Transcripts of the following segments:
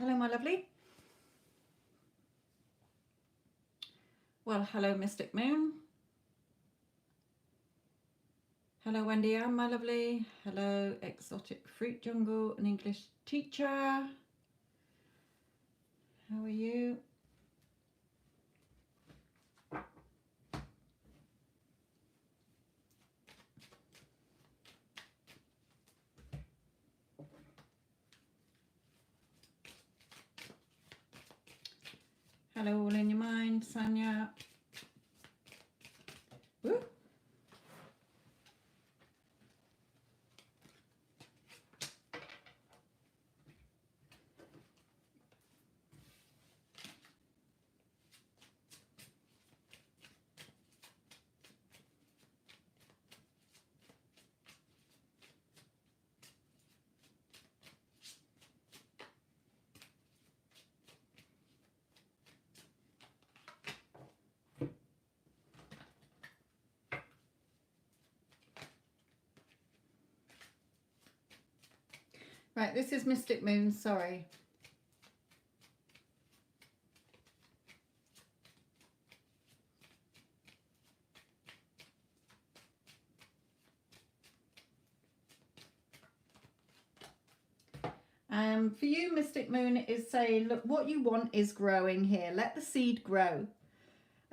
Hello, my lovely. Well, hello, Mystic Moon. Hello, Wendy Ann, my lovely. Hello, Exotic Fruit Jungle, an English teacher. How are you? Hello, all in your mind, Sanya. Woo. Right, this is Mystic Moon, sorry. For you, Mystic Moon is saying, look, what you want is growing here. Let the seed grow.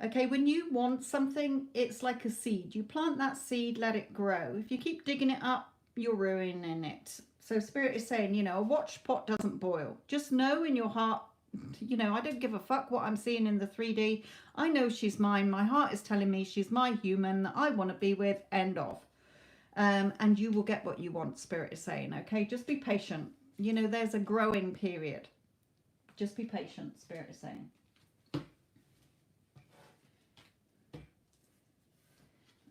Okay, when you want something, it's like a seed. You plant that seed, let it grow. If you keep digging it up, you're ruining it. So Spirit is saying, you know, a watch pot doesn't boil. Just know in your heart, you know, I don't give a fuck what I'm seeing in the 3D. I know she's mine. My heart is telling me she's my human that I want to be with, end of. And you will get what you want, Spirit is saying, okay? Just be patient. You know, there's a growing period. Just be patient, Spirit is saying.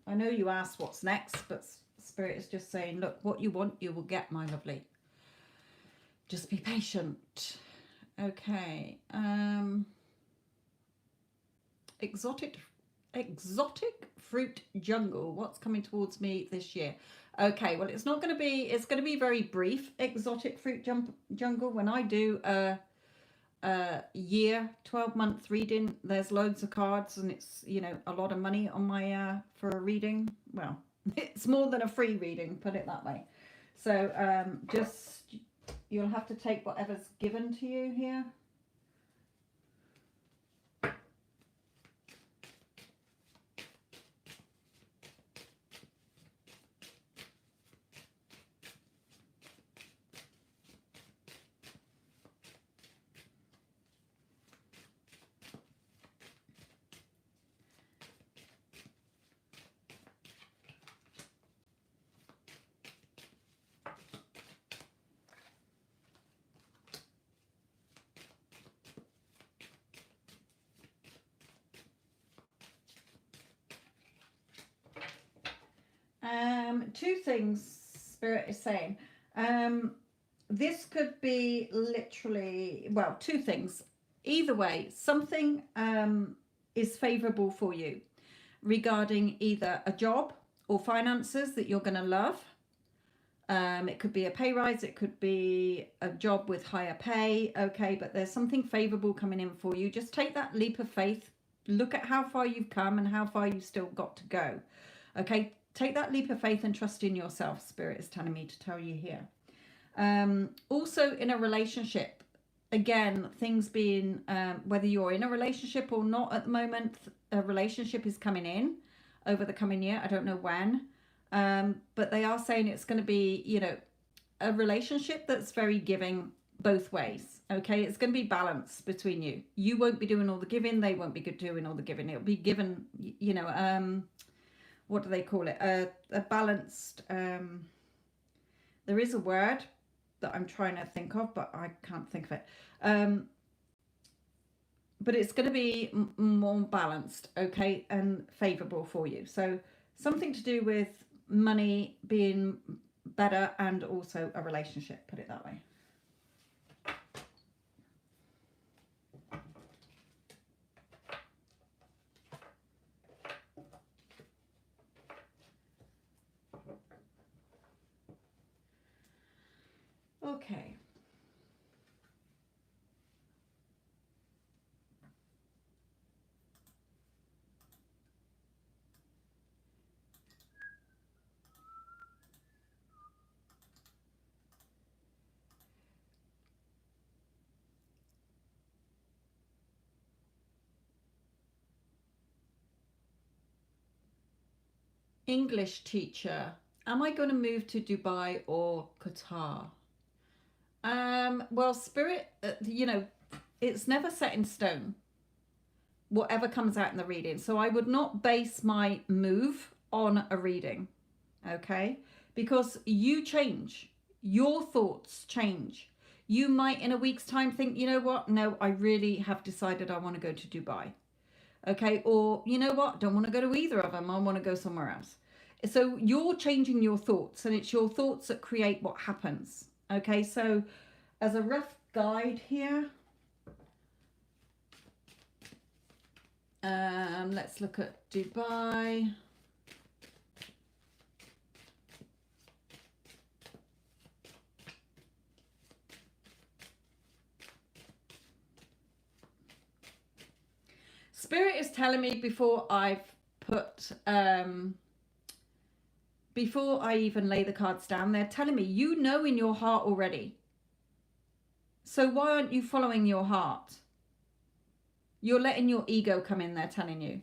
I know you asked what's next, but Spirit is just saying, look, what you want, you will get, my lovely. Just be patient. Okay. Exotic fruit jungle. What's coming towards me this year? Okay, well, it's not going to be, it's going to be very brief. Exotic fruit jungle. When I do a year 12-month reading, there's loads of cards and it's, you know, a lot of money on my for a reading. Well, it's more than a free reading, put it that way. So just you'll have to take whatever's given to you here. Two things Spirit is saying. This could be literally, well, two things. Either way, something is favorable for you regarding either a job or finances that you're going to love. It could be a pay rise, it could be a job with higher pay, okay, but there's something favorable coming in for you. Just take that leap of faith, look at how far you've come and how far you've still got to go, okay? Take that leap of faith and trust in yourself, Spirit is telling me to tell you here. Also in a relationship, again, things being, whether you're in a relationship or not at the moment, a relationship is coming in over the coming year. I don't know when, but they are saying it's going to be, you know, a relationship that's very giving both ways. Okay, it's going to be balanced between you. You won't be doing all the giving, they won't be doing all the giving. It'll be given, you know, what do they call it? A balanced, there is a word that I'm trying to think of, but I can't think of it. But it's going to be more balanced, okay, and favorable for you. So something to do with money being better and also a relationship, put it that way. Okay. English teacher. Am I going to move to Dubai or Qatar? Well, Spirit, you know, it's never set in stone, whatever comes out in the reading. So I would not base my move on a reading, okay? Because you change, your thoughts change. You might in a week's time think, you know what? No, I really have decided I want to go to Dubai. Okay, or you know what? Don't want to go to either of them. I want to go somewhere else. So you're changing your thoughts, and it's your thoughts that create what happens. Okay, so as a rough guide here, let's look at Dubai. Spirit is telling me before I've put, before I even lay the cards down, they're telling me, you know in your heart already. So why aren't you following your heart? You're letting your ego come in there telling you,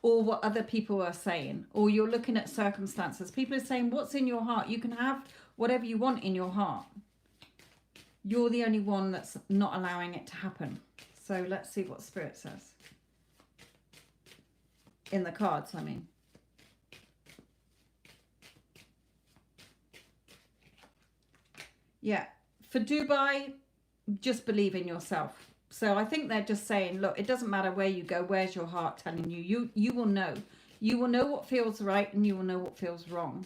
or what other people are saying, or you're looking at circumstances. People are saying, what's in your heart? You can have whatever you want in your heart. You're the only one that's not allowing it to happen. So let's see what Spirit says. In the cards, I mean. Yeah, for Dubai, just believe in yourself. So I think they're just saying, look, it doesn't matter where you go. Where's your heart telling you? You will know. You will know what feels right, and you will know what feels wrong.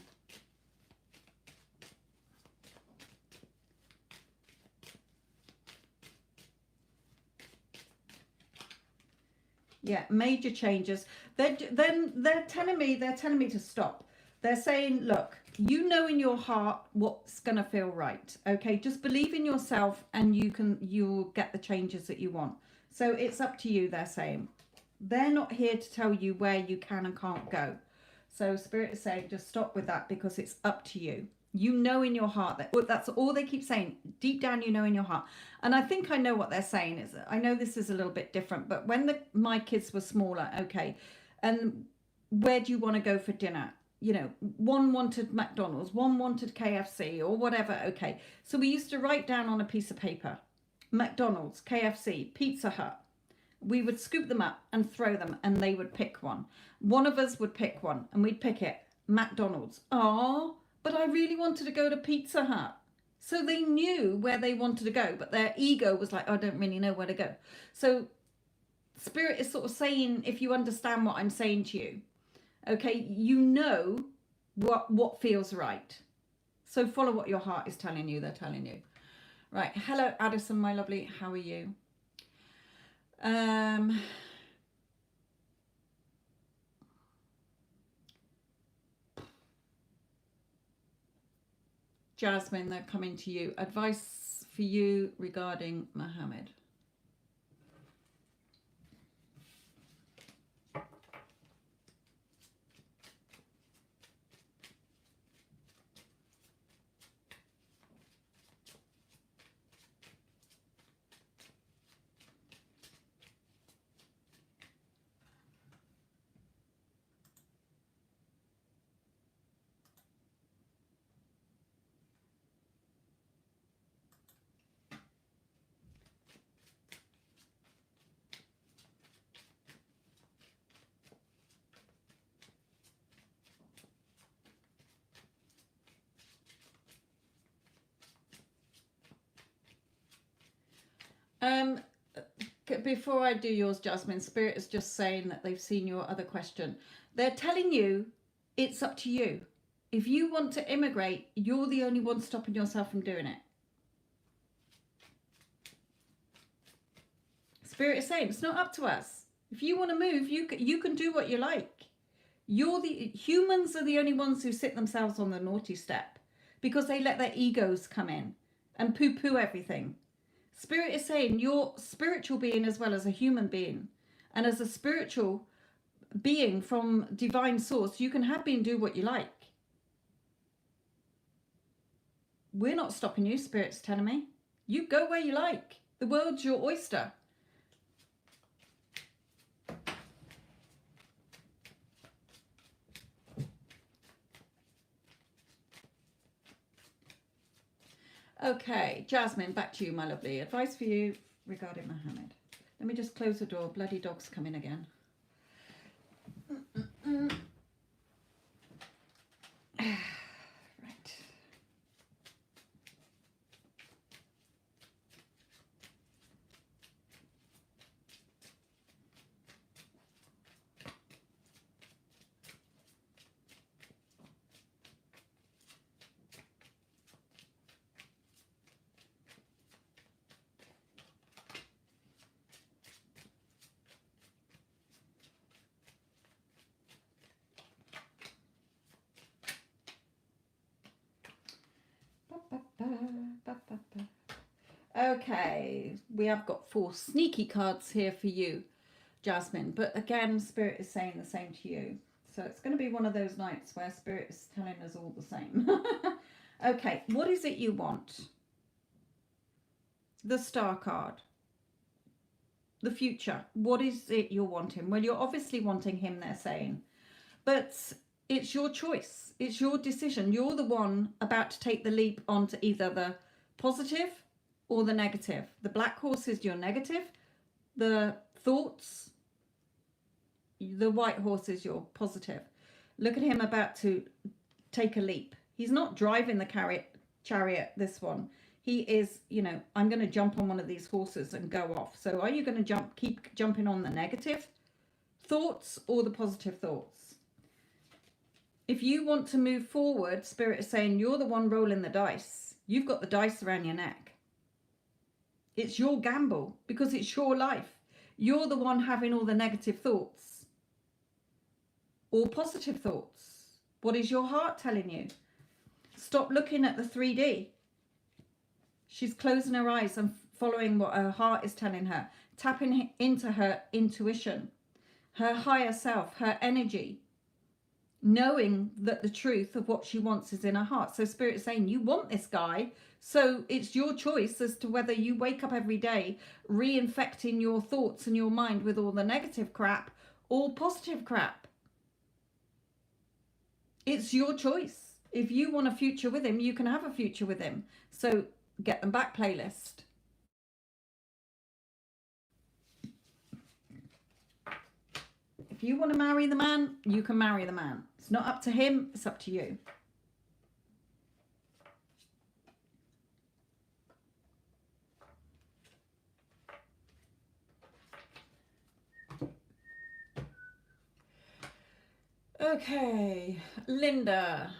Yeah, major changes. They're telling me to stop. They're saying, look, you know in your heart what's going to feel right. Okay, just believe in yourself, and you'll get the changes that you want. So it's up to you, they're saying. They're not here to tell you where you can and can't go. So Spirit is saying, just stop with that, because it's up to you. You know in your heart that's all they keep saying. Deep down, you know in your heart. And I think I know what they're saying. Is I know this is a little bit different, but when my kids were smaller, okay, and where do you want to go for dinner? You know, one wanted McDonald's, one wanted KFC or whatever. Okay, so we used to write down on a piece of paper, McDonald's, KFC, Pizza Hut. We would scoop them up and throw them, and they would pick one. One of us would pick one, and we'd pick it, McDonald's. Oh, but I really wanted to go to Pizza Hut. So they knew where they wanted to go, but their ego was like, oh, I don't really know where to go. So Spirit is sort of saying, if you understand what I'm saying to you, okay, you know what feels right. So follow what your heart is telling you, they're telling you. Right, hello Addison, my lovely, how are you? Jasmine, they're coming to you. Advice for you regarding Mohammed. Before I do yours, Jasmine, Spirit is just saying that they've seen your other question. They're telling you it's up to you. If you want to immigrate, you're the only one stopping yourself from doing it. Spirit is saying it's not up to us. If you want to move, you can do what you like. Humans are the only ones who sit themselves on the naughty step, because they let their egos come in and poo-poo everything. Spirit is saying you're spiritual being as well as a human being. And as a spiritual being from divine source, you can have been do what you like. We're not stopping you, Spirit's telling me. You go where you like. The world's your oyster. Okay, Jasmine, back to you, my lovely. Advice for you regarding Mohammed. Let me just close the door. Bloody dog's coming again. Right. Okay, we have got 4 sneaky cards here for you, Jasmine. But again, Spirit is saying the same to you. So it's going to be one of those nights where Spirit is telling us all the same. Okay, what is it you want? The Star card. The future. What is it you're wanting? Well, you're obviously wanting him, they're saying. But it's your choice. It's your decision. You're the one about to take the leap onto either the positive or the negative. The black horse is your negative. The thoughts, the white horse is your positive. Look at him about to take a leap. He's not driving the chariot, this one. He is, you know, I'm going to jump on one of these horses and go off. So are you going to keep jumping on the negative thoughts or the positive thoughts? If you want to move forward, Spirit is saying you're the one rolling the dice. You've got the dice around your neck. It's your gamble because it's your life. You're the one having all the negative thoughts or positive thoughts. What is your heart telling you? Stop looking at the 3D. She's closing her eyes and following what her heart is telling her, tapping into her intuition, her higher self, her energy, knowing that the truth of what she wants is in her heart. So Spirit is saying you want this guy, so it's your choice as to whether you wake up every day reinfecting your thoughts and your mind with all the negative crap or positive crap. It's your choice. If you want a future with him, you can have a future with him. So get them back playlist. If you want to marry the man, you can marry the man. It's not up to him, it's up to you. Okay, Linda.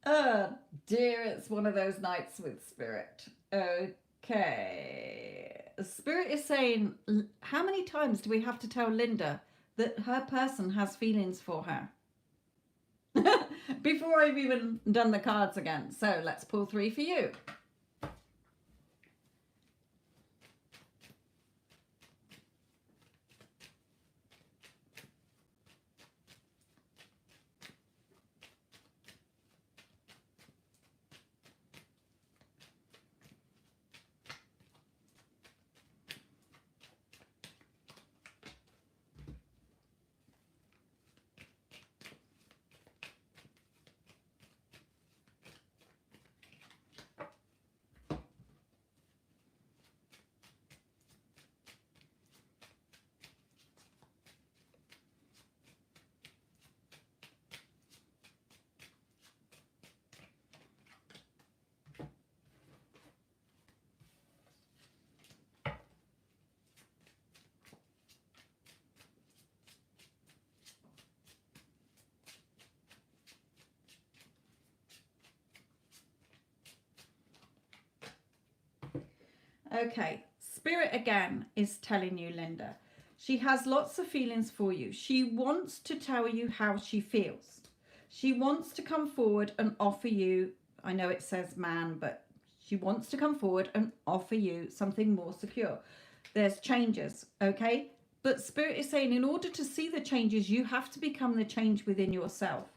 Oh dear, it's one of those nights with Spirit. Okay. Spirit is saying, how many times do we have to tell Linda that her person has feelings for her? Before I've even done the cards again. So let's pull 3 for you. Okay, Spirit again is telling you, Linda, she has lots of feelings for you. She wants to tell you how she feels. She wants to come forward and offer you, I know it says man, but she wants to come forward and offer you something more secure. There's changes, okay? But Spirit is saying in order to see the changes, you have to become the change within yourself.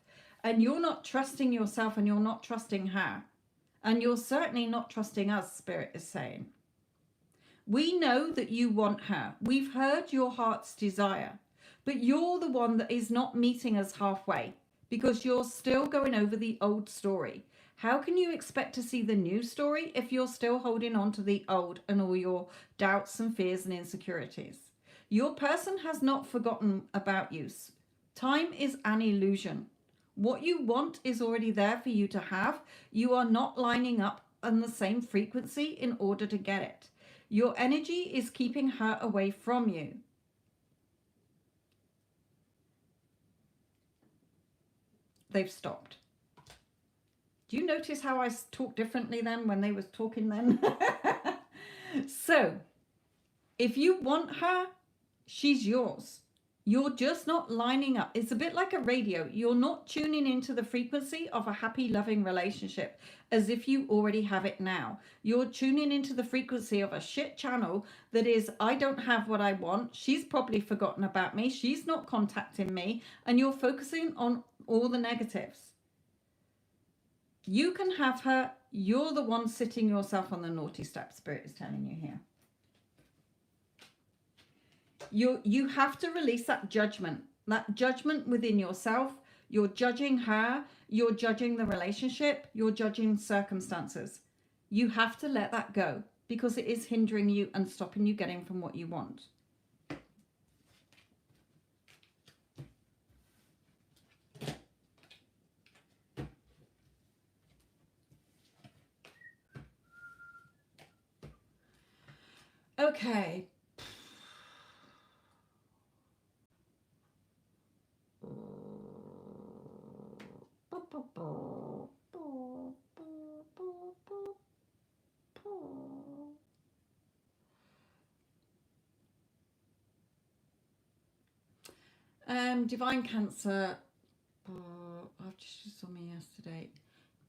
And you're not trusting yourself and you're not trusting her. And you're certainly not trusting us, Spirit is saying. We know that you want her. We've heard your heart's desire. But you're the one that is not meeting us halfway because you're still going over the old story. How can you expect to see the new story if you're still holding on to the old and all your doubts and fears and insecurities? Your person has not forgotten about you. Time is an illusion. What you want is already there for you to have. You are not lining up on the same frequency in order to get it. Your energy is keeping her away from you. They've stopped. Do you notice how I talk differently then when they was talking then? So, if you want her, she's yours. You're just not lining up. It's a bit like a radio. You're not tuning into the frequency of a happy, loving relationship as if you already have it now. You're tuning into the frequency of a shit channel that is, I don't have what I want. She's probably forgotten about me. She's not contacting me. And you're focusing on all the negatives. You can have her. You're the one sitting yourself on the naughty step, Spirit is telling you here. You have to release that judgment within yourself. You're judging her, you're judging the relationship, you're judging circumstances. You have to let that go because it is hindering you and stopping you getting from what you want. Okay. Divine Cancer. I've just saw me yesterday.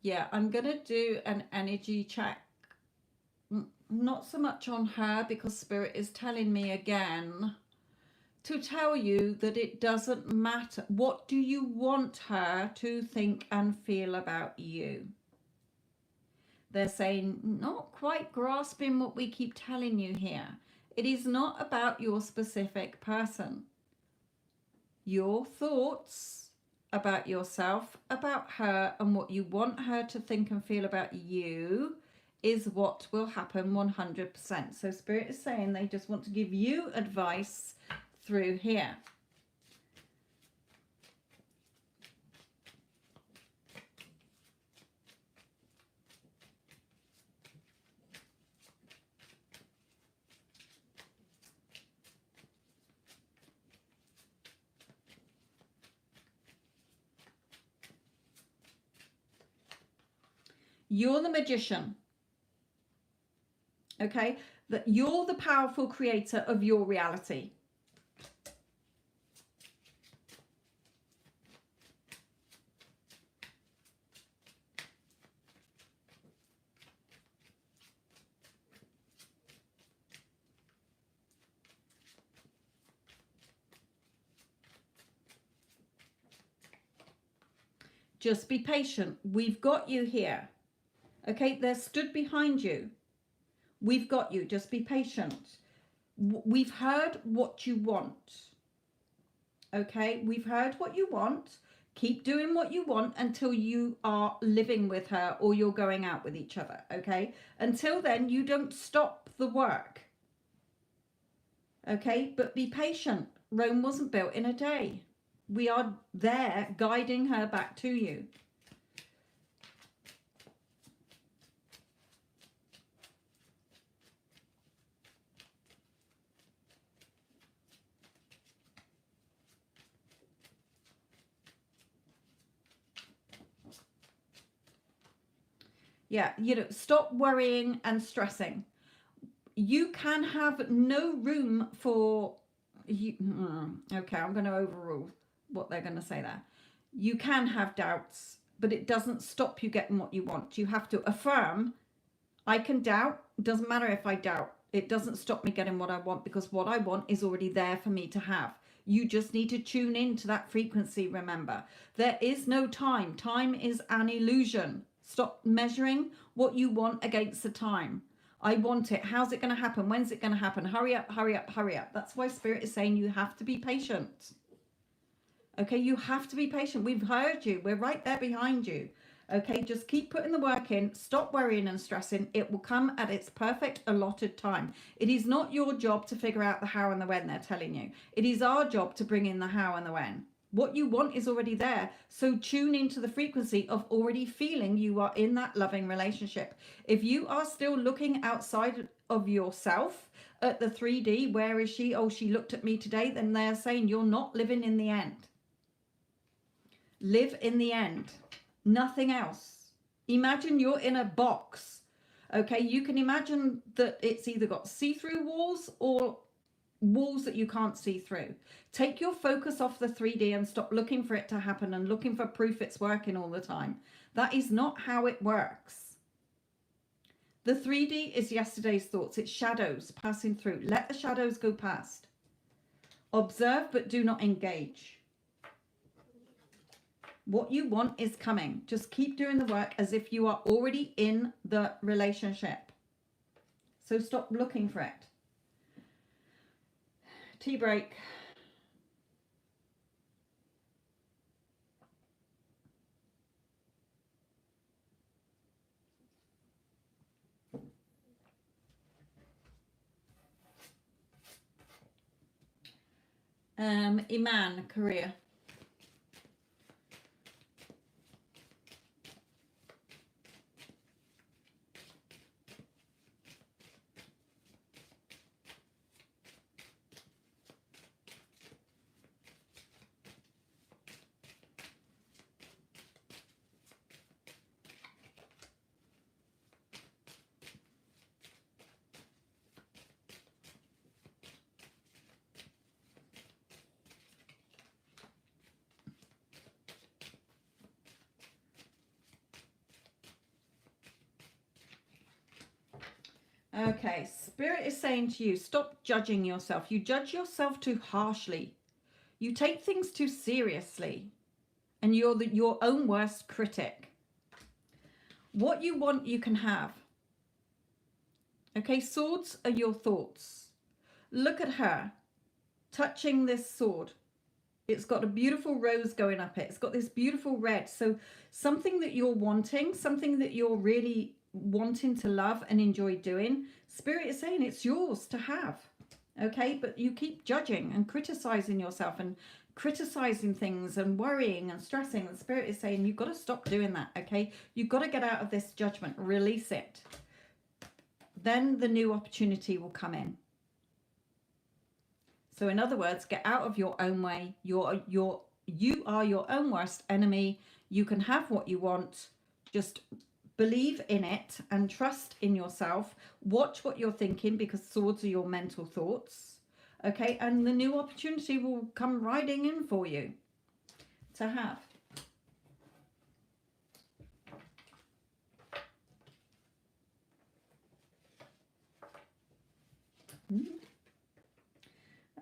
Yeah, I'm gonna do an energy check. Not so much on her because Spirit is telling me again to tell you that it doesn't matter. What do you want her to think and feel about you? They're saying, not quite grasping what we keep telling you here. It is not about your specific person. Your thoughts about yourself, about her, and what you want her to think and feel about you is what will happen 100%. So Spirit is saying they just want to give you advice through here. You're the magician. Okay? That you're the powerful creator of your reality. Just be patient. We've got you here. Okay, they're stood behind you. We've got you. Just be patient. We've heard what you want. Okay, we've heard what you want. Keep doing what you want until you are living with her or you're going out with each other. Okay, until then, you don't stop the work. Okay, but be patient. Rome wasn't built in a day. We are there guiding her back to you. Yeah, you know, stop worrying and stressing. You can have no room for you. Okay, I'm going to overrule what they're going to say there. You can have doubts, but it doesn't stop you getting what you want. You have to affirm, I can doubt. It doesn't matter if I doubt. It doesn't stop me getting what I want because what I want is already there for me to have. You just need to tune into that frequency, remember. There is no time. Time is an illusion. Stop measuring what you want against the time. I want it. How's it going to happen? When's it going to happen? Hurry up, hurry up, hurry up. That's why Spirit is saying you have to be patient. Okay, you have to be patient. We've heard you. We're right there behind you. Okay, just keep putting the work in. Stop worrying and stressing. It will come at its perfect allotted time. It is not your job to figure out the how and the when they're telling you. It is our job to bring in the how and the when. What you want is already there. So tune into the frequency of already feeling you are in that loving relationship. If you are still looking outside of yourself at the 3D, where is she? Oh, she looked at me today. Then they're saying you're not living in the end. Live in the end. Nothing else. Imagine you're in a box. Okay, you can imagine that it's either got see-through walls or walls that you can't see through. Take your focus off the 3D and stop looking for it to happen and looking for proof it's working all the time. That is not how it works. The 3D is yesterday's thoughts. It's shadows passing through. Let the shadows go past. Observe but do not engage. What you want is coming. Just keep doing the work as if you are already in the relationship. So stop looking for it. Tea break. Iman, Korea. Okay, Spirit is saying to you, stop judging yourself. You judge yourself too harshly. You take things too seriously. And you're your own worst critic. What you want, you can have. Okay, swords are your thoughts. Look at her touching this sword. It's got a beautiful rose going up it. It's got this beautiful red. So something that you're wanting, something that you're really wanting to love and enjoy doing, Spirit is saying it's yours to have. Okay, but you keep judging and criticizing yourself and criticizing things and worrying and stressing. The Spirit is saying you've got to stop doing that. Okay, you've got to get out of this judgment, release it. Then the new opportunity will come in. So in other words, get out of your own way. You are your own worst enemy. You can have what you want. Just believe in it and trust in yourself. Watch what you're thinking, because swords are your mental thoughts. Okay, and the new opportunity will come riding in for you to have.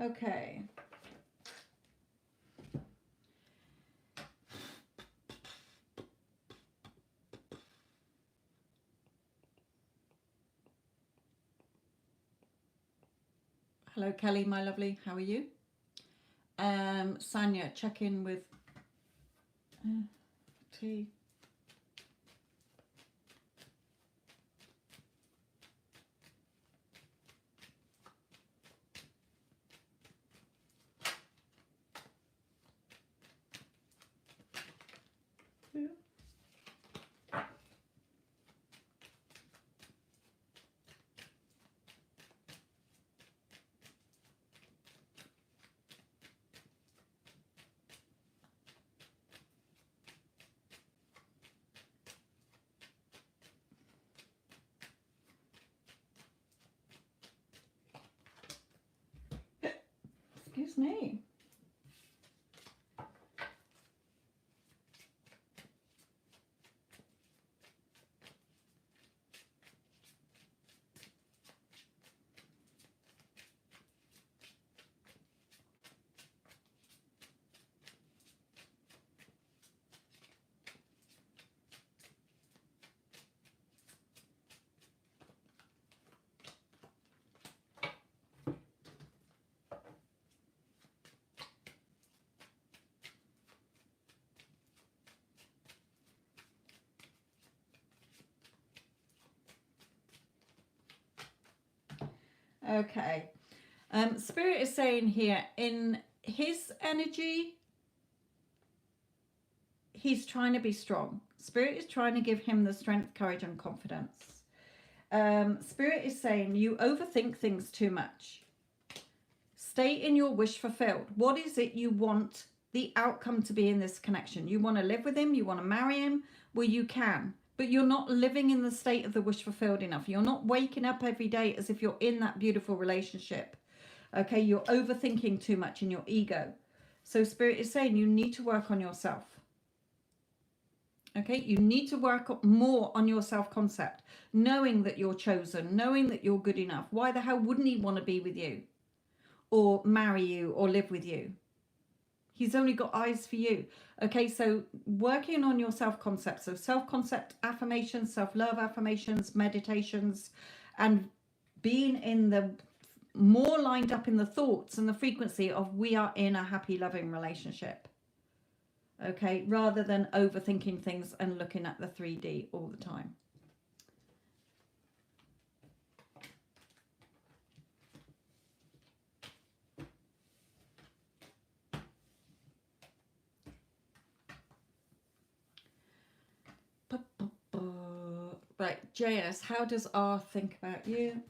Okay. Hello, Kelly, my lovely. How are you? Sanya, check in with tea. Excuse me. Okay. Spirit is saying here, in his energy, he's trying to be strong. Spirit is trying to give him the strength, courage, and confidence. Spirit is saying you overthink things too much. Stay in your wish fulfilled. What is it you want the outcome to be in this connection? You want to live with him, you want to marry him, well, you can, but you're not living in the state of the wish fulfilled enough. You're not waking up every day as if you're in that beautiful relationship. Okay, you're overthinking too much in your ego. So Spirit is saying you need to work on yourself. Okay, you need to work more on your self-concept, knowing that you're chosen, knowing that you're good enough. Why the hell wouldn't he want to be with you or marry you or live with you? He's only got eyes for you. Okay, so working on your self-concept. So self-concept affirmations, self-love affirmations, meditations, and being in the more lined up in the thoughts and the frequency of we are in a happy, loving relationship. Okay, rather than overthinking things and looking at the 3D all the time. Right, JS, how does R think about you?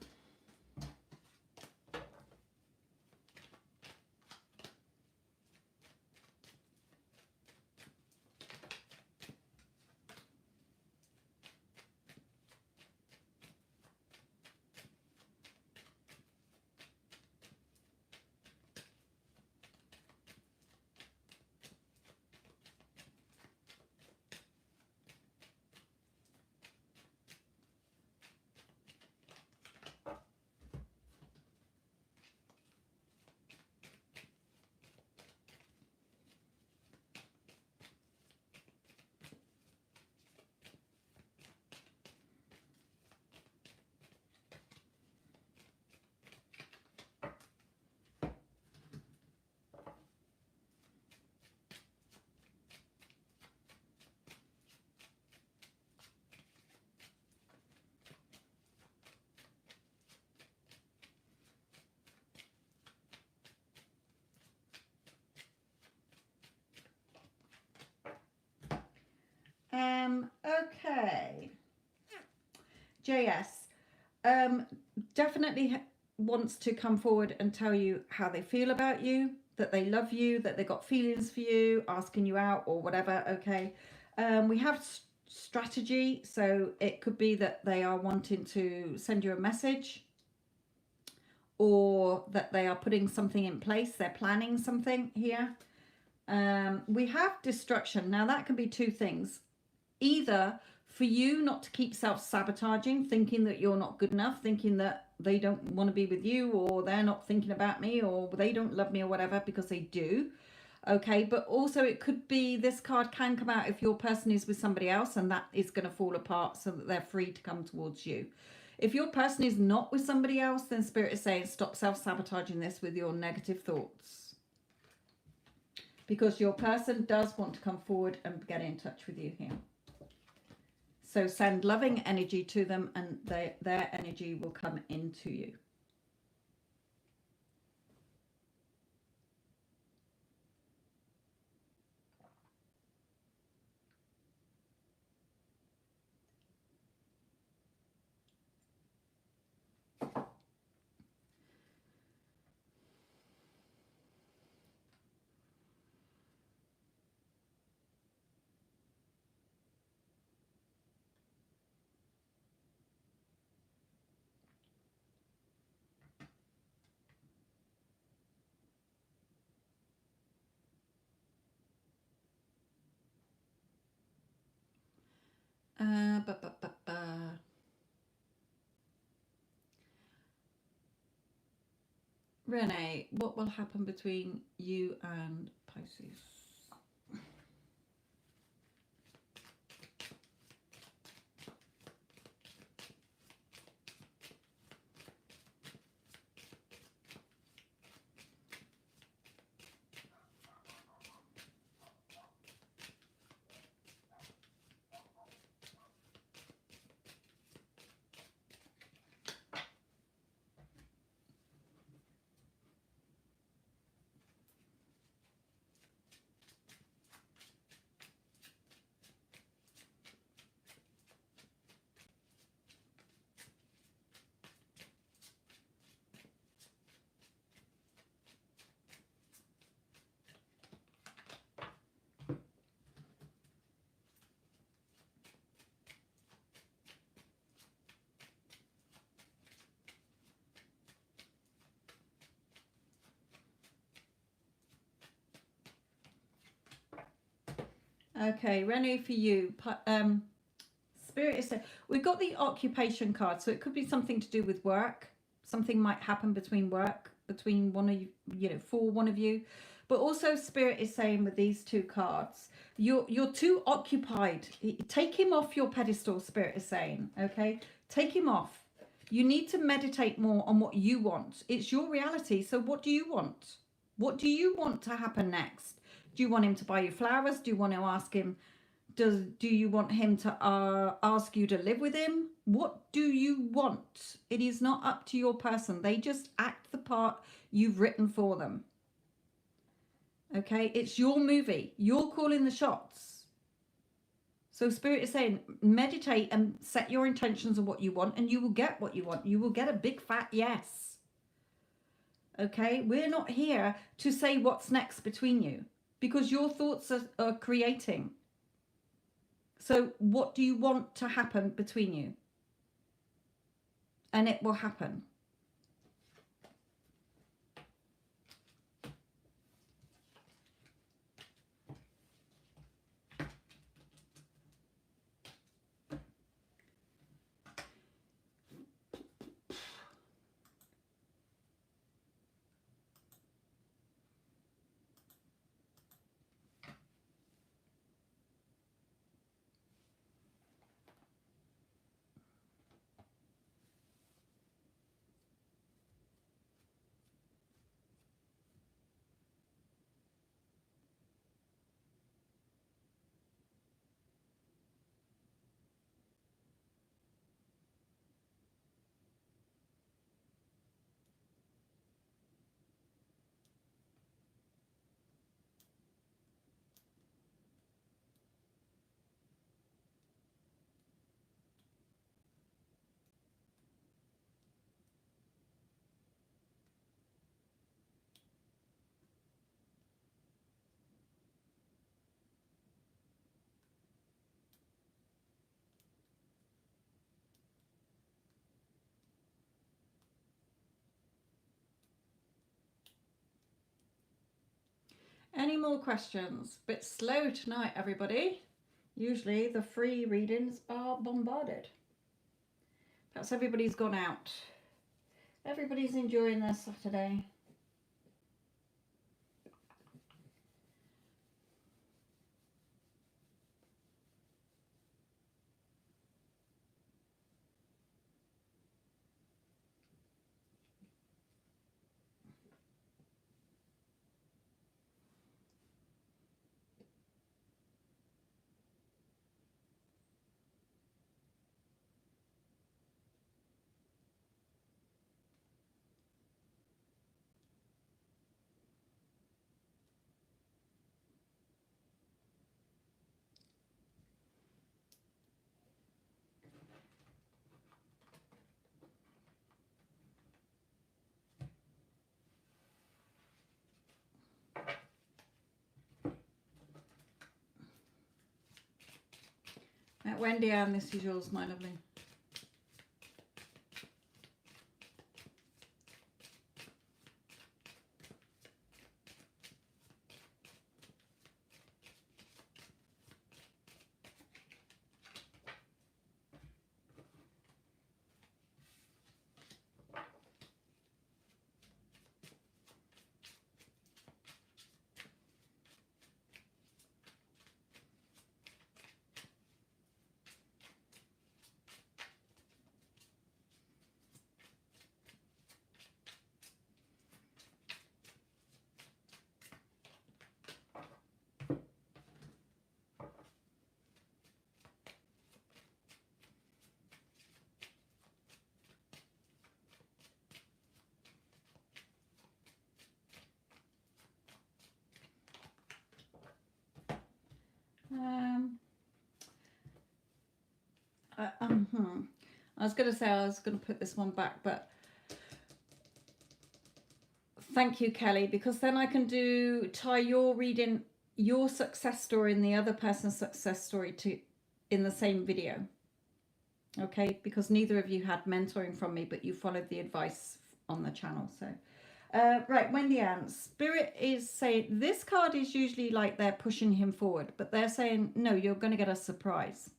Okay. JS, definitely wants to come forward and tell you how they feel about you, that they love you, that they got feelings for you, asking you out or whatever. Okay. We have strategy, so it could be that they are wanting to send you a message, or that they are putting something in place. They're planning something here. We have destruction. Now that can be two things. Either for you not to keep self-sabotaging, thinking that you're not good enough, thinking that they don't want to be with you, or they're not thinking about me, or they don't love me or whatever, because they do. Okay, but also it could be, this card can come out if your person is with somebody else and that is going to fall apart, so that they're free to come towards you. If your person is not with somebody else, then Spirit is saying stop self-sabotaging this with your negative thoughts, because your person does want to come forward and get in touch with you here. So send loving energy to them, and their energy will come into you. Renee, what will happen between you and Pisces? Okay, Renee, for you. Spirit is saying we've got the occupation card, so it could be something to do with work. Something might happen between work, between one of you, for one of you. But also, Spirit is saying with these two cards, you're too occupied. Take him off your pedestal. Spirit is saying, okay, take him off. You need to meditate more on what you want. It's your reality. So, what do you want? What do you want to happen next? Do you want him to buy you flowers? Do you want to ask him? Do you want him to ask you to live with him? What do you want? It is not up to your person. They just act the part you've written for them. Okay, it's your movie. You're calling the shots. So Spirit is saying, meditate and set your intentions of what you want, and you will get what you want. You will get a big fat yes. Okay, we're not here to say what's next between you, because your thoughts are creating. So what do you want to happen between you? And it will happen. Any more questions? Bit slow tonight, everybody. Usually the free readings are bombarded. Perhaps everybody's gone out. Everybody's enjoying their Saturday. Wendy Ann, this is yours, my lovely. I was going to say I was going to put this one back, but thank you, Kelly, because then I can tie your reading, your success story and the other person's success story in the same video. Okay, because neither of you had mentoring from me, but you followed the advice on the channel. So Right, Wendy Ann. Spirit is saying this card is usually like they're pushing him forward, but they're saying no, you're going to get a surprise.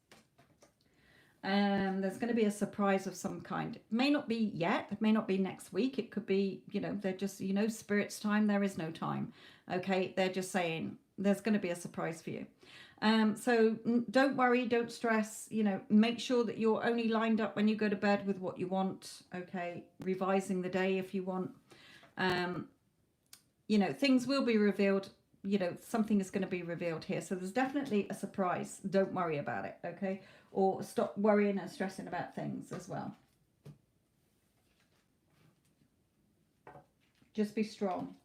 There's going to be a surprise of some kind. It may not be yet. It may not be next week. It could be, they're just, Spirit's time. There is no time. Okay, they're just saying there's going to be a surprise for you. So don't worry, don't stress. Make sure that you're only lined up when you go to bed with what you want. Okay, revising the day if you want. Things will be revealed. Something is going to be revealed here. So there's definitely a surprise. Don't worry about it. Okay. Or stop worrying and stressing about things as well. Just be strong.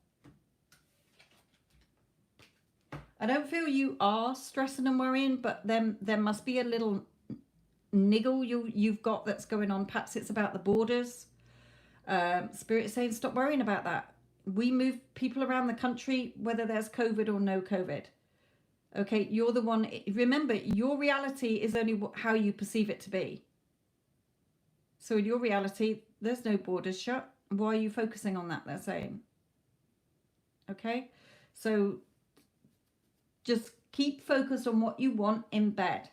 I don't feel you are stressing and worrying, but then there must be a little niggle you've got that's going on. Perhaps it's about the borders. Spirit is saying stop worrying about that. We move people around the country, whether there's COVID or no COVID. Okay, you're the one. Remember, your reality is only how you perceive it to be. So in your reality, there's no borders shut. Why are you focusing on that? They're saying. Okay, so just keep focused on what you want in bed.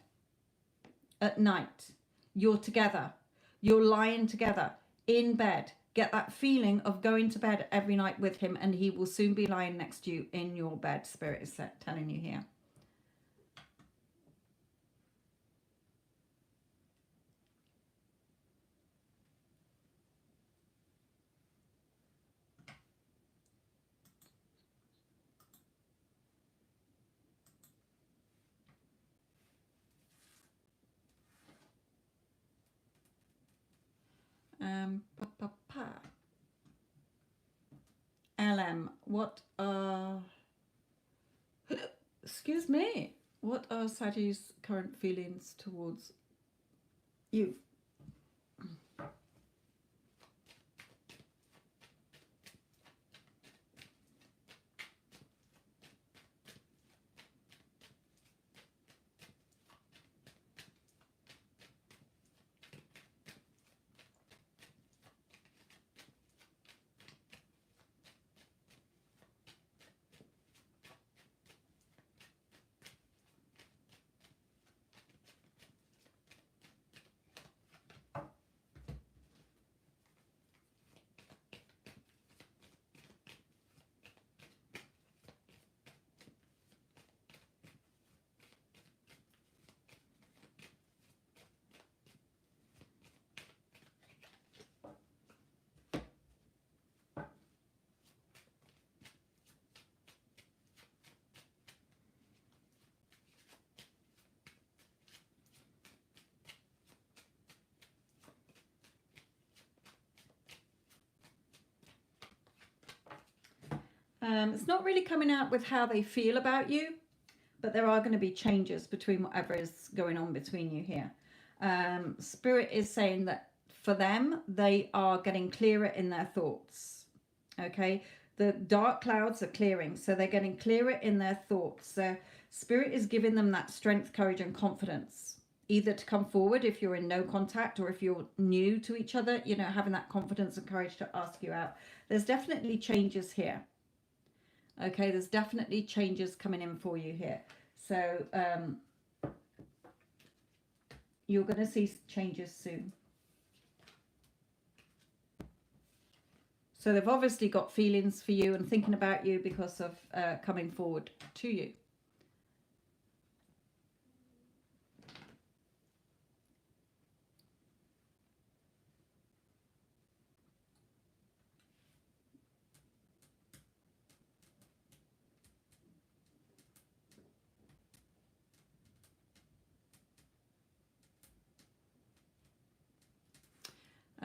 At night, you're together. You're lying together in bed. Get that feeling of going to bed every night with him, and he will soon be lying next to you in your bed. Spirit is telling you here. LM, what are, excuse me, what are Sagittarius' current feelings towards you? It's not really coming out with how they feel about you, but there are going to be changes between whatever is going on between you here. Spirit is saying that for them, they are getting clearer in their thoughts. Okay, the dark clouds are clearing, so they're getting clearer in their thoughts. Spirit is giving them that strength, courage, and confidence, either to come forward if you're in no contact or if you're new to each other, having that confidence and courage to ask you out. There's definitely changes here. Okay, there's definitely changes coming in for you here. So you're going to see changes soon. So they've obviously got feelings for you and thinking about you because of coming forward to you.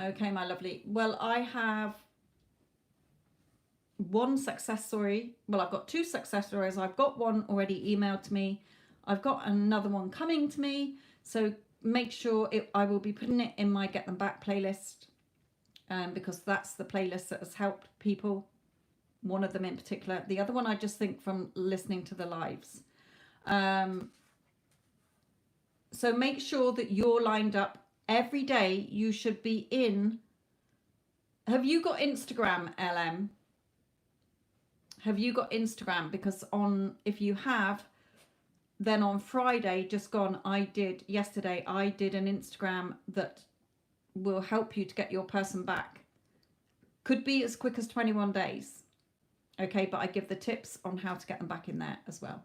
Okay, my lovely. Well, I have one success story. Well, I've got two success stories. I've got one already emailed to me. I've got another one coming to me. So make sure I will be putting it in my Get Them Back playlist because that's the playlist that has helped people. One of them in particular. The other one I just think from listening to the lives. So make sure that you're lined up. Every day you should be in. Have you got Instagram, LM? Have you got Instagram? Because if you have, then on Friday, just gone, yesterday, I did an Instagram that will help you to get your person back. Could be as quick as 21 days. Okay, but I give the tips on how to get them back in there as well.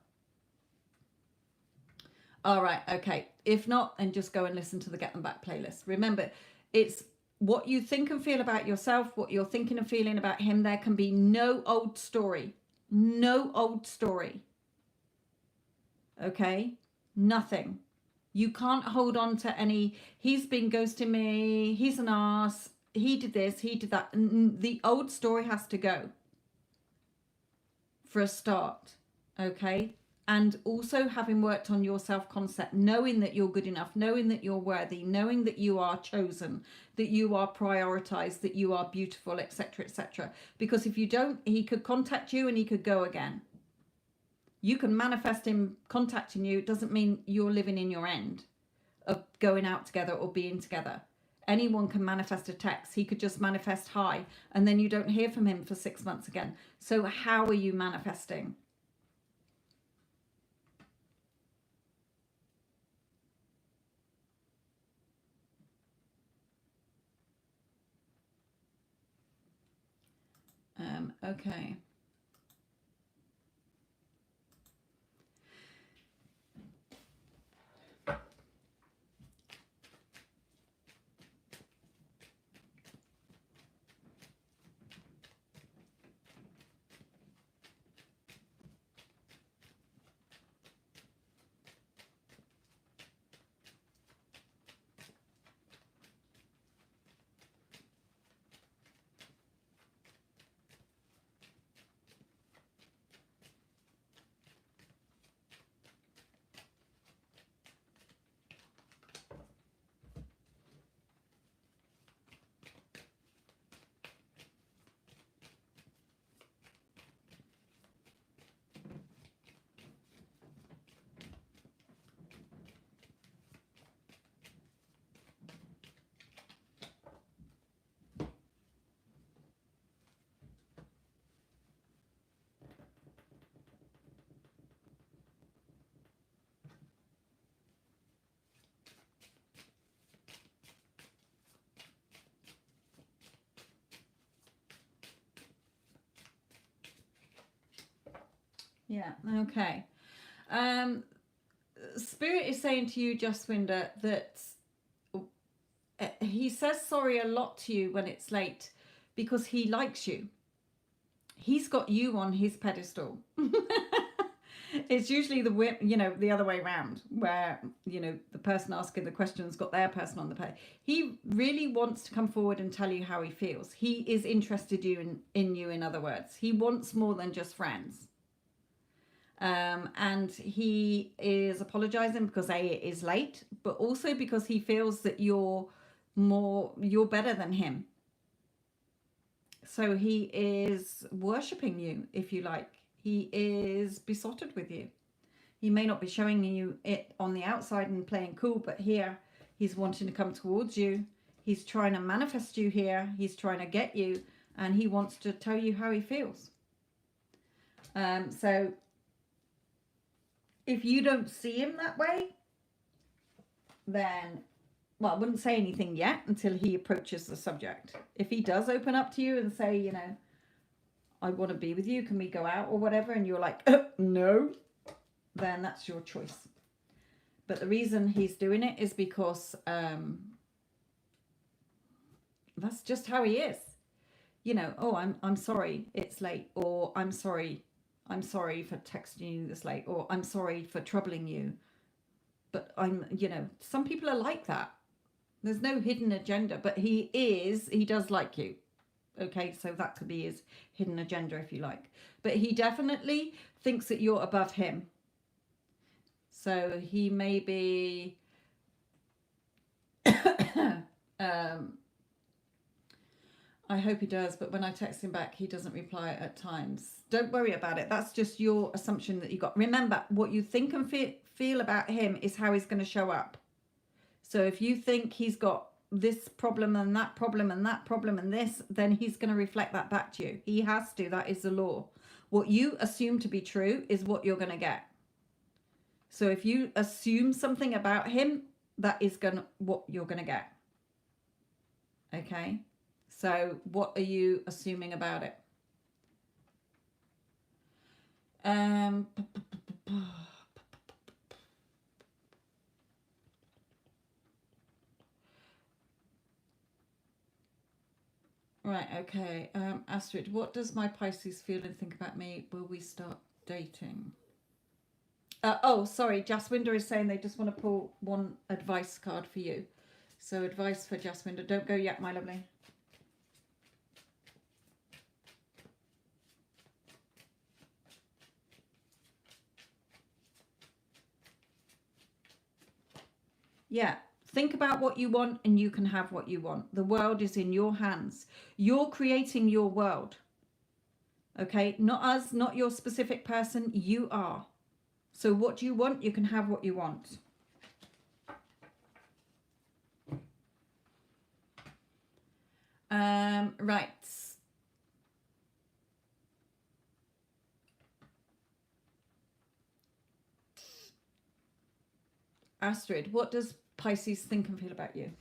All right, okay. If not, then just go and listen to the Get Them Back playlist. Remember, it's what you think and feel about yourself, what you're thinking and feeling about him. There can be no old story. No old story. Okay? Nothing. You can't hold on to any, he's been ghosting me, he's an ass, he did this, he did that. The old story has to go for a start. Okay? And also having worked on your self-concept, knowing that you're good enough, knowing that you're worthy, knowing that you are chosen, that you are prioritized, that you are beautiful, etc., etc. Because if you don't, he could contact you and he could go again. You can manifest him contacting you. It doesn't mean you're living in your end of going out together or being together. Anyone can manifest a text. He could just manifest hi, and then you don't hear from him for 6 months again. So how are you manifesting? Okay. Yeah, okay. Spirit is saying to you, Jaswinder, that he says sorry a lot to you when it's late because he likes you. He's got you on his pedestal. It's usually the other way around, where the person asking the question's got their person on the pedestal. He really wants to come forward and tell you how he feels. He is interested in you, in other words. He wants more than just friends. And he is apologizing because it is late, but also because he feels that you're better than him. So he is worshipping you, if you like. He is besotted with you. He may not be showing you it on the outside and playing cool, but here he's wanting to come towards you. He's trying to manifest you here. He's trying to get you, and he wants to tell you how he feels. So if you don't see him that way, then, well, I wouldn't say anything yet until he approaches the subject. If he does open up to you and say, I want to be with you, can we go out or whatever, and you're like, no, then that's your choice. But the reason he's doing it is because that's just how he is. I'm sorry it's late, or I'm sorry for texting you this late, or I'm sorry for troubling you. But some people are like that. There's no hidden agenda, but he does like you. Okay, so that could be his hidden agenda, if you like. But he definitely thinks that you're above him. So he may be I hope he does, but when I text him back, he doesn't reply at times. Don't worry about it. That's just your assumption that you got. Remember, what you think and feel about him is how he's going to show up. So if you think he's got this problem and that problem and that problem and this, then he's going to reflect that back to you. He has to. That is the law. What you assume to be true is what you're going to get. So if you assume something about him, that is what you're going to get. Okay? So what are you assuming about it? Right, okay. Astrid, what does my Pisces feel and think about me? Will we start dating? Oh, sorry. Jaswinder is saying they just want to pull one advice card for you. So advice for Jaswinder. Don't go yet, my lovely. Yeah. Think about what you want and you can have what you want. The world is in your hands. You're creating your world. Okay? Not us, not your specific person. You are. So what you want, you can have what you want. Right. Astrid, what does Pisces think and feel about you?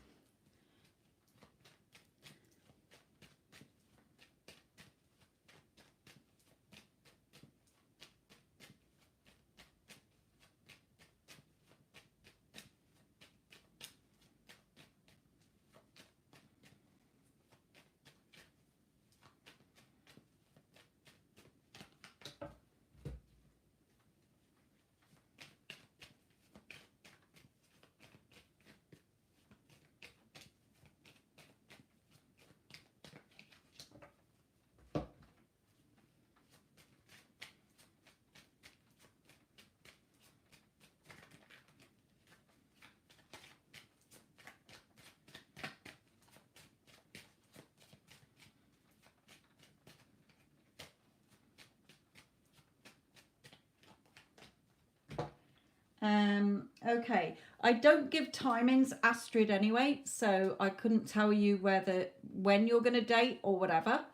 Okay. I don't give timings, Astrid, anyway, so I couldn't tell you when you're going to date or whatever.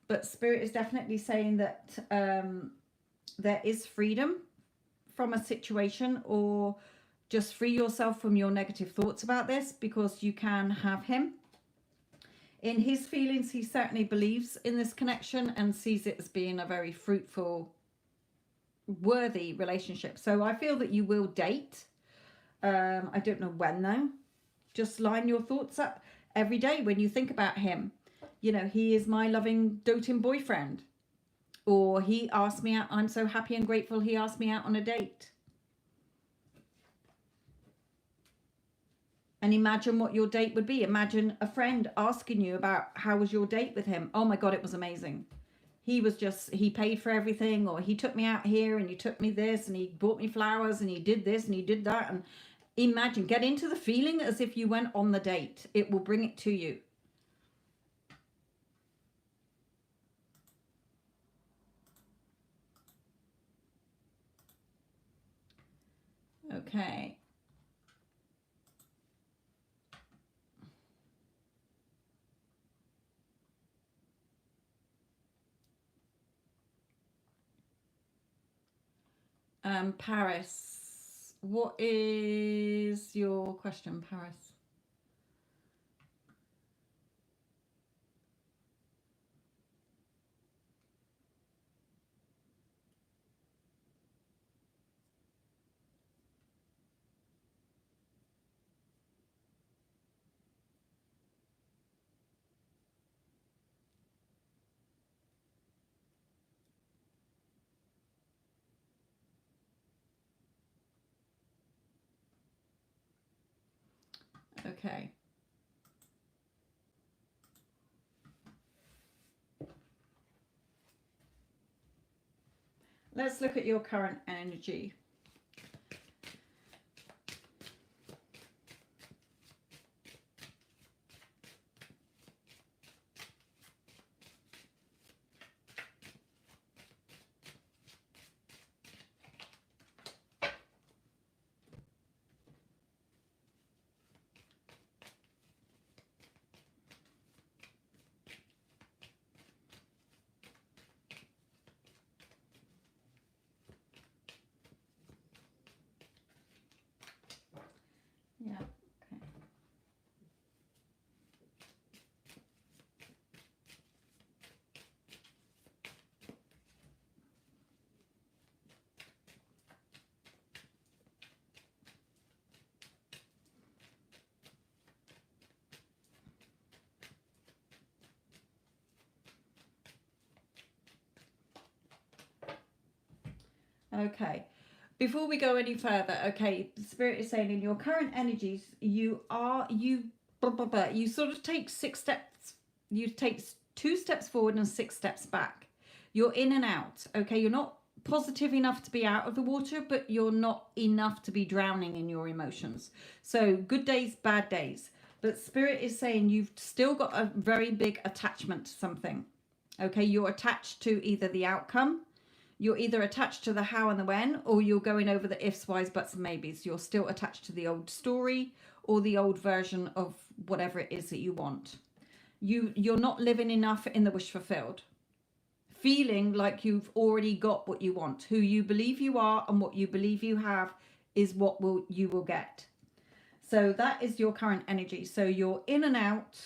But Spirit is definitely saying that there is freedom from a situation, or just free yourself from your negative thoughts about this, because you can have him. In his feelings, he certainly believes in this connection and sees it as being a very fruitful, worthy relationship. So I feel that you will date. I don't know when though. Just line your thoughts up every day when you think about him. You know, he is my loving, doting boyfriend. Or he asked me out. I'm so happy and grateful he asked me out on a date. And imagine what your date would be. Imagine a friend asking you about how was your date with him. Oh my God, it was amazing. He paid for everything, or he took me out here and he took me this and he bought me flowers and he did this and he did that. And imagine, get into the feeling as if you went on the date. It will bring it to you. Okay. Paris. What is your question, Paris? Okay. Let's look at your current energy. Okay. Before we go any further, okay, the Spirit is saying in your current energies, you blah, blah, blah, you sort of take 6 steps, you take 2 steps forward and 6 steps back. You're in and out, okay? You're not positive enough to be out of the water, but you're not enough to be drowning in your emotions. So good days, bad days. But Spirit is saying you've still got a very big attachment to something, okay? You're attached to either the outcome, you're either attached to the how and the when, or you're going over the ifs, whys, buts, and maybes. You're still attached to the old story or the old version of whatever it is that you want. You're not living enough in the wish fulfilled, feeling like you've already got what you want. Who you believe you are and what you believe you have is what you will get. So that is your current energy. So you're in and out,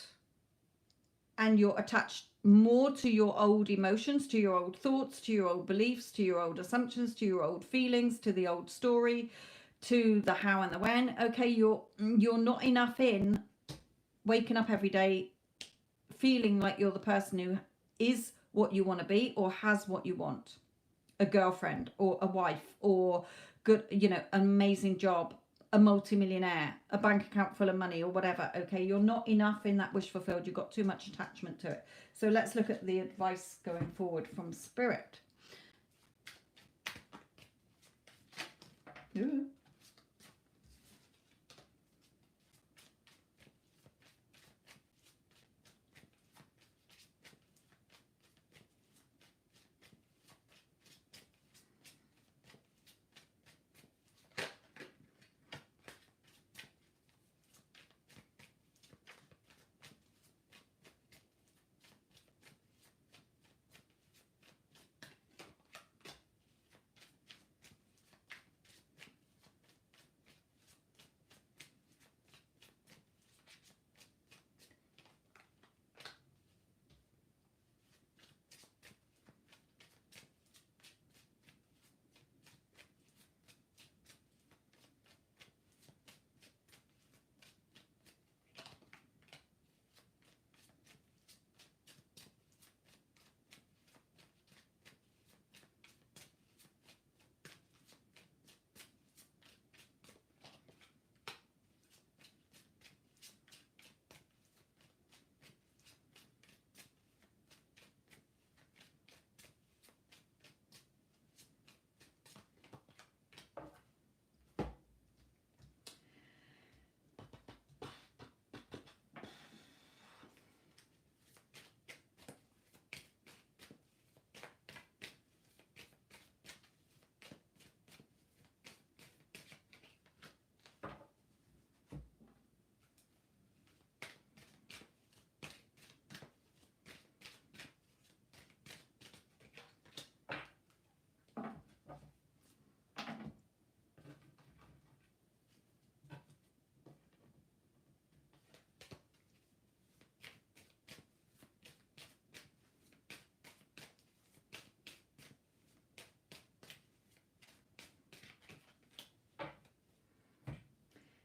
and you're attached more to your old emotions, to your old thoughts, to your old beliefs, to your old assumptions, to your old feelings, to the old story, to the how and the when. Okay, you're not enough in waking up every day feeling like you're the person who is what you want to be or has what you want. A girlfriend or a wife or good, amazing job, a multimillionaire, a bank account full of money or whatever. Okay, you're not enough in that wish fulfilled. You've got too much attachment to it. So let's look at the advice going forward from Spirit. Ooh.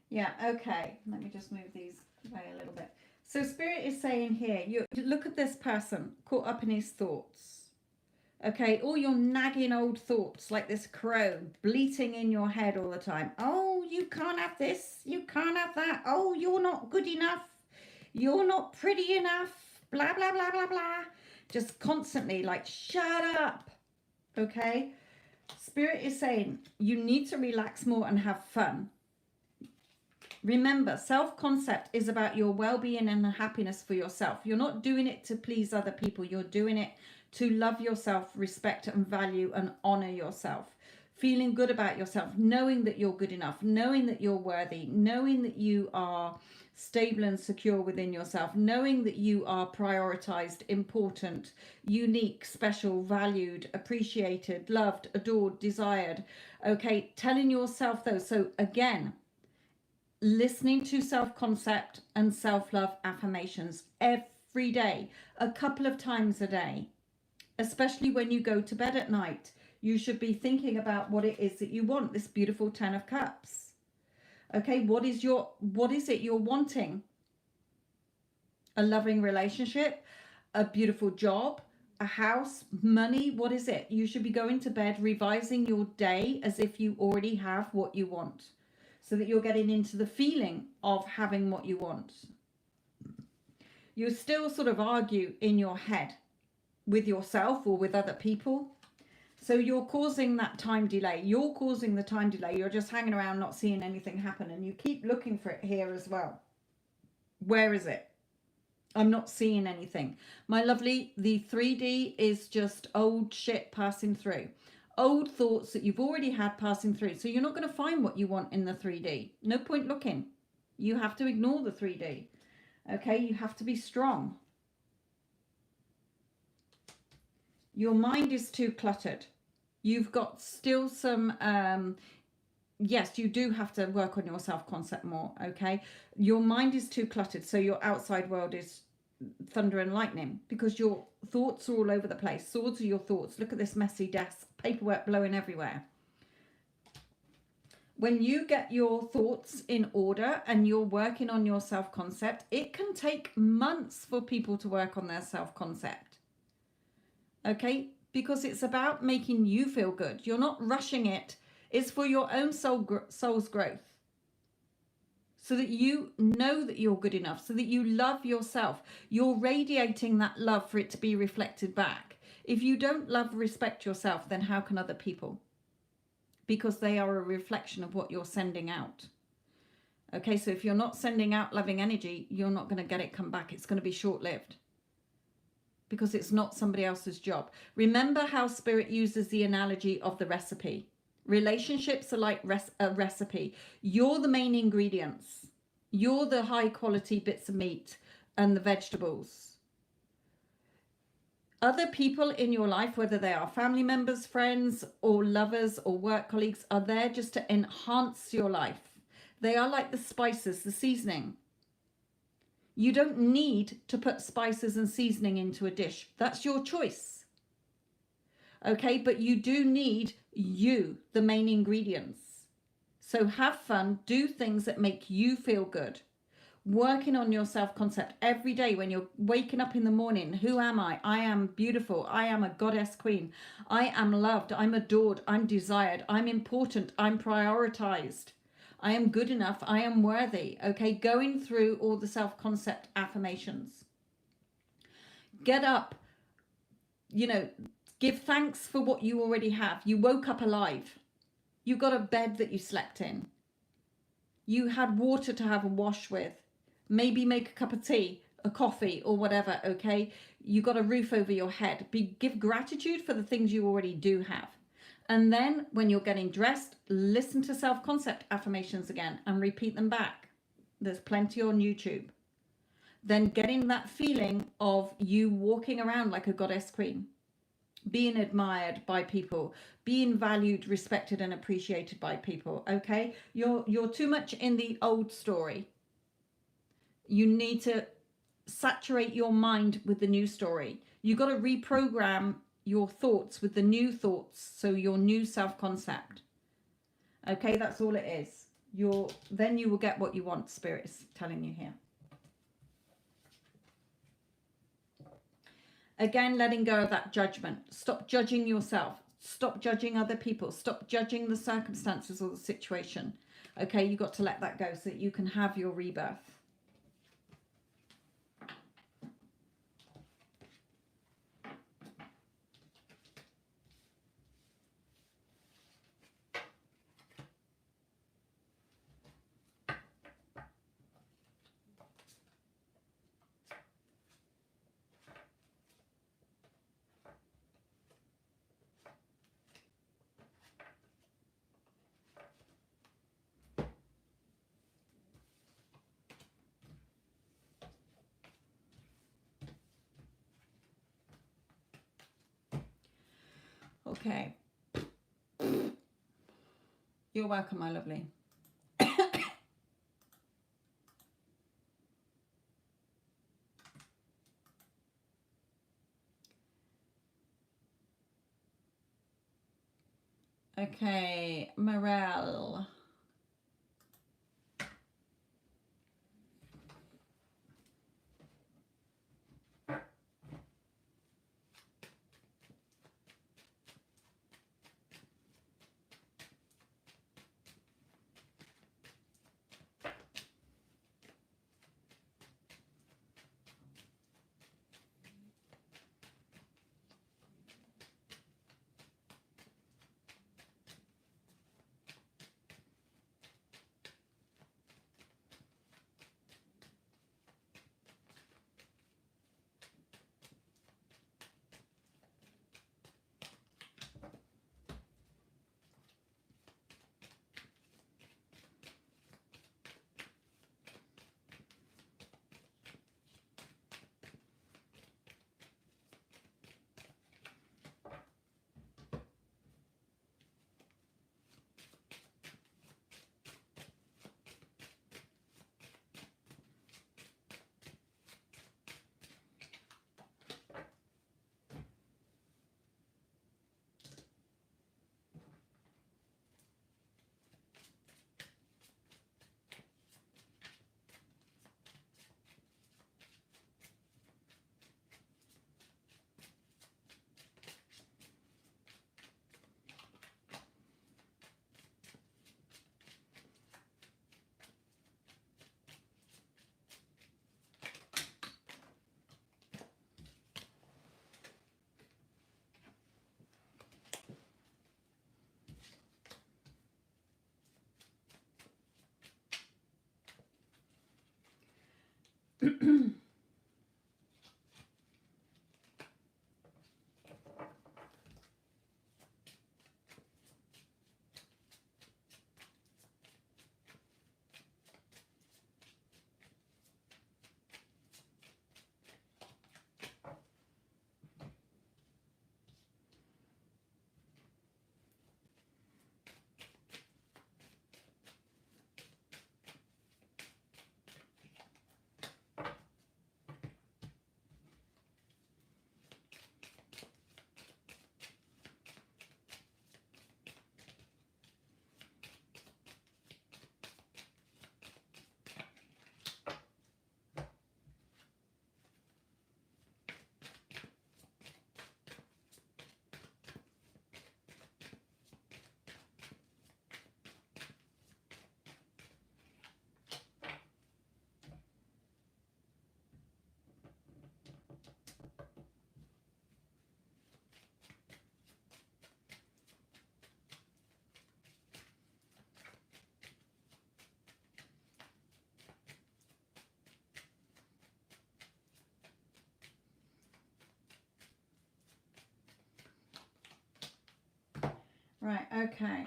Yeah, okay. Let me just move these away a little bit. So Spirit is saying here, you look at this person caught up in his thoughts. Okay, all your nagging old thoughts like this crow bleating in your head all the time. Oh, you can't have this. You can't have that. Oh, you're not good enough. You're not pretty enough. Blah, blah, blah, blah, blah. Just constantly like, shut up. Okay. Spirit is saying you need to relax more and have fun. Remember, self-concept is about your well-being and happiness for yourself. You're not doing it to please other people. You're doing it to love yourself, respect and value and honor yourself. Feeling good about yourself, knowing that you're good enough, knowing that you're worthy, knowing that you are stable and secure within yourself, knowing that you are prioritized, important, unique, special, valued, appreciated, loved, adored, desired. Okay, telling yourself those. So again, listening to self-concept and self-love affirmations every day, a couple of times a day, especially when you go to bed at night. You should be thinking about what it is that you want, this beautiful 10 of Cups. Okay, what is it you're wanting? A loving relationship, a beautiful job, a house, money, what is it? You should be going to bed, revising your day as if you already have what you want, so that you're getting into the feeling of having what you want. You still sort of argue in your head with yourself or with other people. So you're causing that time delay. You're causing the time delay. You're just hanging around not seeing anything happen. And you keep looking for it here as well. Where is it? I'm not seeing anything. My lovely, the 3D is just old shit passing through. Old thoughts that you've already had passing through. So you're not going to find what you want in the 3D. No point looking. You have to ignore the 3D. Okay, you have to be strong. Your mind is too cluttered. You've got still some, yes, you do have to work on your self-concept more, okay? Your mind is too cluttered, so your outside world is thunder and lightning, because your thoughts are all over the place. Swords are your thoughts. Look at this messy desk, paperwork blowing everywhere. When you get your thoughts in order and you're working on your self-concept, it can take months for people to work on their self-concept. Okay? Because it's about making you feel good. You're not rushing it. It's for your own soul's growth. So that you know that you're good enough, so that you love yourself. You're radiating that love for it to be reflected back. If you don't love, respect yourself, then how can other people? Because they are a reflection of what you're sending out. Okay, so if you're not sending out loving energy, you're not going to get it come back. It's going to be short-lived. Because it's not somebody else's job. Remember how Spirit uses the analogy of the recipe. Relationships are like a recipe. You're the main ingredients. You're the high quality bits of meat and the vegetables. Other people in your life, whether they are family members, friends, or lovers, or work colleagues, are there just to enhance your life. They are like the spices, the seasoning. You don't need to put spices and seasoning into a dish. That's your choice. Okay, but you do need you, the main ingredients. So have fun, do things that make you feel good. Working on your self-concept every day when you're waking up in the morning. Who am I? I am beautiful. I am a goddess queen. I am loved. I'm adored. I'm desired. I'm important. I'm prioritized. I am good enough. I am worthy. Okay, going through all the self-concept affirmations. Get up, give thanks for what you already have. You woke up alive. You got a bed that you slept in. You had water to have a wash with. Maybe make a cup of tea, a coffee, or whatever, okay? You got a roof over your head. Give gratitude for the things you already do have. And then when you're getting dressed, listen to self-concept affirmations again and repeat them back. There's plenty on YouTube. Then getting that feeling of you walking around like a goddess queen. Being admired by people, being valued, respected, and appreciated by people, okay? You're too much in the old story. You need to saturate your mind with the new story. You got to reprogram your thoughts with the new thoughts, so your new self-concept. Okay, that's all it is. Then you will get what you want, Spirit is telling you here. Again, letting go of that judgment. Stop judging yourself. Stop judging other people. Stop judging the circumstances or the situation. Okay, you got to let that go so that you can have your rebirth. Okay. You're welcome, my lovely. Okay, Morel. Right, okay.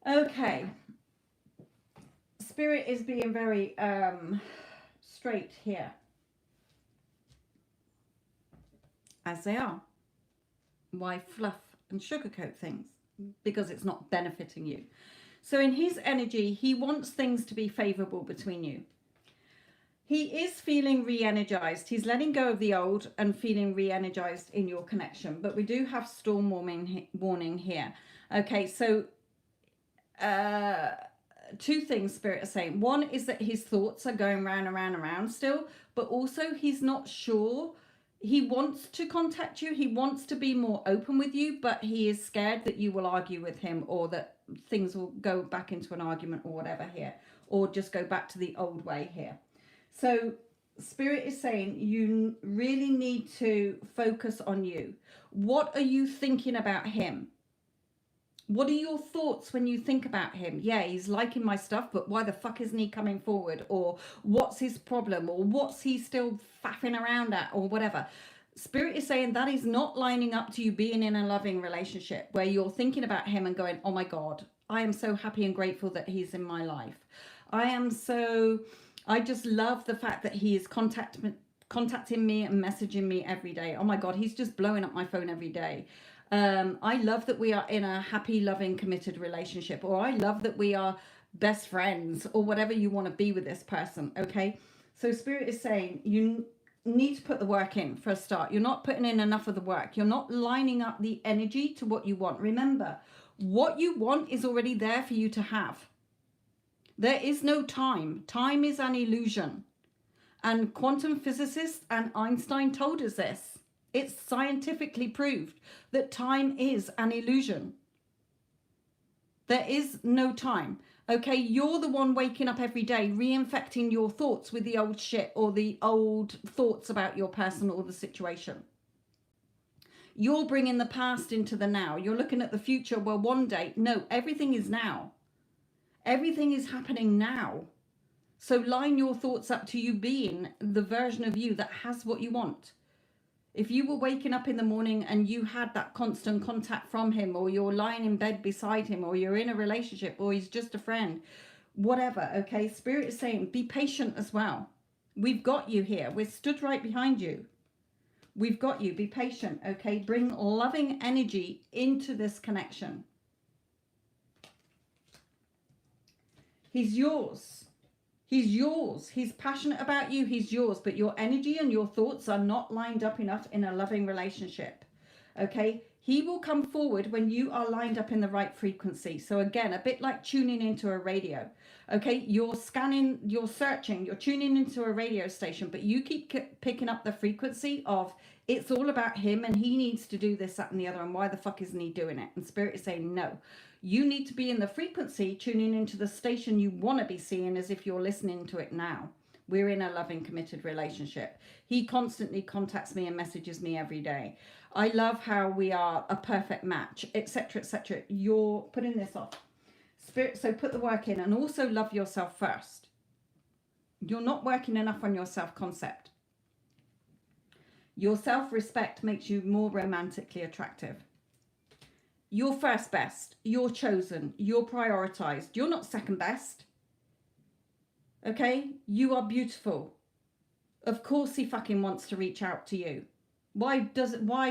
Okay. Spirit is being very straight here. As they are. Why fluff and sugarcoat things? Because it's not benefiting you. So in his energy, he wants things to be favorable between you. He is feeling re-energized. He's letting go of the old and feeling re-energized in your connection. But we do have storm warning here. Okay, so two things Spirit is saying. One is that his thoughts are going round and round and round still, but also he's not sure. He wants to contact you. He wants to be more open with you, but he is scared that you will argue with him, or that things will go back into an argument or whatever here, or just go back to the old way here. So Spirit is saying you really need to focus on you. What are you thinking about him? What are your thoughts when you think about him? Yeah, he's liking my stuff, but why the fuck isn't he coming forward? Or what's his problem? Or what's he still faffing around at? Or whatever. Spirit is saying that is not lining up to you being in a loving relationship where you're thinking about him and going, oh my God, I am so happy and grateful that he's in my life. I just love the fact that he is contacting me and messaging me every day. Oh my God, he's just blowing up my phone every day. I love that we are in a happy, loving, committed relationship, or I love that we are best friends, or whatever you want to be with this person. Okay. So Spirit is saying you need to put the work in for a start. You're not putting in enough of the work. You're not lining up the energy to what you want. Remember, what you want is already there for you to have. There is no time. Time is an illusion. And quantum physicists and Einstein told us this. It's scientifically proved that time is an illusion. There is no time. Okay, you're the one waking up every day, reinfecting your thoughts with the old shit or the old thoughts about your person or the situation. You're bringing the past into the now. You're looking at the future. Well, one day, no, everything is now. Everything is happening now. So line your thoughts up to you being the version of you that has what you want. If you were waking up in the morning and you had that constant contact from him, or you're lying in bed beside him, or you're in a relationship, or he's just a friend, whatever, okay? Spirit is saying, be patient as well. We've got you here. We're stood right behind you. We've got you. Be patient, okay? Bring loving energy into this connection. He's yours. He's yours. He's passionate about you. He's yours. But your energy and your thoughts are not lined up enough in a loving relationship. Okay? He will come forward when you are lined up in the right frequency. So again, a bit like tuning into a radio. Okay? You're scanning, you're searching, you're tuning into a radio station, but you keep picking up the frequency of it's all about him and he needs to do this, that, and the other. And why the fuck isn't he doing it? And Spirit is saying no. You need to be in the frequency, tuning into the station you want to be seeing as if you're listening to it now. We're in a loving, committed relationship. He constantly contacts me and messages me every day. I love how we are a perfect match, etc., etc. You're putting this off. Spirit, so put the work in, and also love yourself first. You're not working enough on your self-concept. Your self-respect makes you more romantically attractive. You're first best. You're chosen. You're prioritized. You're not second best. Okay? You are beautiful. Of course he fucking wants to reach out to you. Why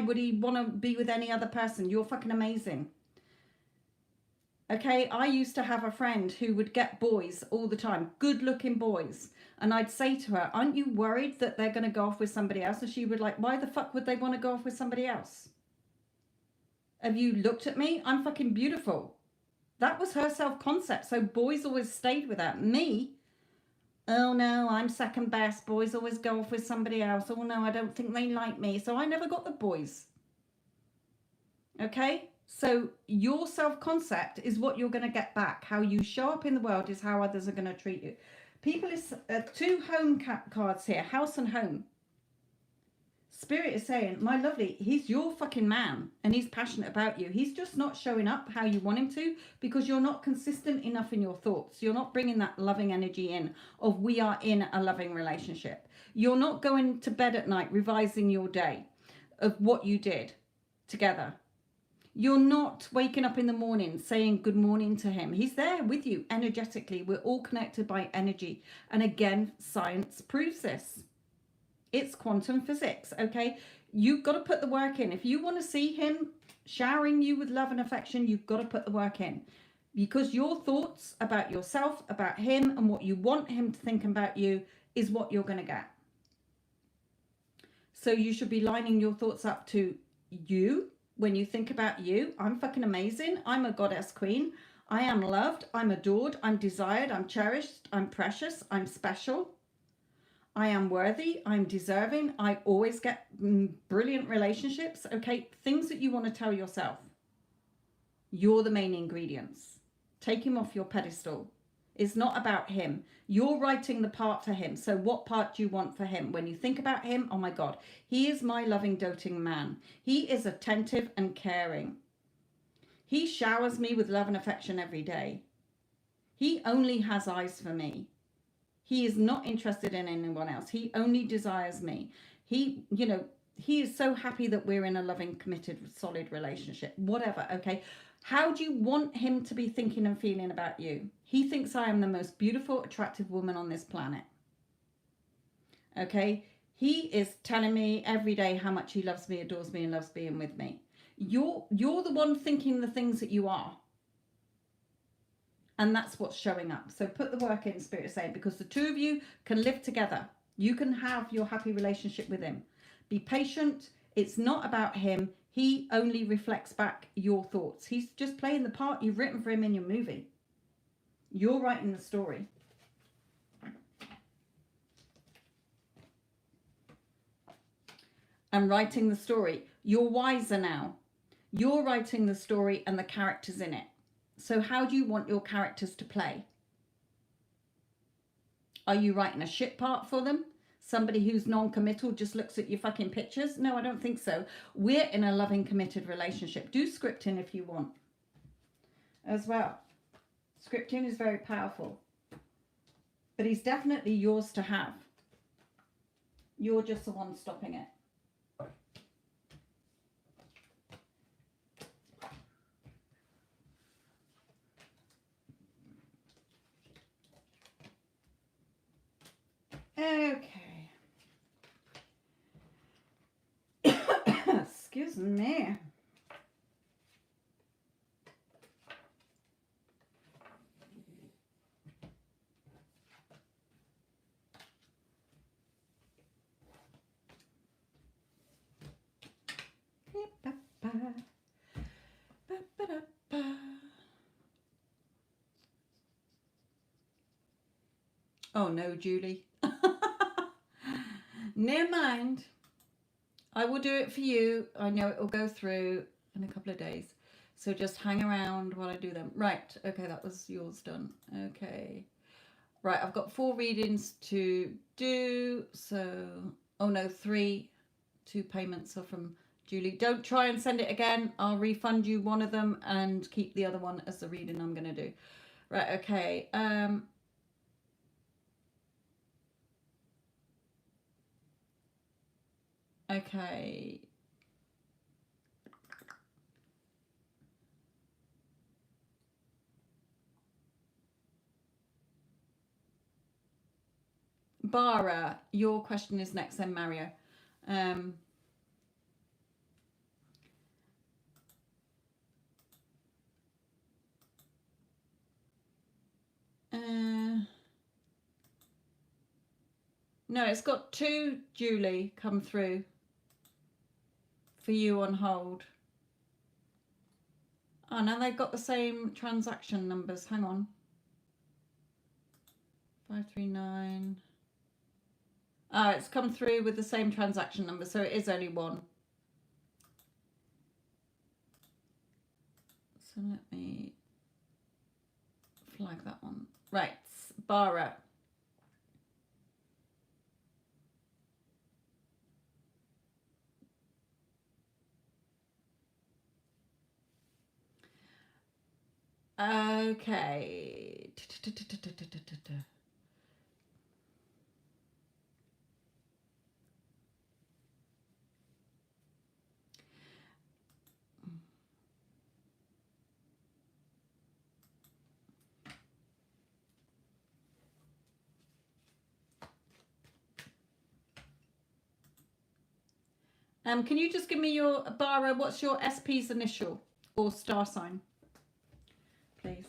would he want to be with any other person? You're fucking amazing. Okay? I used to have a friend who would get boys all the time, good looking boys. And I'd say to her, aren't you worried that they're going to go off with somebody else? And she would like, why the fuck would they want to go off with somebody else? Have you looked at me? I'm fucking beautiful. That was her self-concept. So boys always stayed with her. Me, oh no, I'm second best. Boys always go off with somebody else. Oh no, I don't think they like me. So I never got the boys. Okay? So your self-concept is what you're going to get back. How you show up in the world is how others are going to treat you. People is 2 home cards here, house and home. Spirit is saying, my lovely, he's your fucking man and he's passionate about you. He's just not showing up how you want him to because you're not consistent enough in your thoughts. You're not bringing that loving energy in of we are in a loving relationship. You're not going to bed at night revising your day of what you did together. You're not waking up in the morning saying good morning to him. He's there with you energetically. We're all connected by energy. And again, science proves this. It's quantum physics, okay? You've got to put the work in. If you want to see him showering you with love and affection, you've got to put the work in. Because your thoughts about yourself, about him, and what you want him to think about you is what you're going to get. So you should be lining your thoughts up to you. When you think about you, I'm fucking amazing. I'm a goddess queen. I am loved. I'm adored. I'm desired. I'm cherished. I'm precious. I'm special. I am worthy. I'm deserving. I always get brilliant relationships. Okay, things that you want to tell yourself. You're the main ingredients. Take him off your pedestal. It's not about him. You're writing the part for him. So what part do you want for him? When you think about him, oh my God, he is my loving, doting man. He is attentive and caring. He showers me with love and affection every day. He only has eyes for me. He is not interested in anyone else. He only desires me. He is so happy that we're in a loving, committed, solid relationship. Whatever, okay? How do you want him to be thinking and feeling about you? He thinks I am the most beautiful, attractive woman on this planet. Okay? He is telling me every day how much he loves me, adores me, and loves being with me. You're the one thinking the things that you are. And that's what's showing up. So put the work in, Spirit is saying, because the two of you can live together. You can have your happy relationship with him. Be patient. It's not about him. He only reflects back your thoughts. He's just playing the part you've written for him in your movie. You're writing the story. And writing the story. You're wiser now. You're writing the story and the characters in it. So how do you want your characters to play? Are you writing a shit part for them? Somebody who's non-committal just looks at your fucking pictures? No, I don't think so. We're in a loving, committed relationship. Do scripting if you want as well. Scripting is very powerful. But he's definitely yours to have. You're just the one stopping it. Okay. Excuse me. Oh no, Julie. Never mind. I will do it for you. I know it will go through in a couple of days. So just hang around while I do them. Right. Okay, that was yours done. Okay. Right, I've got 4 readings to do. So, oh no, 3. 2 payments are from Julie. Don't try and send it again. I'll refund you one of them and keep the other one as the reading I'm going to do. Right, okay. Okay. Bara, your question is next then, Mario. No, it's got 2, Julie, come through for you on hold. Oh, now they've got the same transaction numbers. Hang on. 539. Oh, it's come through with the same transaction number, so it is only 1. So let me flag that one. Right, Bara. Okay. Can you just give me your, Bara, what's your SP's initial or star sign, please?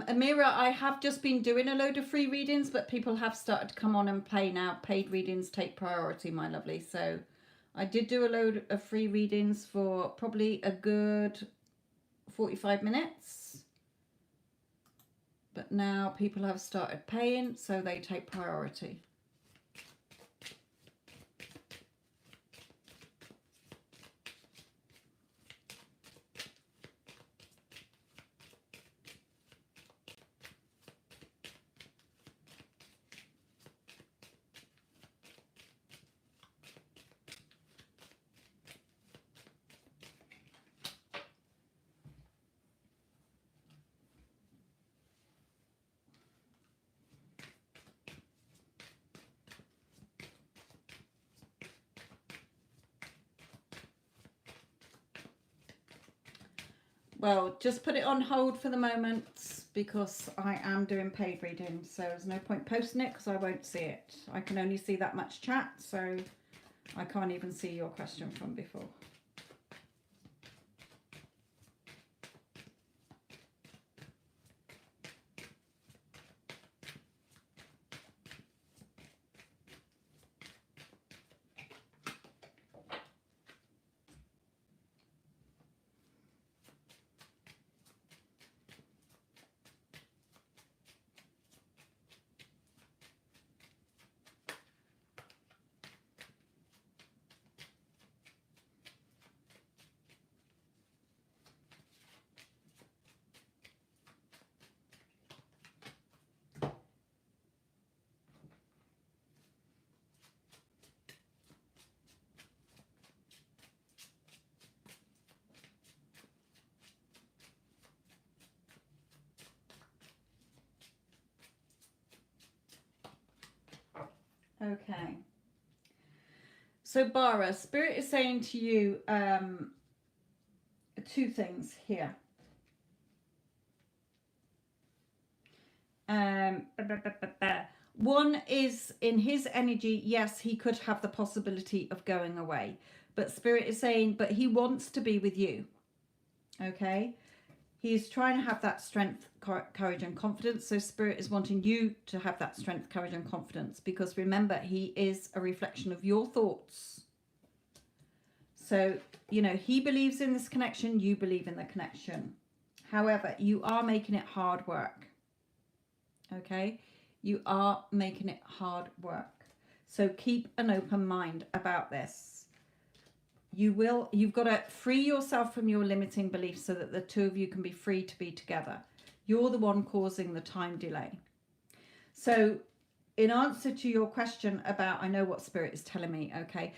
Amira, I have just been doing a load of free readings, but people have started to come on and pay now. Paid readings take priority, my lovely. So I did do a load of free readings for probably a good 45 minutes. But now people have started paying, so they take priority. Well, just put it on hold for the moment because I am doing paid readings. So there's no point posting it because I won't see it. I can only see that much chat, so I can't even see your question from before. Okay. So, Bara, Spirit is saying to you two things here. One is in his energy, yes, he could have the possibility of going away. But Spirit is saying, but he wants to be with you. Okay? He's trying to have that strength, courage, and confidence. So Spirit is wanting you to have that strength, courage, and confidence. Because remember, he is a reflection of your thoughts. So, you know, he believes in this connection. You believe in the connection. However, you are making it hard work. Okay? You are making it hard work. So keep an open mind about this. You've got to free yourself from your limiting beliefs so that the two of you can be free to be together. You're the one causing the time delay. So in answer to your question about, I know what Spirit is telling me, okay,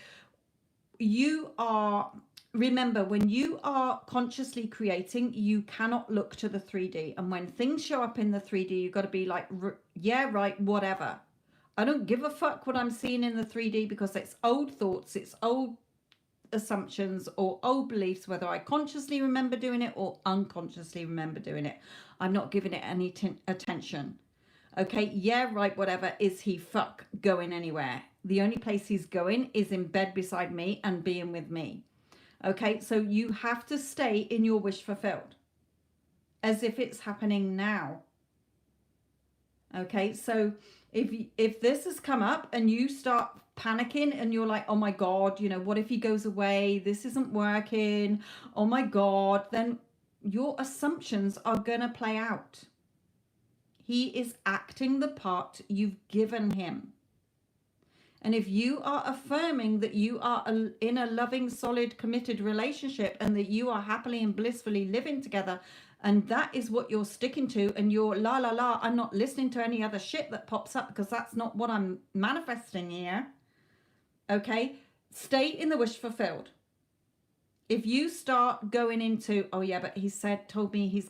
remember, when you are consciously creating, you cannot look to the 3D. And when things show up in the 3D, you've got to be like, yeah, right, whatever. I don't give a fuck what I'm seeing in the 3D because it's old thoughts, it's old assumptions or old beliefs, whether I consciously remember doing it or unconsciously remember doing it. I'm not giving it any attention. Okay, yeah, right, whatever. Is he fuck going anywhere? The only place he's going is in bed beside me and being with me. Okay, so you have to stay in your wish fulfilled as if it's happening now. Okay, so if this has come up and you start panicking and you're like, oh my God, you know, what if he goes away? This isn't working. Oh my God, then your assumptions are going to play out. He is acting the part you've given him. And if you are affirming that you are in a loving, solid, committed relationship and that you are happily and blissfully living together, and that is what you're sticking to, and you're la la la, I'm not listening to any other shit that pops up because that's not what I'm manifesting here. Okay? Stay in the wish fulfilled. If you start going into, oh yeah, but he told me he's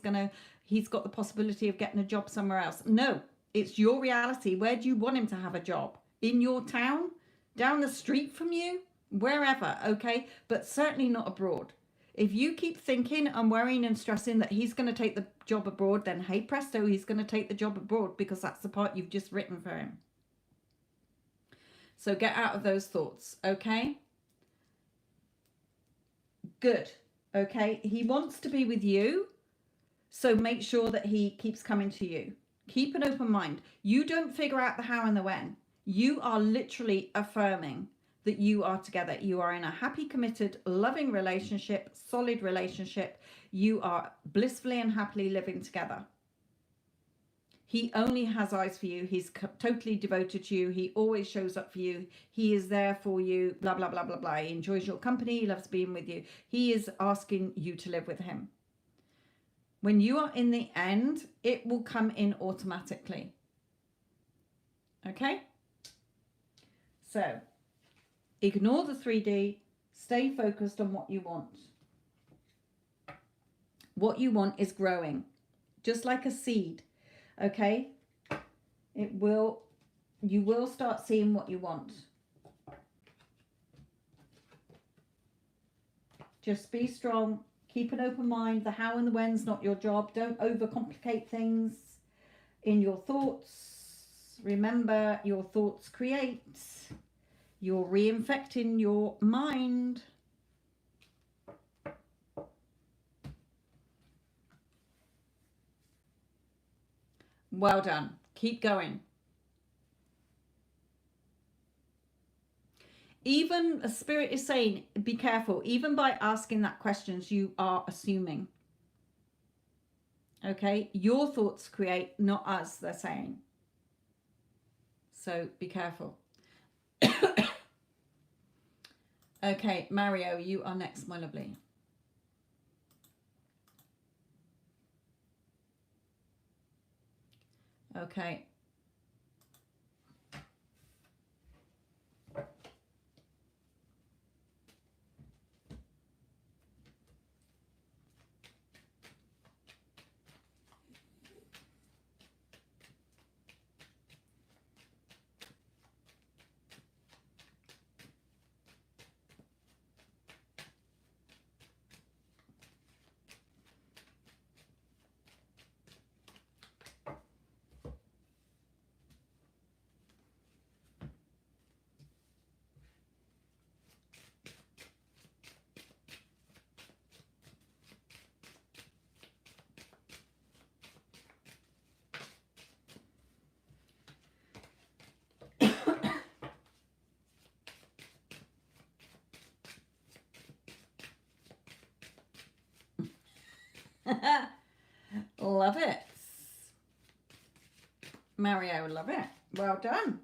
got the possibility of getting a job somewhere else. No, it's your reality. Where do you want him to have a job? In your town? Down the street from you? Wherever, okay? But certainly not abroad. If you keep thinking and worrying and stressing that he's going to take the job abroad, then hey presto, he's going to take the job abroad because that's the part you've just written for him. So get out of those thoughts, okay? Good, okay? He wants to be with you, so make sure that he keeps coming to you. Keep an open mind. You don't figure out the how and the when. You are literally affirming that you are together. You are in a happy, committed, loving relationship, solid relationship. You are blissfully and happily living together. He only has eyes for you. He's totally devoted to you. He always shows up for you. He is there for you, blah, blah, blah, blah, blah. He enjoys your company. He loves being with you. He is asking you to live with him. When you are in the end, it will come in automatically. Okay? So, ignore the 3D. Stay focused on what you want. What you want is growing. Just like a seed. Okay? You will start seeing what you want. Just be strong. Keep an open mind. The how and the when's not your job. Don't overcomplicate things in your thoughts. Remember, your thoughts create. You're reinfecting your mind. Well done. Keep going. Even a spirit is saying, be careful. Even by asking that questions, you are assuming. Okay? Your thoughts create, not us, they're saying. So be careful. Okay, Mario, you are next, my lovely. Okay. Love it. Mario, love it. Well done.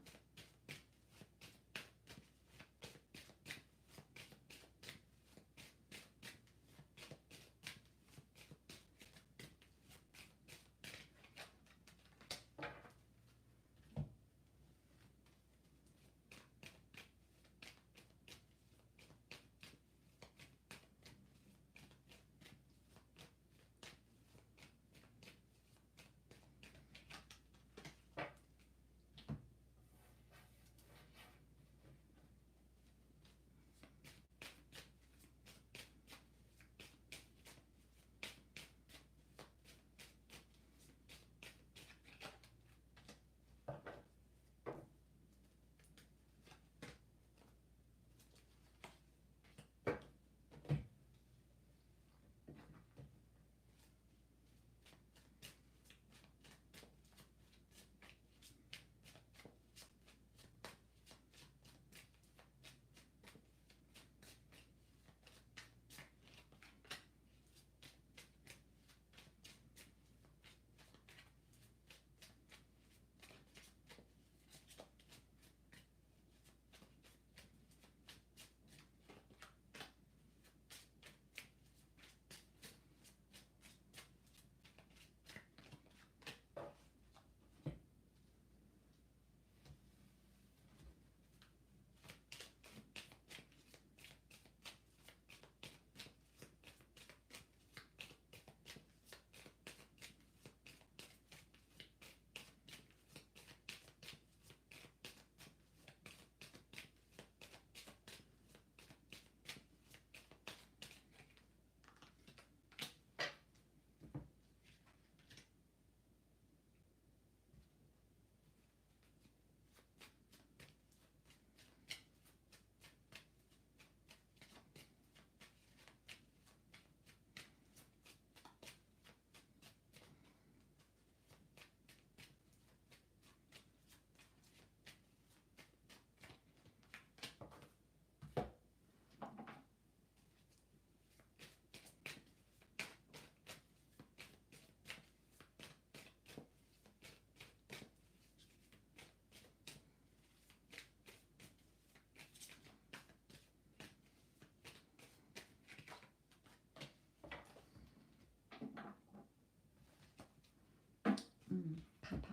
Papa.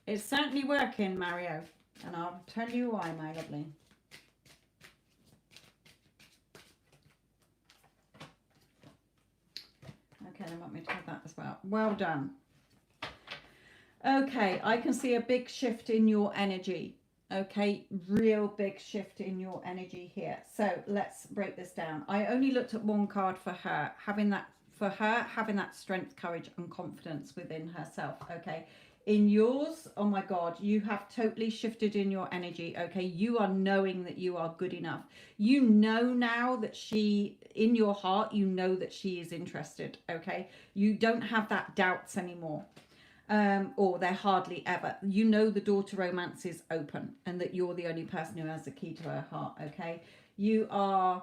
It's certainly working, Mario, and I'll tell you why, my lovely. Okay, they want me to have that as well. Well done. Okay, I can see a big shift in your energy. Okay, real big shift in your energy here. So let's break this down. I only looked at one card for her, having that strength, courage, and confidence within herself. Okay, in yours, oh my God, you have totally shifted in your energy. Okay, you are knowing that you are good enough. You know now that in your heart, you know that she is interested. Okay, you don't have that doubts anymore. Or they're hardly ever. You know the door to romance is open and that you're the only person who has the key to her heart. Okay, you are,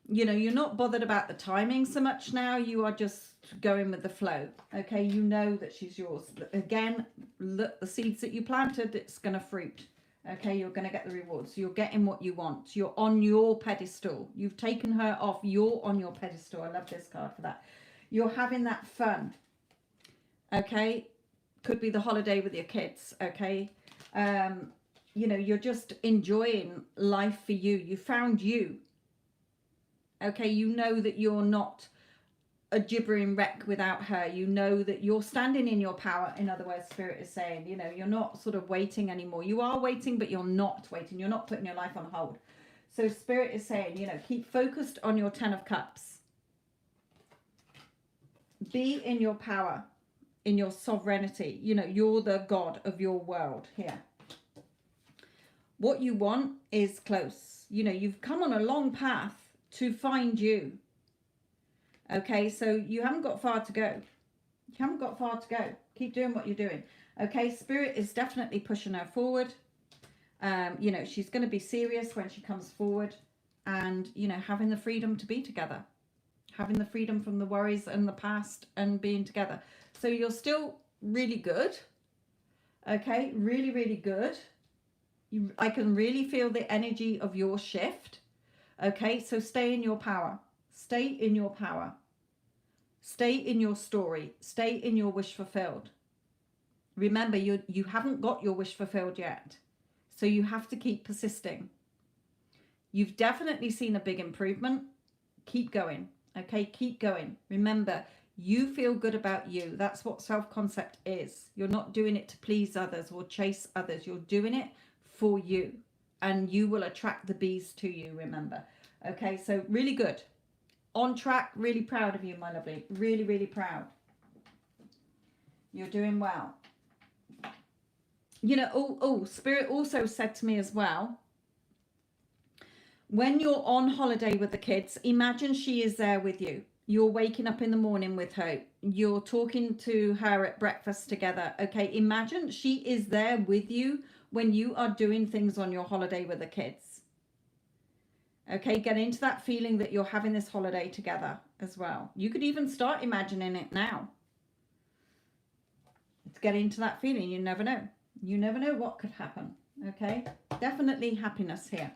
you're not bothered about the timing so much now. You are just going with the flow. Okay, you know that she's yours. Again, look, the seeds that you planted, it's going to fruit. Okay, you're going to get the rewards. You're getting what you want. You're on your pedestal. You've taken her off. You're on your pedestal. I love this card for that. You're having that fun. Okay, could be the holiday with your kids. Okay, you're just enjoying life for you. You found you. Okay, you know that you're not a gibbering wreck without her. You know that you're standing in your power. In other words, Spirit is saying, you're not sort of waiting anymore. You are waiting, but you're not waiting. You're not putting your life on hold. So Spirit is saying, keep focused on your 10 of Cups. Be in your power, in your sovereignty. You're the God of your world here. What you want is close. You've come on a long path to find you. Okay, so you haven't got far to go. You haven't got far to go. Keep doing what you're doing. Okay, Spirit is definitely pushing her forward. She's going to be serious when she comes forward and, having the freedom to be together. having the freedom from the worries and the past and being together. So you're still really good. Okay, really, really good. I can really feel the energy of your shift. Okay, so stay in your power. Stay in your power. Stay in your story. Stay in your wish fulfilled. Remember, you haven't got your wish fulfilled yet. So you have to keep persisting. You've definitely seen a big improvement. Keep going. Okay, keep going. Remember, you feel good about you. That's what self-concept is. You're not doing it to please others or chase others. You're doing it for you. And you will attract the bees to you, remember. Okay, so really good. On track, really proud of you, my lovely. Really, really proud. You're doing well. You know, Spirit also said to me as well, when you're on holiday with the kids, imagine she is there with you. You're waking up in the morning with her. You're talking to her at breakfast together. Okay, imagine she is there with you when you are doing things on your holiday with the kids. Okay, get into that feeling that you're having this holiday together as well. You could even start imagining it now. Let's get into that feeling. You never know. You never know what could happen. Okay, definitely happiness here.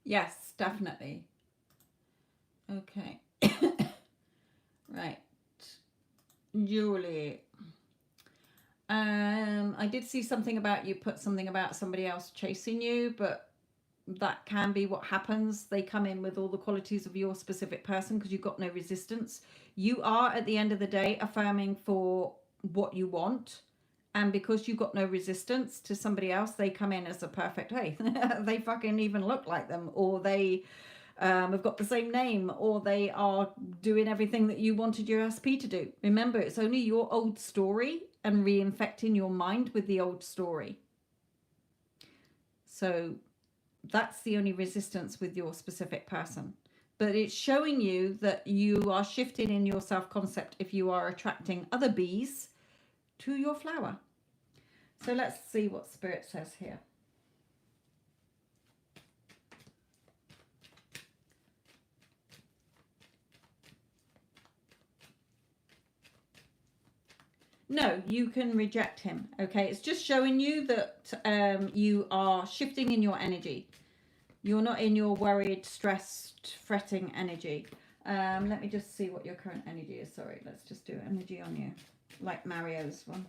Yes, definitely. Okay. Right. Julie. I did see something about you put something about somebody else chasing you, but that can be what happens. They come in with all the qualities of your specific person because you've got no resistance. You are, at the end of the day, affirming for what you want. And because you've got no resistance to somebody else, they come in as a perfect, hey, they fucking even look like them, or they have got the same name, or they are doing everything that you wanted your SP to do. Remember, it's only your old story and reinfecting your mind with the old story. So that's the only resistance with your specific person. But it's showing you that you are shifting in your self-concept if you are attracting other bees to your flower. So let's see what Spirit says here. No, you can reject him. Okay, it's just showing you that you are shifting in your energy. You're not in your worried, stressed, fretting energy. Let me just see what your current energy is. Sorry, let's just do energy on you, like Mario's one.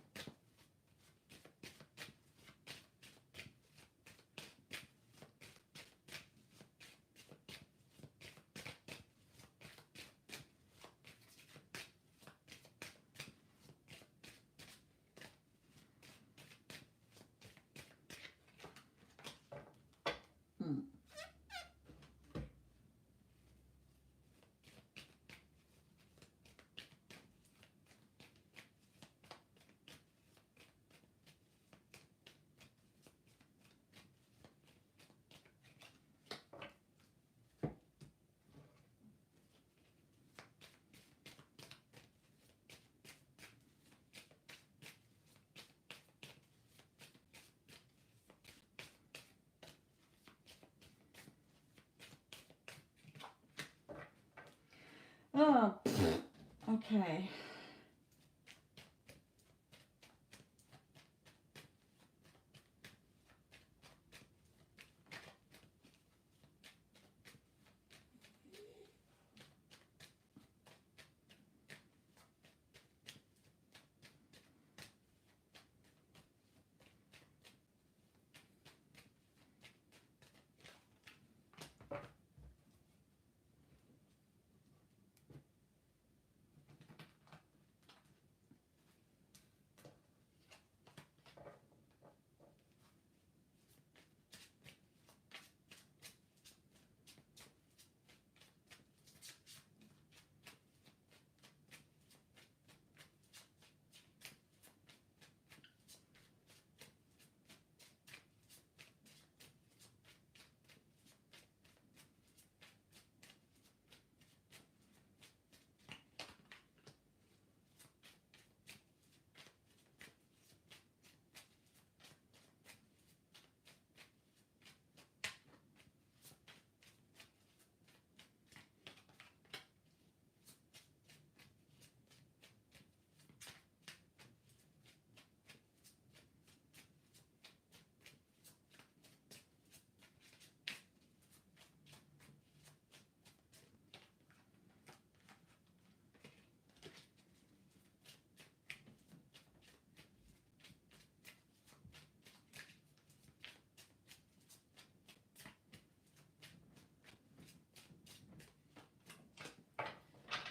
Oh, okay.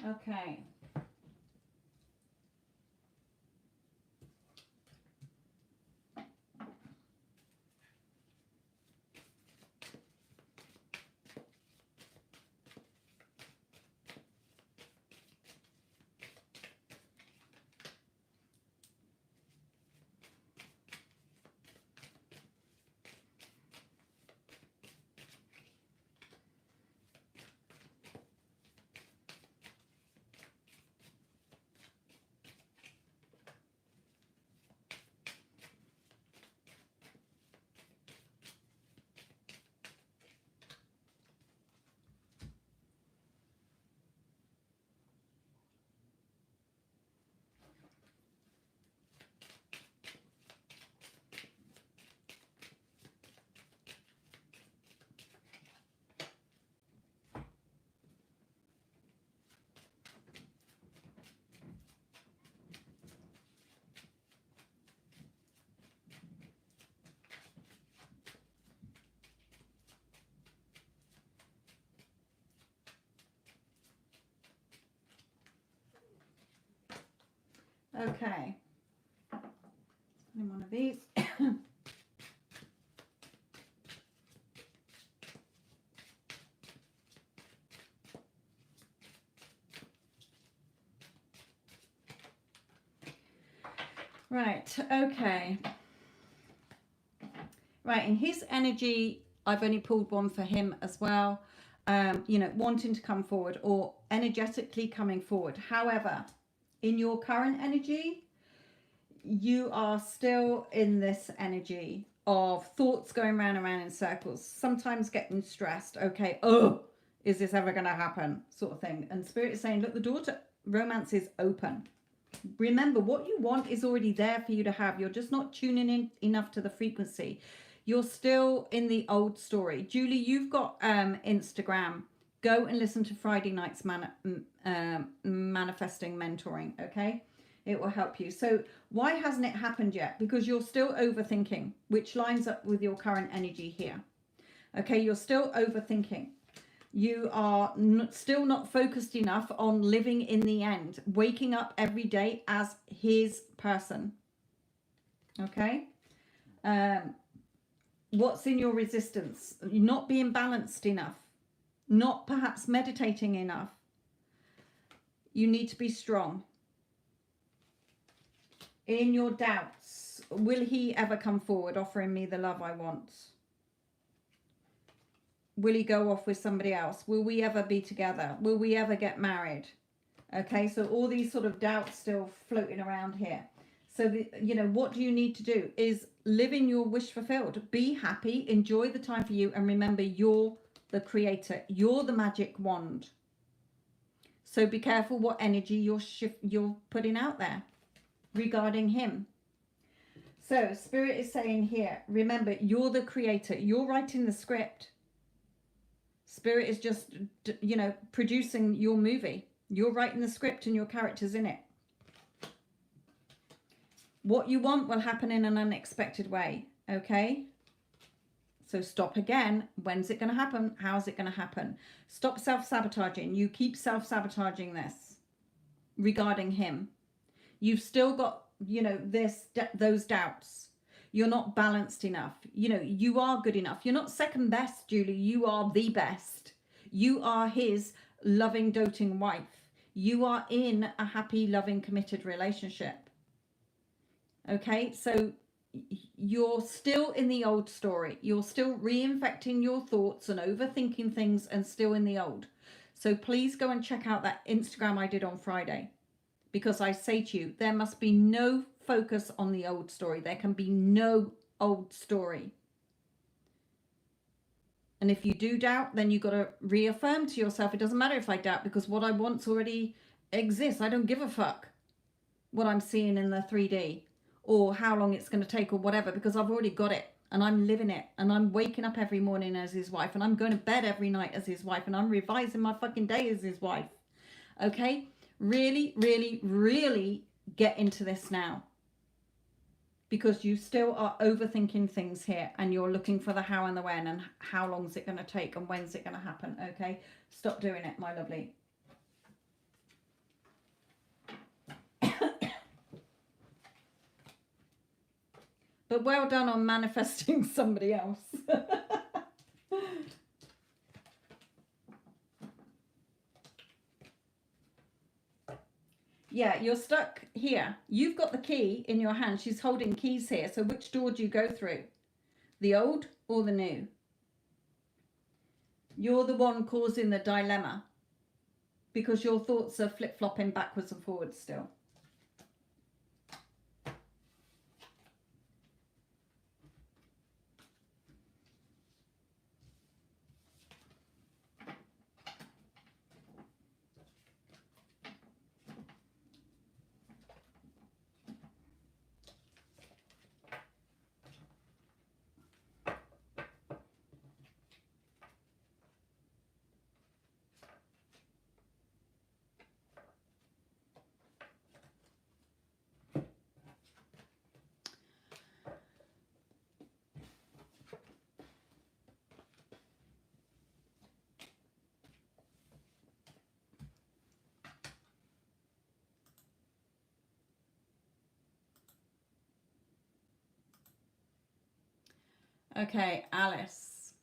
Okay. Okay. In one of these. Right, okay. Right, in his energy, I've only pulled one for him as well. You know, wanting to come forward or energetically coming forward. However, in your current energy, you are still in this energy of thoughts going round and round in circles, sometimes getting stressed. Okay, oh, is this ever going to happen? Sort of thing. And Spirit is saying, look, the door to romance is open. Remember, what you want is already there for you to have. You're just not tuning in enough to the frequency. You're still in the old story. Julie, you've got Instagram. Go and listen to Friday night's manifesting mentoring, okay? It will help you. So why hasn't it happened yet? Because you're still overthinking, which lines up with your current energy here. Okay, you're still overthinking. You are still not focused enough on living in the end, waking up every day as his person. Okay? What's in your resistance? You're not being balanced enough, not perhaps meditating enough. You need to be strong. In your doubts, will he ever come forward offering me the love I want? Will he go off with somebody else? Will we ever be together? Will we ever get married? Okay, so all these sort of doubts still floating around here. So, you know, what do you need to do is live in your wish fulfilled. Be happy, enjoy the time for you, and remember you're the creator. You're the magic wand. So be careful what energy you're putting out there regarding him. So Spirit is saying here, remember, you're the creator. You're writing the script. Spirit is just, you know, producing your movie. You're writing the script and your characters in it. What you want will happen in an unexpected way, okay? So stop again. When's it going to happen? How's it going to happen? Stop self-sabotaging. You keep self-sabotaging this regarding him. You've still got, you know, those doubts. You're not balanced enough. You know, you are good enough. You're not second best, Julie. You are the best. You are his loving, doting wife. You are in a happy, loving, committed relationship. Okay, so you're still in the old story. You're still reinfecting your thoughts and overthinking things and still in the old. So please go and check out that Instagram I did on Friday. Because I say to you, there must be no focus on the old story. There can be no old story. And if you do doubt, then you've got to reaffirm to yourself, it doesn't matter if I doubt because what I want's already exists. I don't give a fuck what I'm seeing in the 3D or how long it's going to take or whatever because I've already got it and I'm living it and I'm waking up every morning as his wife and I'm going to bed every night as his wife and I'm revising my fucking day as his wife. Okay? Really, really, really get into this now because you still are overthinking things here and you're looking for the how and the when and how long is it going to take and when's it going to happen. Okay, stop doing it, my lovely. But well done on manifesting somebody else. Yeah, you're stuck here. You've got the key in your hand. She's holding keys here. So which door do you go through? The old or the new? You're the one causing the dilemma because your thoughts are flip-flopping backwards and forwards still. Okay, Alice.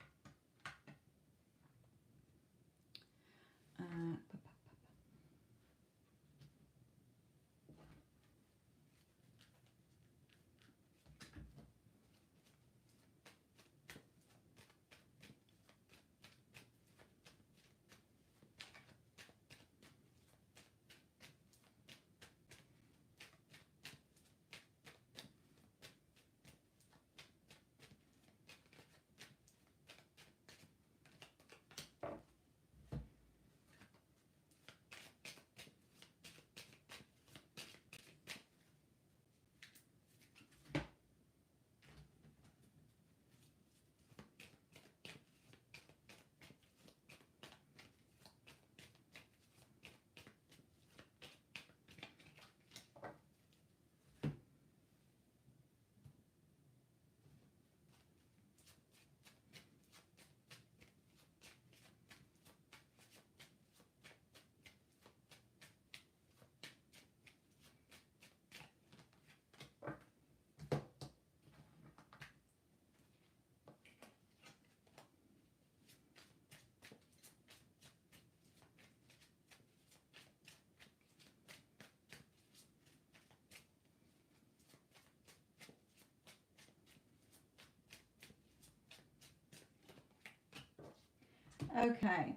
Okay.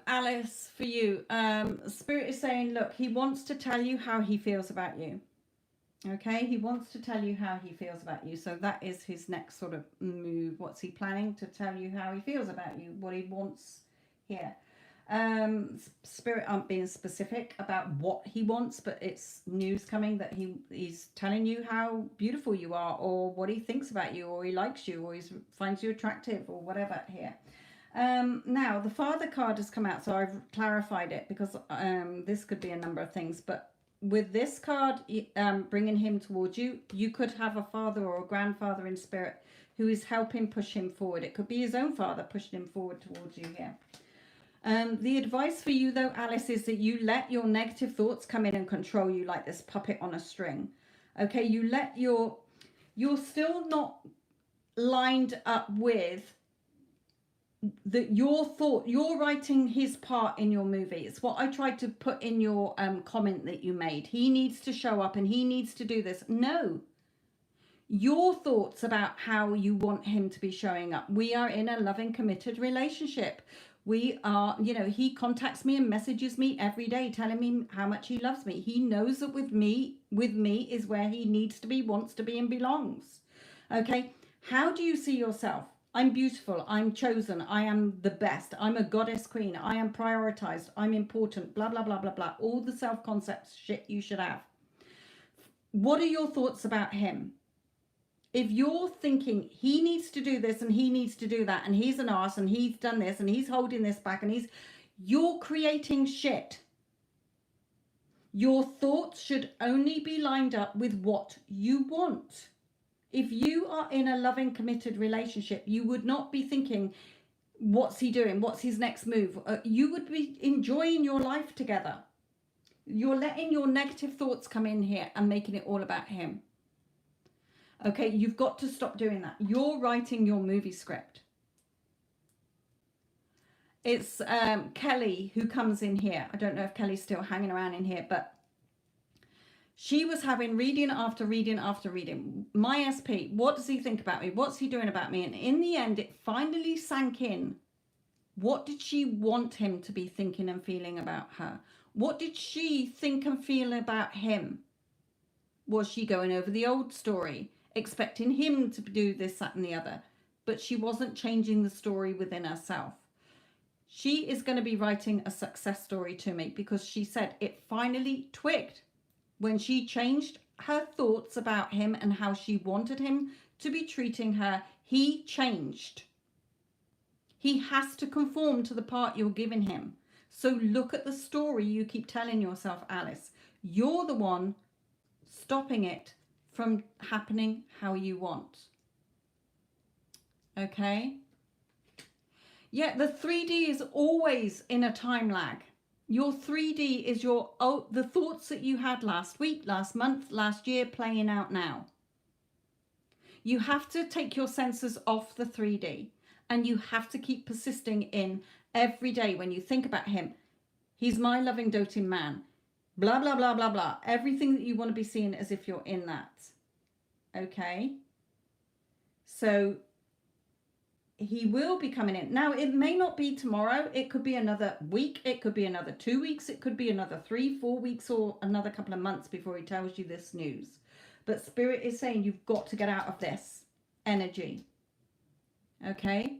Alice, for you, Spirit is saying, look, he wants to tell you how he feels about you. Okay, he wants to tell you how he feels about you. So that is his next sort of move. What's he planning to tell you how he feels about you? What he wants here. Spirit aren't being specific about what he wants, but it's news coming that he's telling you how beautiful you are, or what he thinks about you, or he likes you, or he finds you attractive, or whatever here. Now the Father card has come out, so I've clarified it because this could be a number of things, but with this card bringing him towards you, you could have a father or a grandfather in spirit who is helping push him forward. It could be his own father pushing him forward towards you here. The advice for you though, Alice, is that you let your negative thoughts come in and control you like this puppet on a string. Okay, you let you're still not lined up with that you're writing his part in your movie. It's what I tried to put in your comment that you made. He needs to show up and he needs to do this. No, your thoughts about how you want him to be showing up. We are in a loving, committed relationship. We are, he contacts me and messages me every day telling me how much he loves me. He knows that with me is where he needs to be, wants to be, and belongs. Okay, how do you see yourself? I'm beautiful, I'm chosen, I am the best, I'm a goddess queen, I am prioritized, I'm important, blah, blah, blah, blah, blah. All the self-concept shit you should have. What are your thoughts about him? If you're thinking he needs to do this and he needs to do that and he's an arse and he's done this and he's holding this back and you're creating shit. Your thoughts should only be lined up with what you want. If you are in a loving, committed relationship, you would not be thinking, what's he doing? What's his next move? You would be enjoying your life together. You're letting your negative thoughts come in here and making it all about him. Okay, you've got to stop doing that. You're writing your movie script. It's Kelly who comes in here. I don't know if Kelly's still hanging around in here, but she was having reading after reading after reading. My SP, what does he think about me? What's he doing about me? And in the end, it finally sank in. What did she want him to be thinking and feeling about her? What did she think and feel about him? Was she going over the old story, expecting him to do this, that, and the other? But she wasn't changing the story within herself. She is going to be writing a success story to me because she said it finally twigged. When she changed her thoughts about him and how she wanted him to be treating her, he changed. He has to conform to the part you're giving him. So look at the story you keep telling yourself, Alice. You're the one stopping it from happening how you want. Okay? Yeah, the 3D is always in a time lag. Your 3D is the thoughts that you had last week, last month, last year playing out now. You have to take your senses off the 3D and you have to keep persisting in every day when you think about him. He's my loving, doting man. Blah, blah, blah, blah, blah. Everything that you want to be seen as if you're in that. Okay? So he will be coming in. Now, it may not be tomorrow. It could be another week. It could be another 2 weeks. It could be another 3-4 weeks or another couple of months before he tells you this news. But Spirit is saying you've got to get out of this energy. Okay?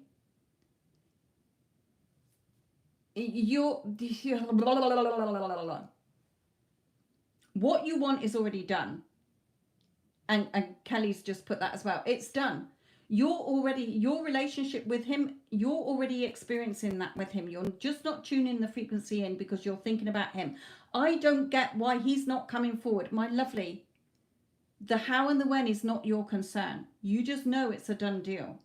What you want is already done. And Kelly's just put that as well. It's done. Your relationship with him, you're already experiencing that with him. You're just not tuning the frequency in because you're thinking about him. I don't get why he's not coming forward. My lovely, the how and the when is not your concern. You just know it's a done deal.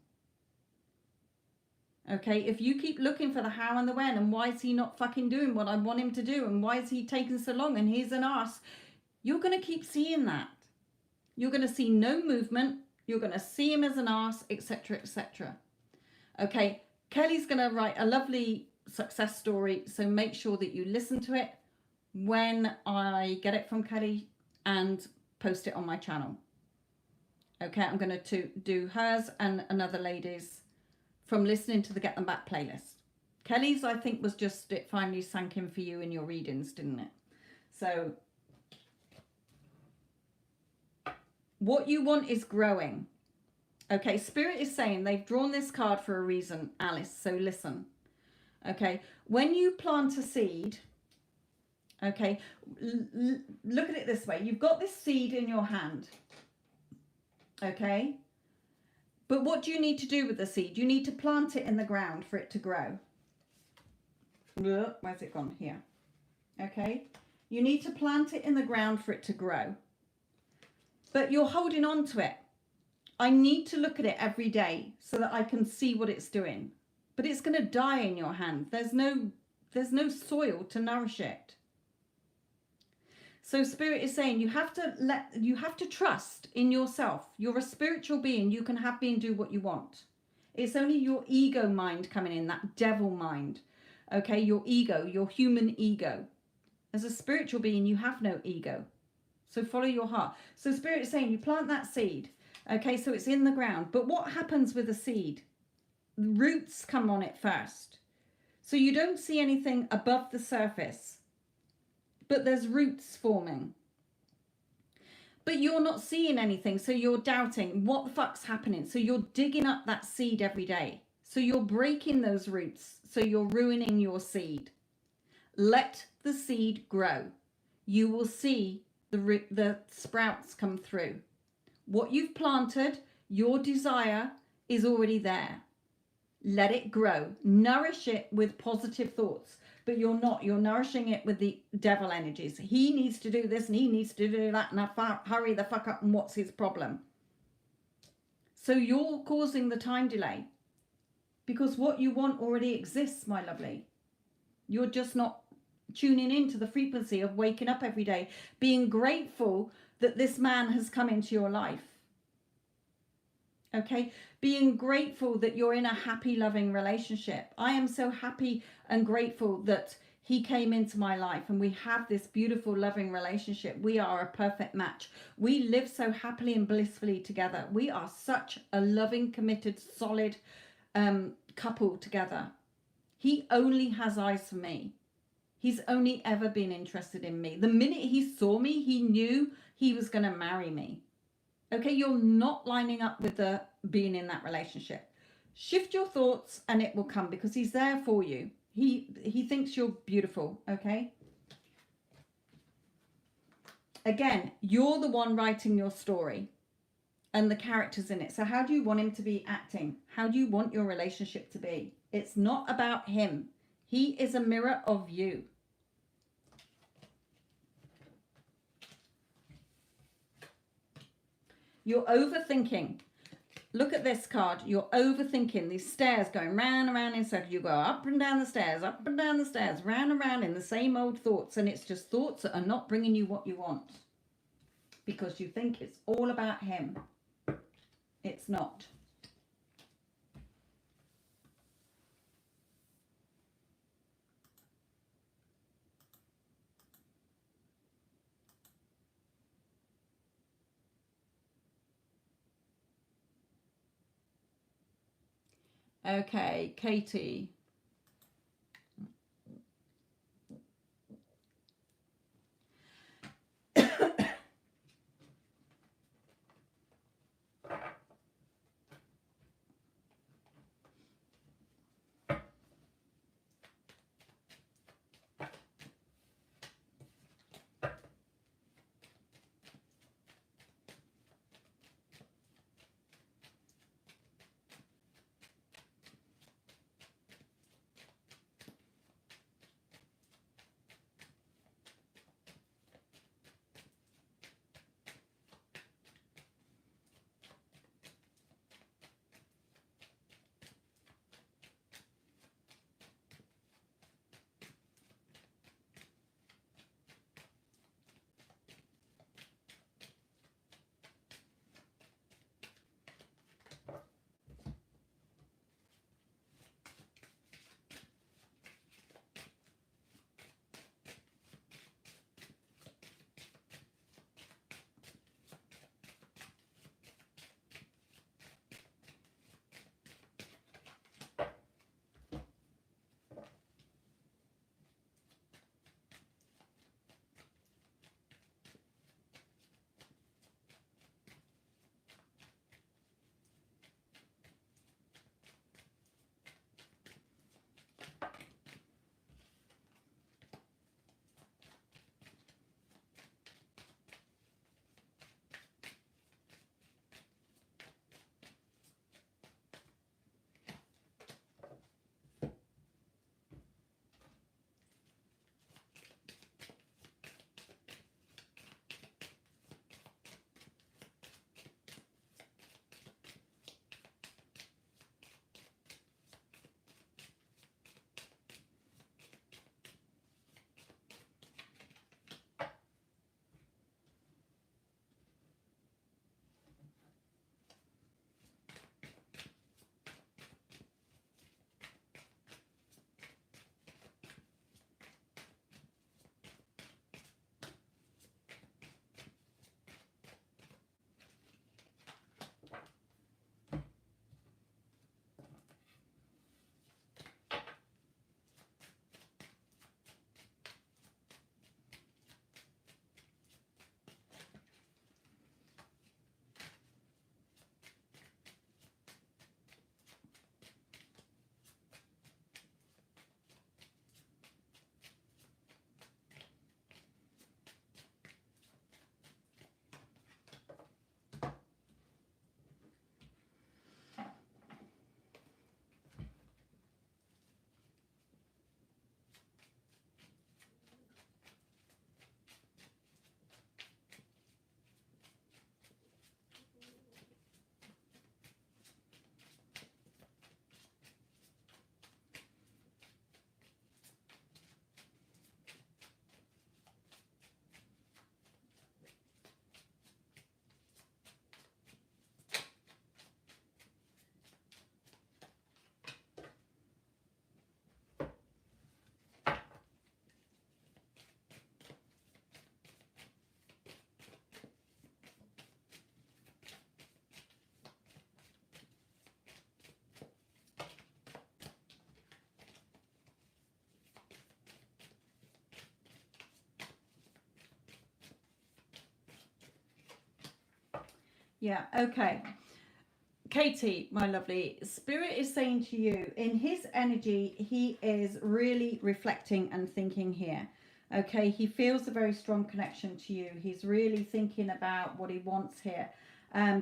Okay, if you keep looking for the how and the when and why is he not fucking doing what I want him to do and why is he taking so long and he's an arse, you're going to keep seeing that. You're going to see no movement. You're going to see him as an arse, etc., etc. Okay, Kelly's going to write a lovely success story, so make sure that you listen to it when I get it from Kelly and post it on my channel. Okay, I'm going to do hers and another lady's from listening to the Get Them Back playlist. Kelly's, I think, was just, it finally sank in for you in your readings, didn't it? So what you want is growing. Okay, Spirit is saying they've drawn this card for a reason, Alice, so listen. Okay, when you plant a seed, okay, look at it this way. You've got this seed in your hand, okay? But what do you need to do with the seed? You need to plant it in the ground for it to grow. Where's it gone? Here. Okay, you need to plant it in the ground for it to grow. But you're holding on to it. I need to look at it every day so that I can see what it's doing. But it's going to die in your hand. There's no soil to nourish it. So Spirit is saying you have to trust in yourself. You're a spiritual being. You can be and do what you want. It's only your ego mind coming in, that devil mind. Okay, your ego, your human ego. As a spiritual being, you have no ego. So follow your heart. So Spirit is saying you plant that seed. Okay, so it's in the ground. But what happens with a seed? Roots come on it first. So you don't see anything above the surface. But there's roots forming. But you're not seeing anything. So you're doubting what the fuck's happening. So you're digging up that seed every day. So you're breaking those roots. So you're ruining your seed. Let the seed grow. You will see the sprouts come through. What you've planted, Your desire is already there. Let it grow. Nourish it with positive thoughts. But you're not. You're nourishing it with the devil energies. He needs to do this and he needs to do that. And hurry the fuck up. And what's his problem? So you're causing the time delay. Because what you want already exists, my lovely. You're just not tuning into the frequency of waking up every day, being grateful that this man has come into your life. Okay, being grateful that you're in a happy, loving relationship. I am so happy and grateful that he came into my life and we have this beautiful, loving relationship. We are a perfect match. We live so happily and blissfully together. We are such a loving, committed, solid couple together. He only has eyes for me. He's only ever been interested in me. The minute he saw me, he knew he was going to marry me. Okay, you're not lining up with the being in that relationship. Shift your thoughts and it will come, because he's there for you. He thinks you're beautiful, okay? Again, you're the one writing your story and the characters in it. So how do you want him to be acting? How do you want your relationship to be? It's not about him. He is a mirror of you. You're overthinking. Look at this card. You're overthinking. These stairs going round and round in circles. You go up and down the stairs, up and down the stairs, round and round in the same old thoughts. And it's just thoughts that are not bringing you what you want. Because you think it's all about him. It's not. Okay, Katie. Yeah, okay. Katie, my lovely, Spirit is saying to you, in his energy, he is really reflecting and thinking here. Okay, he feels a very strong connection to you. He's really thinking about what he wants here.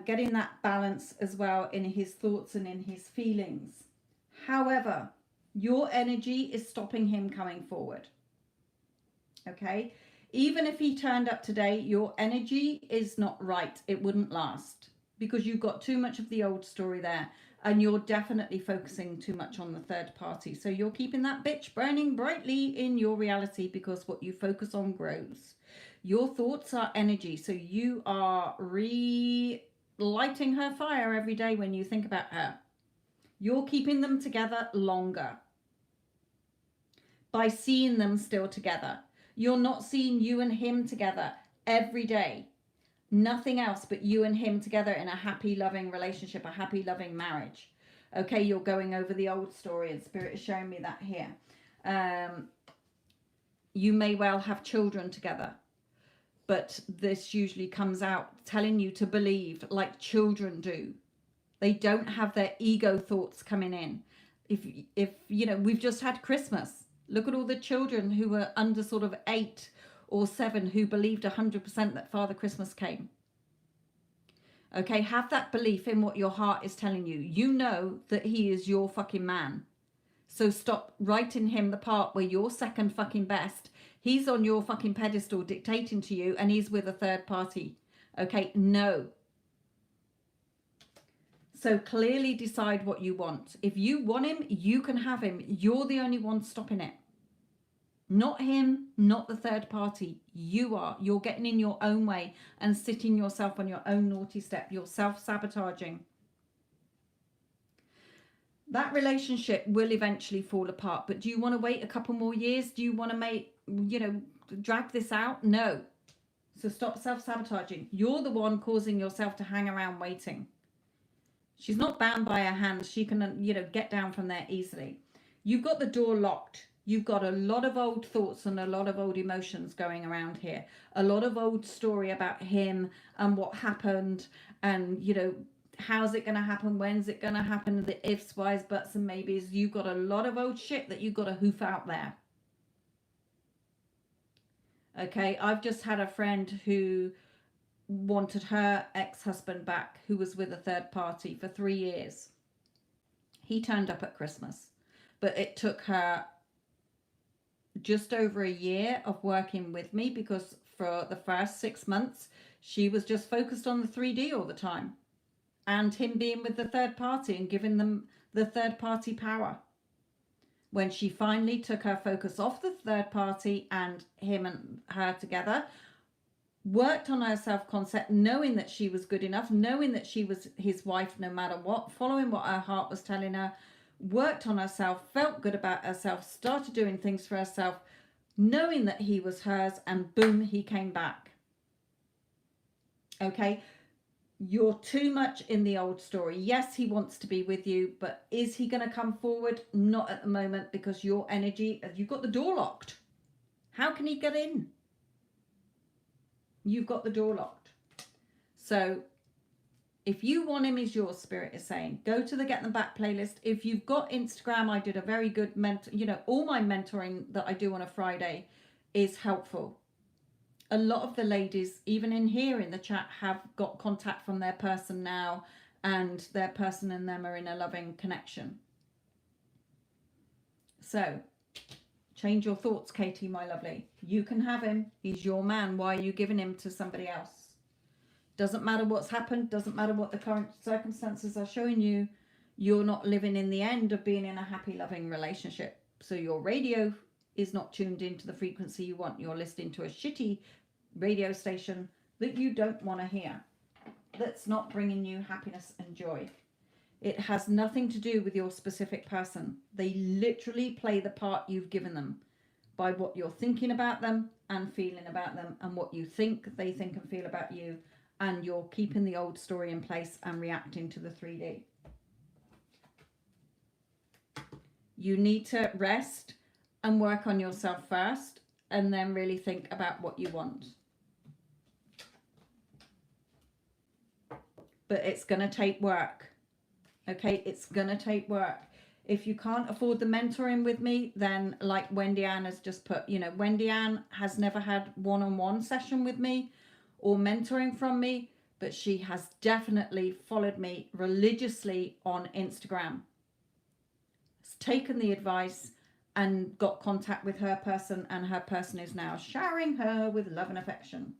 Getting that balance as well in his thoughts and in his feelings. However, your energy is stopping him coming forward. Okay, even if he turned up today, your energy is not right. It wouldn't last because you've got too much of the old story there, and you're definitely focusing too much on the third party. So you're keeping that bitch burning brightly in your reality, because what you focus on grows. Your thoughts are energy, so you are relighting her fire every day when you think about her. You're keeping them together longer by seeing them still together. You're not seeing you and him together every day. Nothing else but you and him together in a happy, loving relationship, a happy, loving marriage. Okay, you're going over the old story, and Spirit is showing me that here. You may well have children together, but this usually comes out telling you to believe like children do. They don't have their ego thoughts coming in. If you know, we've just had Christmas. Look at all the children who were under sort of 8 or 7 who believed 100% that Father Christmas came. Okay, have that belief in what your heart is telling you. You know that he is your fucking man. So stop writing him the part where you're second fucking best. He's on your fucking pedestal dictating to you, and he's with a third party. Okay, no. So clearly decide what you want. If you want him, you can have him. You're the only one stopping it. Not him, not the third party. You are. You're getting in your own way and sitting yourself on your own naughty step. You're self-sabotaging. That relationship will eventually fall apart, but do you want to wait a couple more years? Do you want to drag this out? No. So stop self-sabotaging. You're the one causing yourself to hang around waiting. She's not bound by her hands. She can, get down from there easily. You've got the door locked. You've got a lot of old thoughts and a lot of old emotions going around here. A lot of old story about him and what happened, and, how's it going to happen? When's it going to happen? The ifs, whys, buts, and maybes. You've got a lot of old shit that you've got to hoof out there. Okay, I've just had a friend who wanted her ex-husband back, who was with a third party for 3 years. He turned up at Christmas, but it took her just over a year of working with me, because for the first 6 months she was just focused on the 3D all the time, and him being with the third party and giving them the third party power. When she finally took her focus off the third party and him and her together, worked on her self-concept, knowing that she was good enough, knowing that she was his wife no matter what, following what her heart was telling her, worked on herself, felt good about herself, started doing things for herself, knowing that he was hers, and boom, he came back. Okay, you're too much in the old story. Yes, he wants to be with you, but is he going to come forward? Not at the moment, because your energy, you've got the door locked. How can he get in? You've got the door locked. So if you want him, is your Spirit is saying, go to the Get Them Back playlist. If you've got Instagram, I did a very good all my mentoring that I do on a Friday is helpful. A lot of the ladies, even in here in the chat, have got contact from their person now, and their person and them are in a loving connection. So change your thoughts, Katie, my lovely. You can have him. He's your man. Why are you giving him to somebody else? Doesn't matter what's happened. Doesn't matter what the current circumstances are showing you. You're not living in the end of being in a happy, loving relationship. So your radio is not tuned into the frequency you want. You're listening to a shitty radio station that you don't want to hear. That's not bringing you happiness and joy. It has nothing to do with your specific person. They literally play the part you've given them by what you're thinking about them and feeling about them, and what you think they think and feel about you, and you're keeping the old story in place and reacting to the 3D. You need to rest and work on yourself first, and then really think about what you want. but it's going to take work. Okay, it's going to take work. If you can't afford the mentoring with me, then like Wendy Ann has just put, you know, Wendy Ann has never had one-on-one session with me or mentoring from me, but she has definitely followed me religiously on Instagram. Has taken the advice and got contact with her person, and her person is now showering her with love and affection.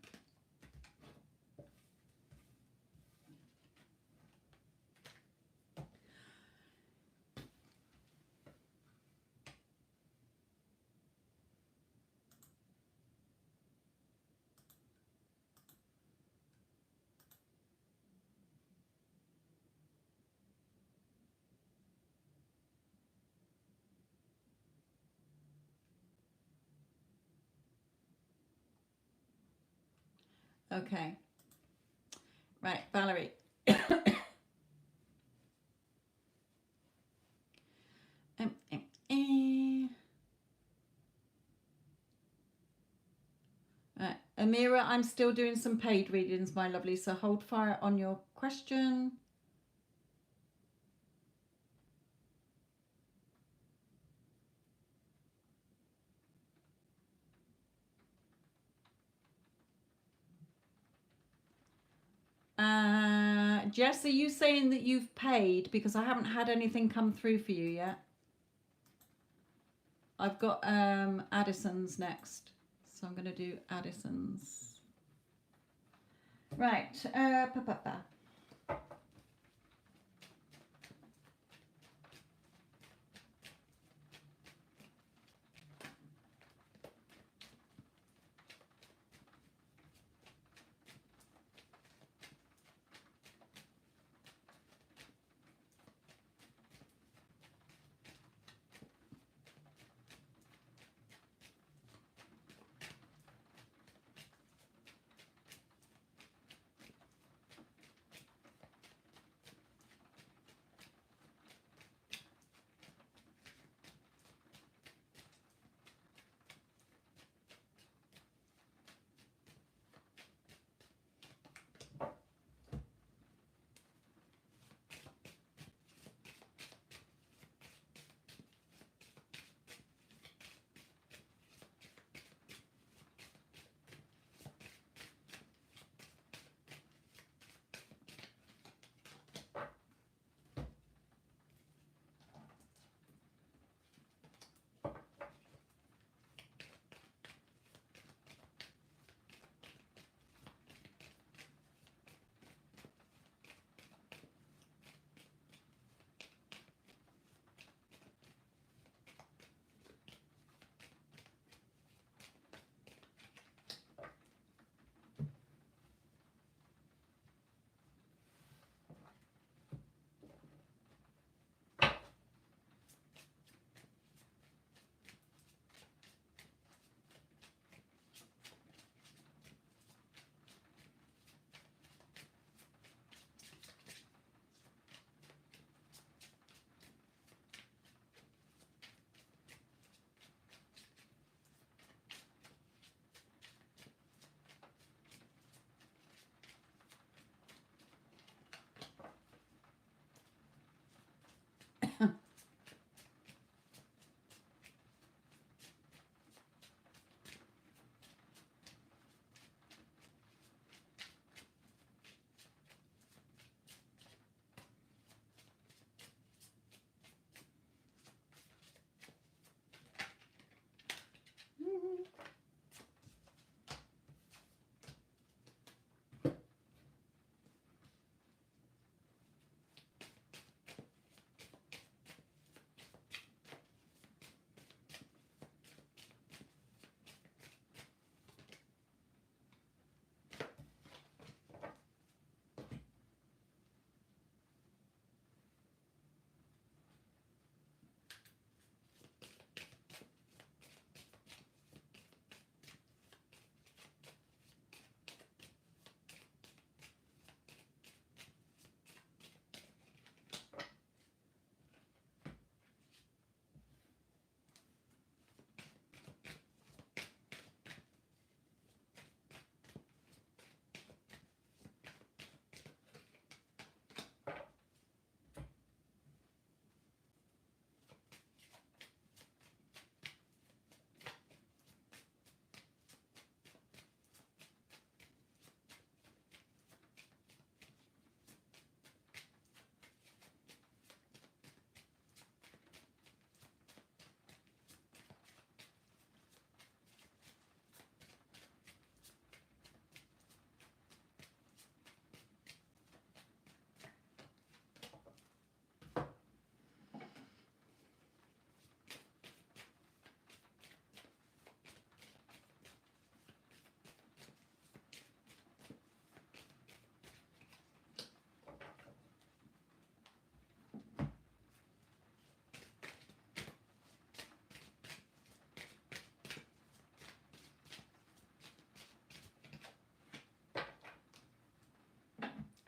Okay. Right, Valerie. um, um, um. Right. Amira, I'm still doing some paid readings, my lovely, so hold fire on your question. Jess, are you saying that you've paid? Because I haven't had anything come through for you yet. I've got Addison's next. So I'm going to do Addison's. Right.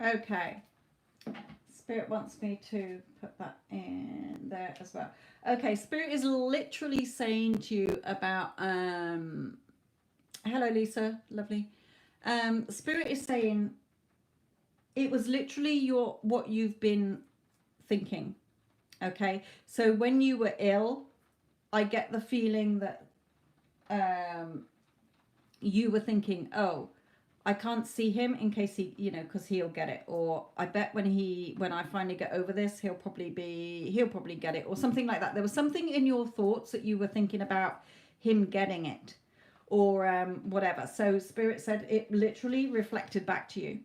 Okay. Spirit wants me to put that in there as well. Okay, Spirit is literally saying to you about hello Lisa, lovely. Spirit is saying it was literally your what you've been thinking. Okay? So when you were ill, I get the feeling that you were thinking, "Oh, I can't see him in case he, because he'll get it, or I bet when I finally get over this, he'll probably get it, or something like that." There was something in your thoughts that you were thinking about him getting it, or whatever. So Spirit said it literally reflected back to you.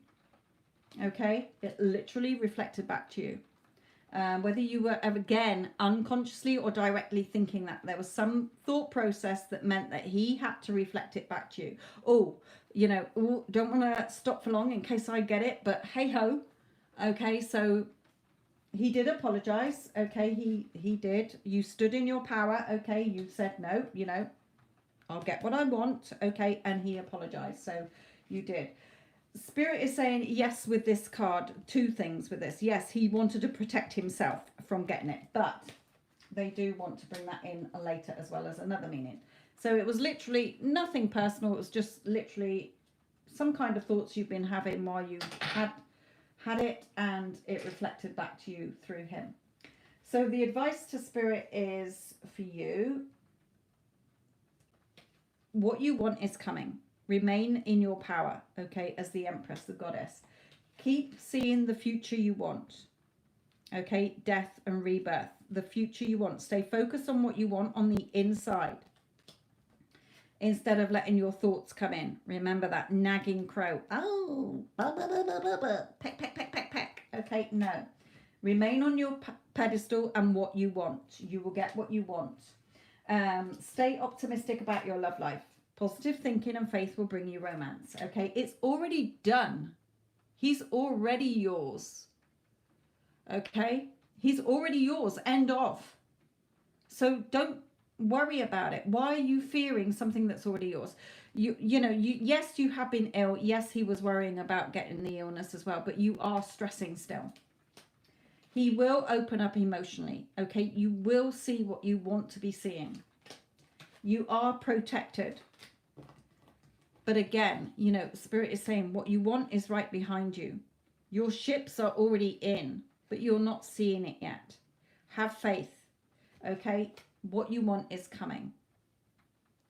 Okay, it literally reflected back to you. Whether you were again unconsciously or directly thinking that, there was some thought process that meant that he had to reflect it back to you. Oh, don't want to stop for long in case I get it, but hey ho. Okay, so he did apologize. Okay, he did. You stood in your power. Okay, you said no, I'll get what I want. Okay, and he apologized. So you did. Spirit is saying yes with this card. Two things with this. Yes, he wanted to protect himself from getting it, but they do want to bring that in later as well as another meaning. So it was literally nothing personal. It was just literally some kind of thoughts you've been having while you had it, and it reflected back to you through him. So the advice to Spirit is for you, what you want is coming. Remain in your power, okay, as the Empress, the goddess. Keep seeing the future you want, okay, death and rebirth, the future you want. Stay focused on what you want on the inside instead of letting your thoughts come in. Remember that nagging crow. Oh, blah, blah, blah, blah, blah, blah. Peck, peck, peck, peck, peck. Okay, no. Remain on your pedestal and what you want. You will get what you want. Stay optimistic about your love life. Positive thinking and faith will bring you romance. Okay, it's already done. He's already yours. Okay, he's already yours. End of. So don't worry about it. Why are you fearing something that's already yours? Yes, you have been ill. Yes, he was worrying about getting the illness as well, but you are stressing still. He will open up emotionally. Okay, you will see what you want to be seeing. You are protected. But again, Spirit is saying what you want is right behind you. Your ships are already in, but you're not seeing it yet. Have faith, okay? What you want is coming.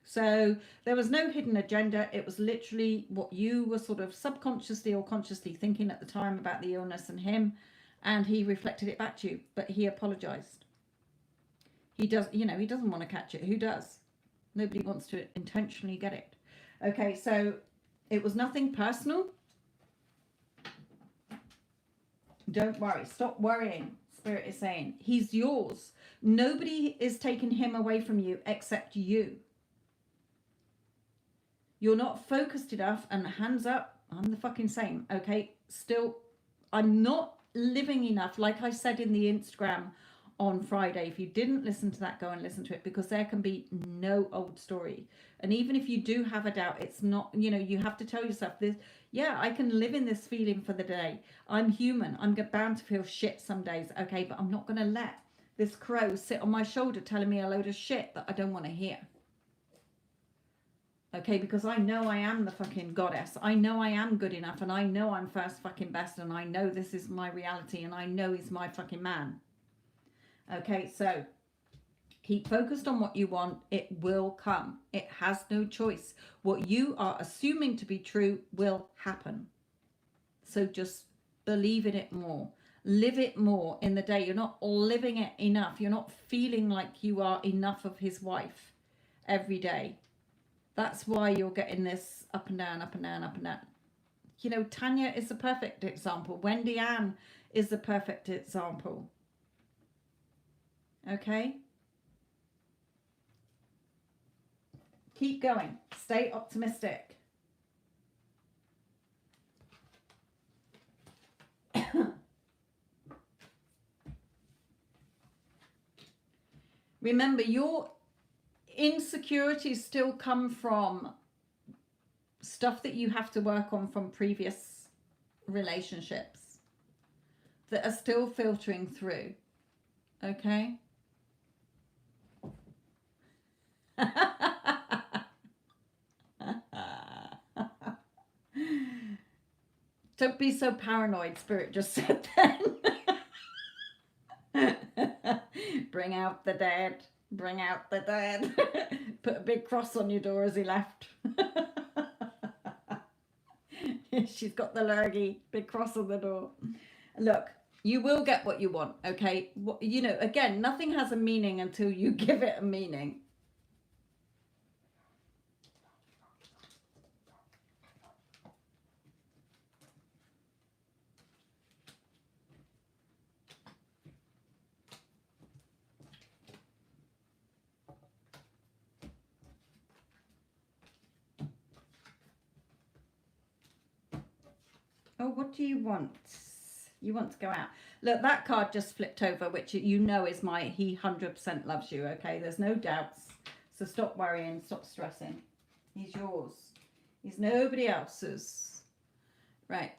So there was no hidden agenda. It was literally what you were sort of subconsciously or consciously thinking at the time about the illness and him, and he reflected it back to you, but he apologized. He doesn't want to catch it. Who does? Nobody wants to intentionally get it. Okay, so it was nothing personal. Don't worry. Stop worrying. Spirit is saying he's yours. Nobody is taking him away from you except you. You're not focused enough, and hands up, I'm the fucking same. Okay, still, I'm not living enough. Like I said in the Instagram on Friday, if you didn't listen to that, go and listen to it, because there can be no old story. And even if you do have a doubt, it's not, you have to tell yourself this. Yeah, I can live in this feeling for the day. I'm human. I'm bound to feel shit some days. Okay, but I'm not going to let this crow sit on my shoulder telling me a load of shit that I don't want to hear. Okay, because I know I am the fucking goddess. I know I am good enough, and I know I'm first fucking best, and I know this is my reality, and I know he's my fucking man. Okay, so keep focused on what you want. It will come. It has no choice. What you are assuming to be true will happen. So just believe in it more. Live it more in the day. You're not living it enough. You're not feeling like you are enough of his wife every day. That's why you're getting this up and down, up and down, up and down. Tanya is the perfect example. Wendy Ann is the perfect example. Okay? Keep going. Stay optimistic. Remember, your insecurities still come from stuff that you have to work on from previous relationships that are still filtering through. Okay? Don't be so paranoid, Spirit just said then. Bring out the dead. Bring out the dead. Put a big cross on your door as he left. She's got the lurgy, big cross on the door. Look, you will get what you want, okay? You know, again, nothing has a meaning until you give it a meaning. Oh, what do you want? You want to go out. Look, that card just flipped over, which you know is my, he 100% loves you, okay? There's no doubts. So stop worrying, stop stressing. He's yours. He's nobody else's. Right.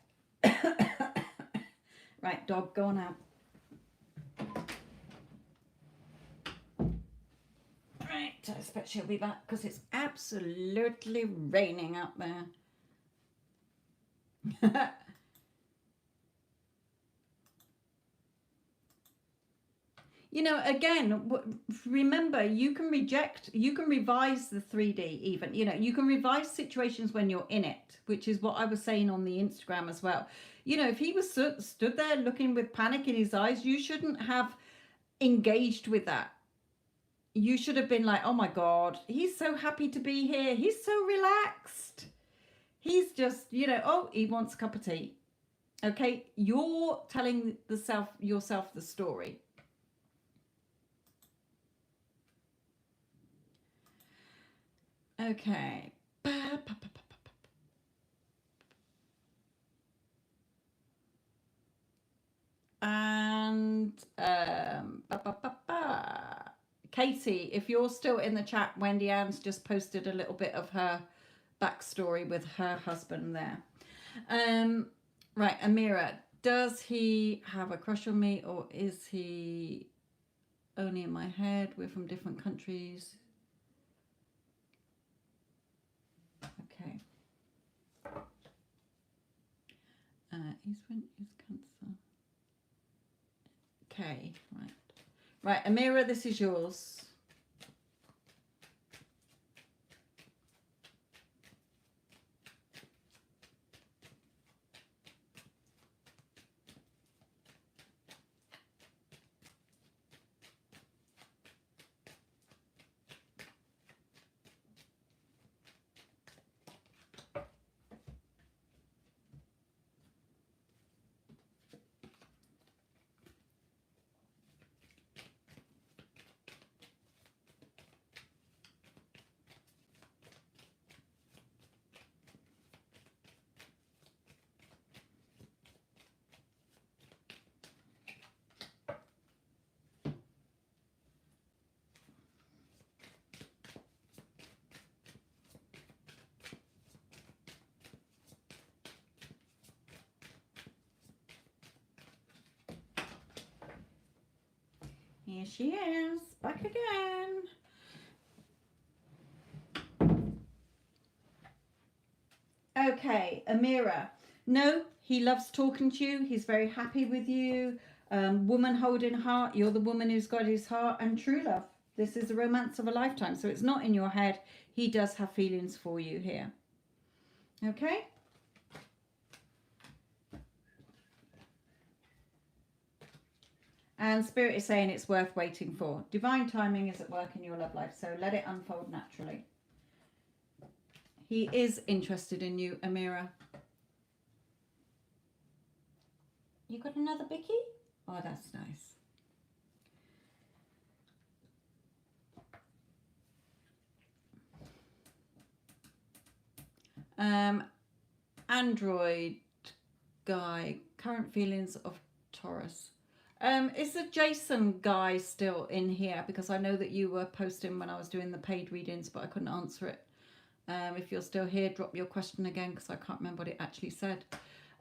Right, dog, go on out. Right, I expect she'll be back because it's absolutely raining out there. You know, again, remember, you can reject, you can revise the 3D even, you know, you can revise situations when you're in it, which is what I was saying on the Instagram as well. You know, if he was stood there looking with panic in his eyes, you shouldn't have engaged with that. You should have been like, oh my God, he's so happy to be here. He's so relaxed. He's just, you know, oh, he wants a cup of tea. Okay, you're telling yourself the story. Okay. And Katie, if you're still in the chat, Wendy Ann's just posted a little bit of her backstory with her husband there. Right, Amira, does he have a crush on me, or is he only in my head? We're from different countries. Okay. He's Cancer. Okay, right. Right, Amira, this is yours. Here she is, back again. Okay, Amira. No, he loves talking to you. He's very happy with you. Woman holding heart. You're the woman who's got his heart and true love. This is a romance of a lifetime. So it's not in your head. He does have feelings for you here. Okay? And Spirit is saying it's worth waiting for. Divine timing is at work in your love life. So let it unfold naturally. He is interested in you, Amira. You got another Bicky? Oh, that's nice. Android guy, current feelings of Taurus. Is the Jason guy still in here? Because I know that you were posting when I was doing the paid readings, but I couldn't answer it. If you're still here, drop your question again because I can't remember what it actually said.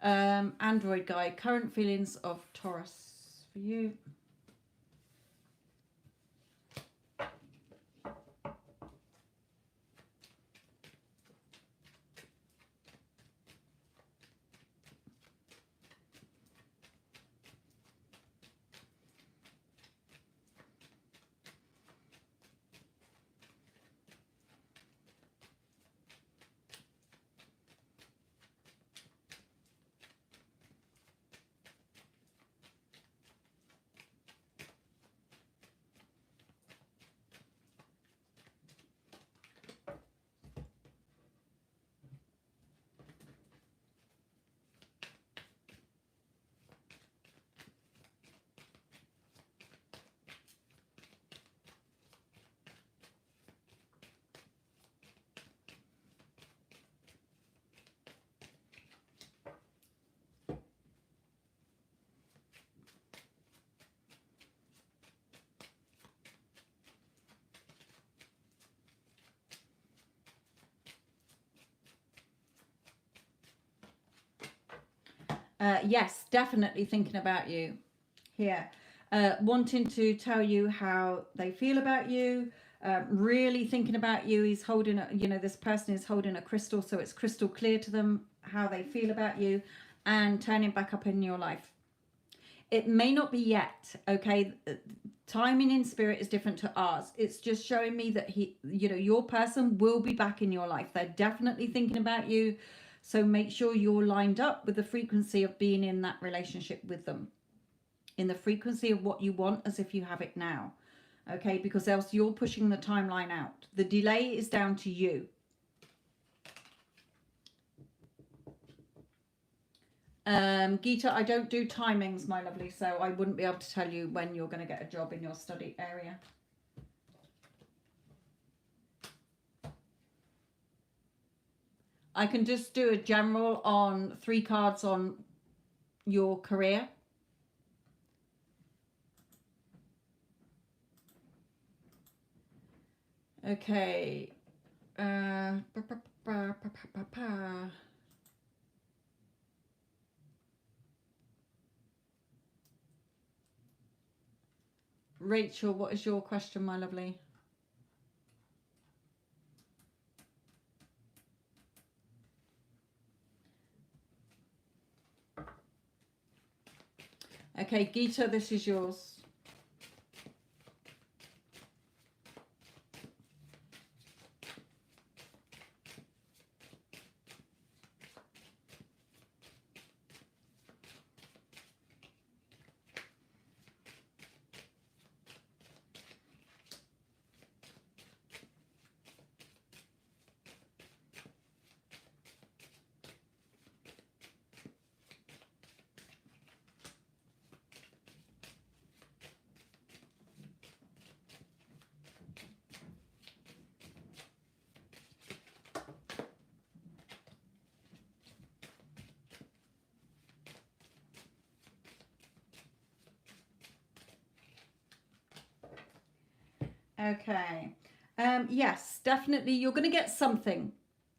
Android guy, current feelings of Taurus for you. Yes, definitely thinking about you here. Wanting to tell you how they feel about you, really thinking about you. He's holding a, you know, this person is holding a crystal, so it's crystal clear to them how they feel about you, and turning back up in your life. It may not be yet, okay? Timing in spirit is different to ours. It's just showing me that he, you know, your person will be back in your life. They're definitely thinking about you. So make sure you're lined up with the frequency of being in that relationship with them, in the frequency of what you want, as if you have it now. Okay, because else you're pushing the timeline out. The delay is down to you. Geeta, I don't do timings, my lovely, so I wouldn't be able to tell you when you're going to get a job in your study area. I can just do a general on 3 cards on your career. Okay. Rachel, what is your question, my lovely? Okay, Geeta, this is yours. Okay. Yes, definitely. You're going to get something.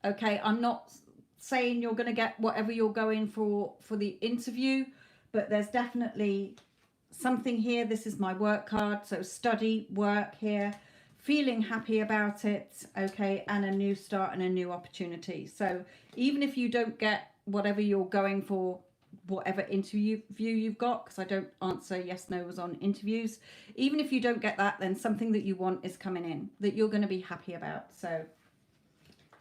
Okay. I'm not saying you're going to get whatever you're going for the interview, but there's definitely something here. This is my work card. So study, work here, feeling happy about it. Okay. And a new start and a new opportunity. So even if you don't get whatever you're going for, whatever interview you've got, because I don't answer yes no's on interviews, even if you don't get that, then something that you want is coming in that you're going to be happy about. So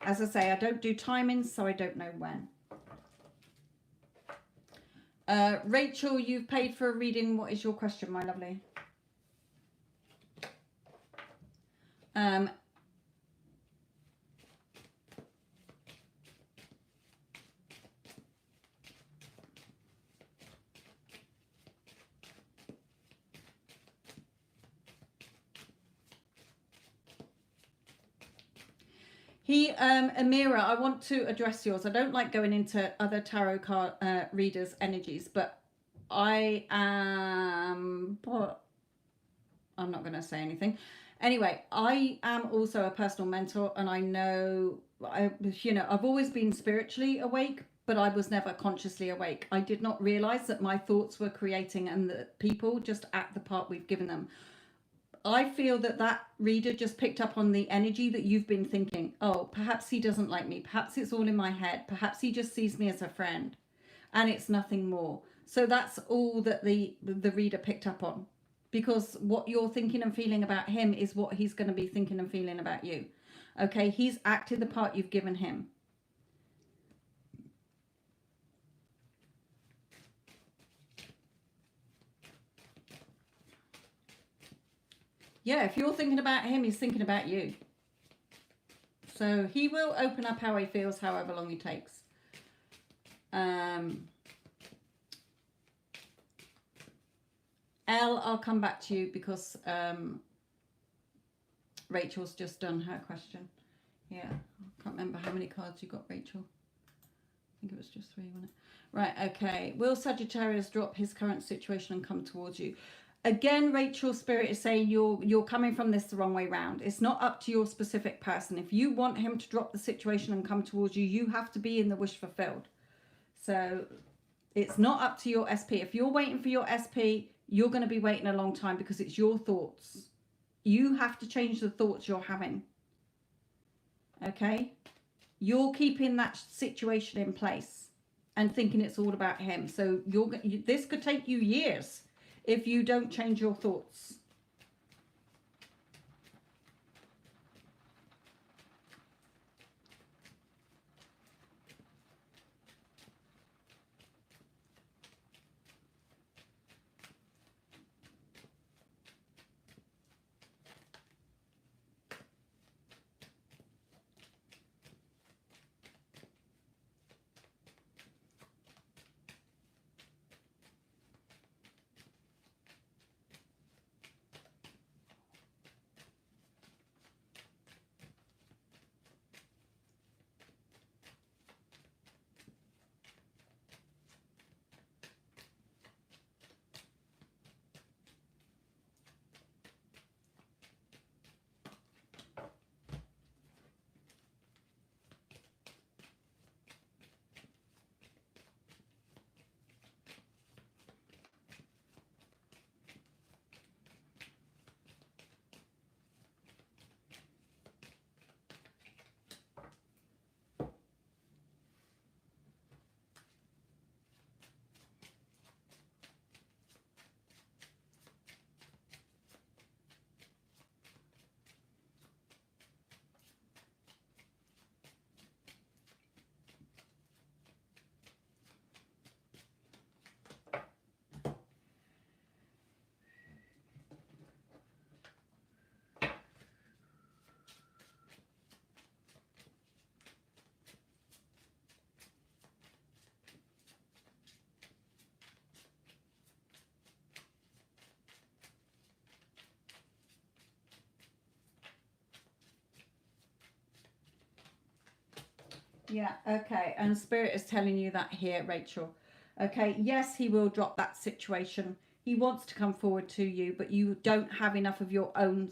as I say, I don't do timings, so I don't know when. Rachel, you've paid for a reading. What is your question, my lovely? Amira, I want to address yours. I don't like going into other tarot card readers' energies, but I am. I'm not going to say anything. Anyway, I am also a personal mentor, and I know, I've always been spiritually awake, but I was never consciously awake. I did not realize that my thoughts were creating and that people just act the part we've given them. I feel that that reader just picked up on the energy that you've been thinking. Oh, perhaps he doesn't like me. Perhaps it's all in my head. Perhaps he just sees me as a friend and it's nothing more. So that's all that the reader picked up on, because what you're thinking and feeling about him is what he's going to be thinking and feeling about you. Okay, he's acted the part you've given him. Yeah, if you're thinking about him, he's thinking about you. So he will open up how he feels, however long he takes. Elle, I'll come back to you because Rachel's just done her question. Yeah, I can't remember how many cards you got, Rachel. I think it was just 3, wasn't it? Right, okay. Will Sagittarius drop his current situation and come towards you? Again, Rachel, Spirit is saying you're coming from this the wrong way round. It's not up to your specific person. If you want him to drop the situation and come towards you, you have to be in the wish fulfilled. So it's not up to your SP. If you're waiting for your SP, you're going to be waiting a long time because it's your thoughts. You have to change the thoughts you're having. Okay? You're keeping that situation in place and thinking it's all about him. So this could take you years if you don't change your thoughts. Yeah, okay. And Spirit is telling you that here, Rachel. Okay, yes, he will drop that situation. He wants to come forward to you, but you don't have enough of your own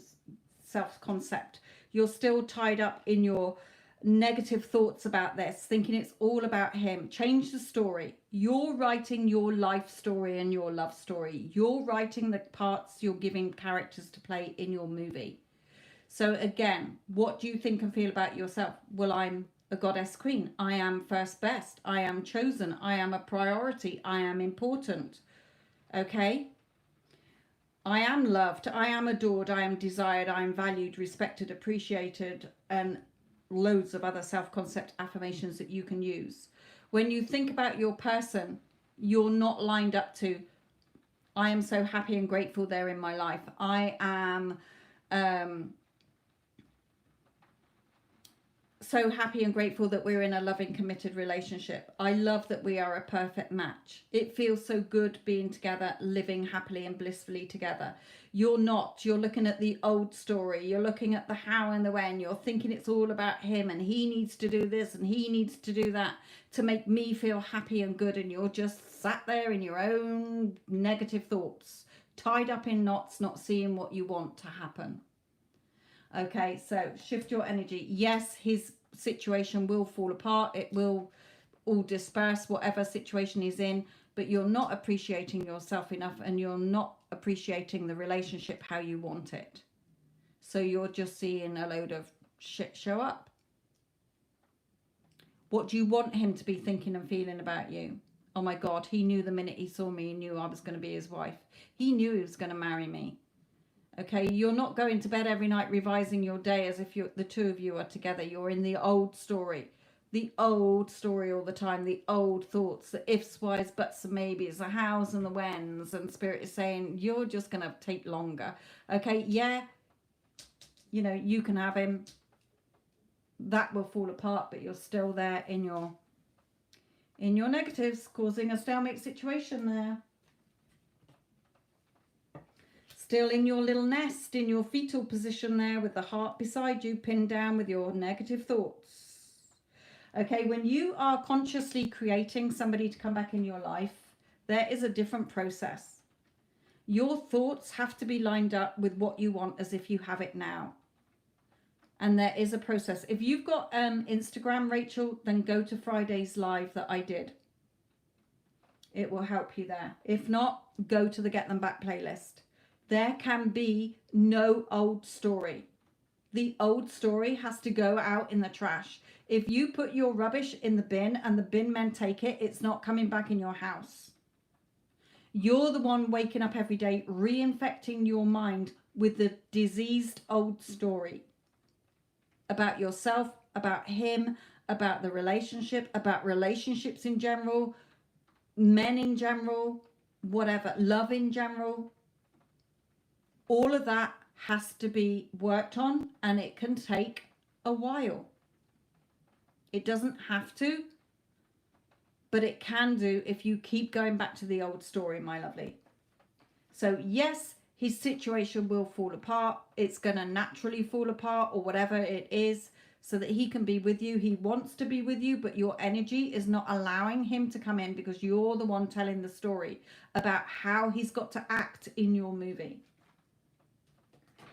self-concept. You're still tied up in your negative thoughts about this, thinking it's all about him. Change the story. You're writing your life story and your love story. You're writing the parts you're giving characters to play in your movie. So again, what do you think and feel about yourself? Well, I'm a goddess queen. I am first best. I am chosen. I am a priority. I am important. Okay? I am loved. I am adored. I am desired. I am valued, respected, appreciated, and loads of other self-concept affirmations that you can use. When you think about your person, you're not lined up to, I am so happy and grateful they're in my life. I am so happy and grateful that we're in a loving, committed relationship. I love that we are a perfect match. It feels so good being together, living happily and blissfully together. You're not. You're looking at the old story. You're looking at the how and the when. You're thinking it's all about him and he needs to do this and he needs to do that to make me feel happy and good. And you're just sat there in your own negative thoughts, tied up in knots, not seeing what you want to happen. Okay, so shift your energy. Yes, his situation will fall apart. It will all dispersed, whatever situation he's in, but you're not appreciating yourself enough, and you're not appreciating the relationship how you want it. So you're just seeing a load of shit show up. What do you want him to be thinking and feeling about you? Oh my God, he knew the minute he saw me, he knew I was going to be his wife. He knew he was going to marry me. Okay, you're not going to bed every night revising your day as if the two of you are together. You're in the old story. The old story all the time. The old thoughts, the ifs, whys, buts, and maybes, the hows and the whens. And Spirit is saying, you're just going to take longer. Okay, yeah, you know, you can have him. That will fall apart, but you're still there in your negatives, causing a stalemate situation there. Still in your little nest, in your fetal position there, with the heart beside you, pinned down with your negative thoughts. Okay, when you are consciously creating somebody to come back in your life, there is a different process. Your thoughts have to be lined up with what you want as if you have it now. And there is a process. If you've got Instagram, Rachel, then go to Friday's live that I did. It will help you there. If not, go to the Get Them Back playlist. There can be no old story. The old story has to go out in the trash. If you put your rubbish in the bin and the bin men take it, it's not coming back in your house. You're the one waking up every day, reinfecting your mind with the diseased old story about yourself, about him, about the relationship, about relationships in general, men in general, whatever, love in general. All of that has to be worked on, and it can take a while. It doesn't have to, but it can do if you keep going back to the old story, my lovely. So yes, his situation will fall apart. It's going to naturally fall apart, or whatever it is, so that he can be with you. He wants to be with you, but your energy is not allowing him to come in, because you're the one telling the story about how he's got to act in your movie.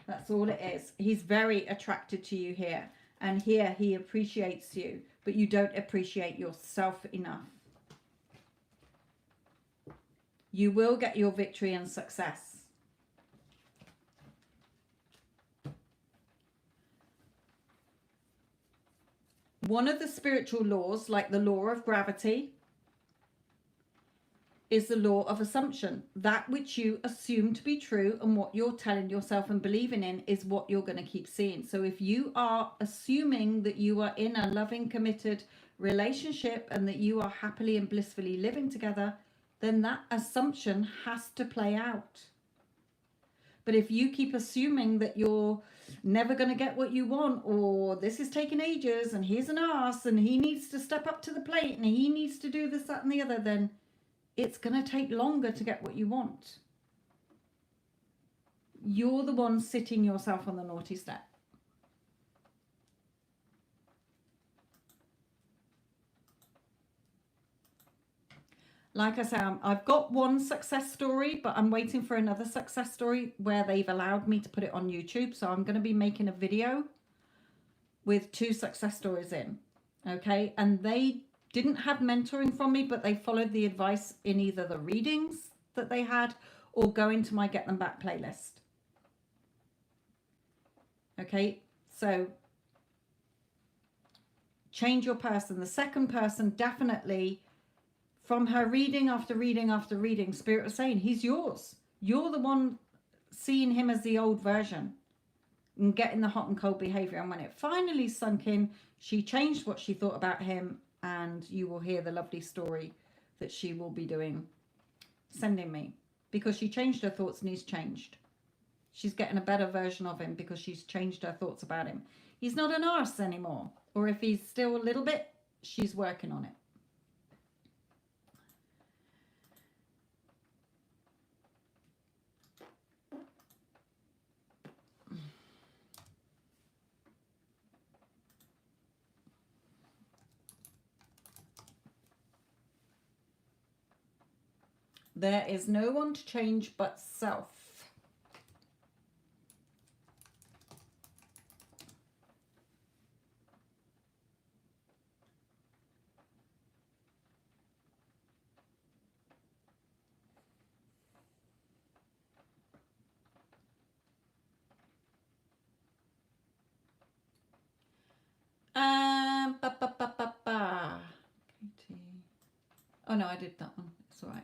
That's all it is. He's very attracted to you here, and here he appreciates you, but you don't appreciate yourself enough. You will get your victory and success. One of the spiritual laws, like the law of gravity, is the law of assumption. That which you assume to be true and what you're telling yourself and believing in is what you're going to keep seeing. So if you are assuming that you are in a loving, committed relationship and that you are happily and blissfully living together, then that assumption has to play out. But if you keep assuming that you're never going to get what you want, or this is taking ages and he's an arse and he needs to step up to the plate and he needs to do this, that and the other, then it's going to take longer to get what you want. You're the one sitting yourself on the naughty step. Like I said, I've got one success story, but I'm waiting for another success story where they've allowed me to put it on YouTube. So I'm going to be making a video with 2 success stories in. Okay. And they didn't have mentoring from me, but they followed the advice in either the readings that they had or going to my Get Them Back playlist. Okay. So change your person. The second person, definitely, from her reading after reading after reading, Spirit was saying, he's yours. You're the one seeing him as the old version and getting the hot and cold behavior. And when it finally sunk in, she changed what she thought about him, and you will hear the lovely story that she will be sending me, because she changed her thoughts and he's changed. She's getting a better version of him because she's changed her thoughts about him. He's not an arse anymore. Or if he's still a little bit, she's working on it. There is no one to change but self. Oh no, I did that one. It's all right.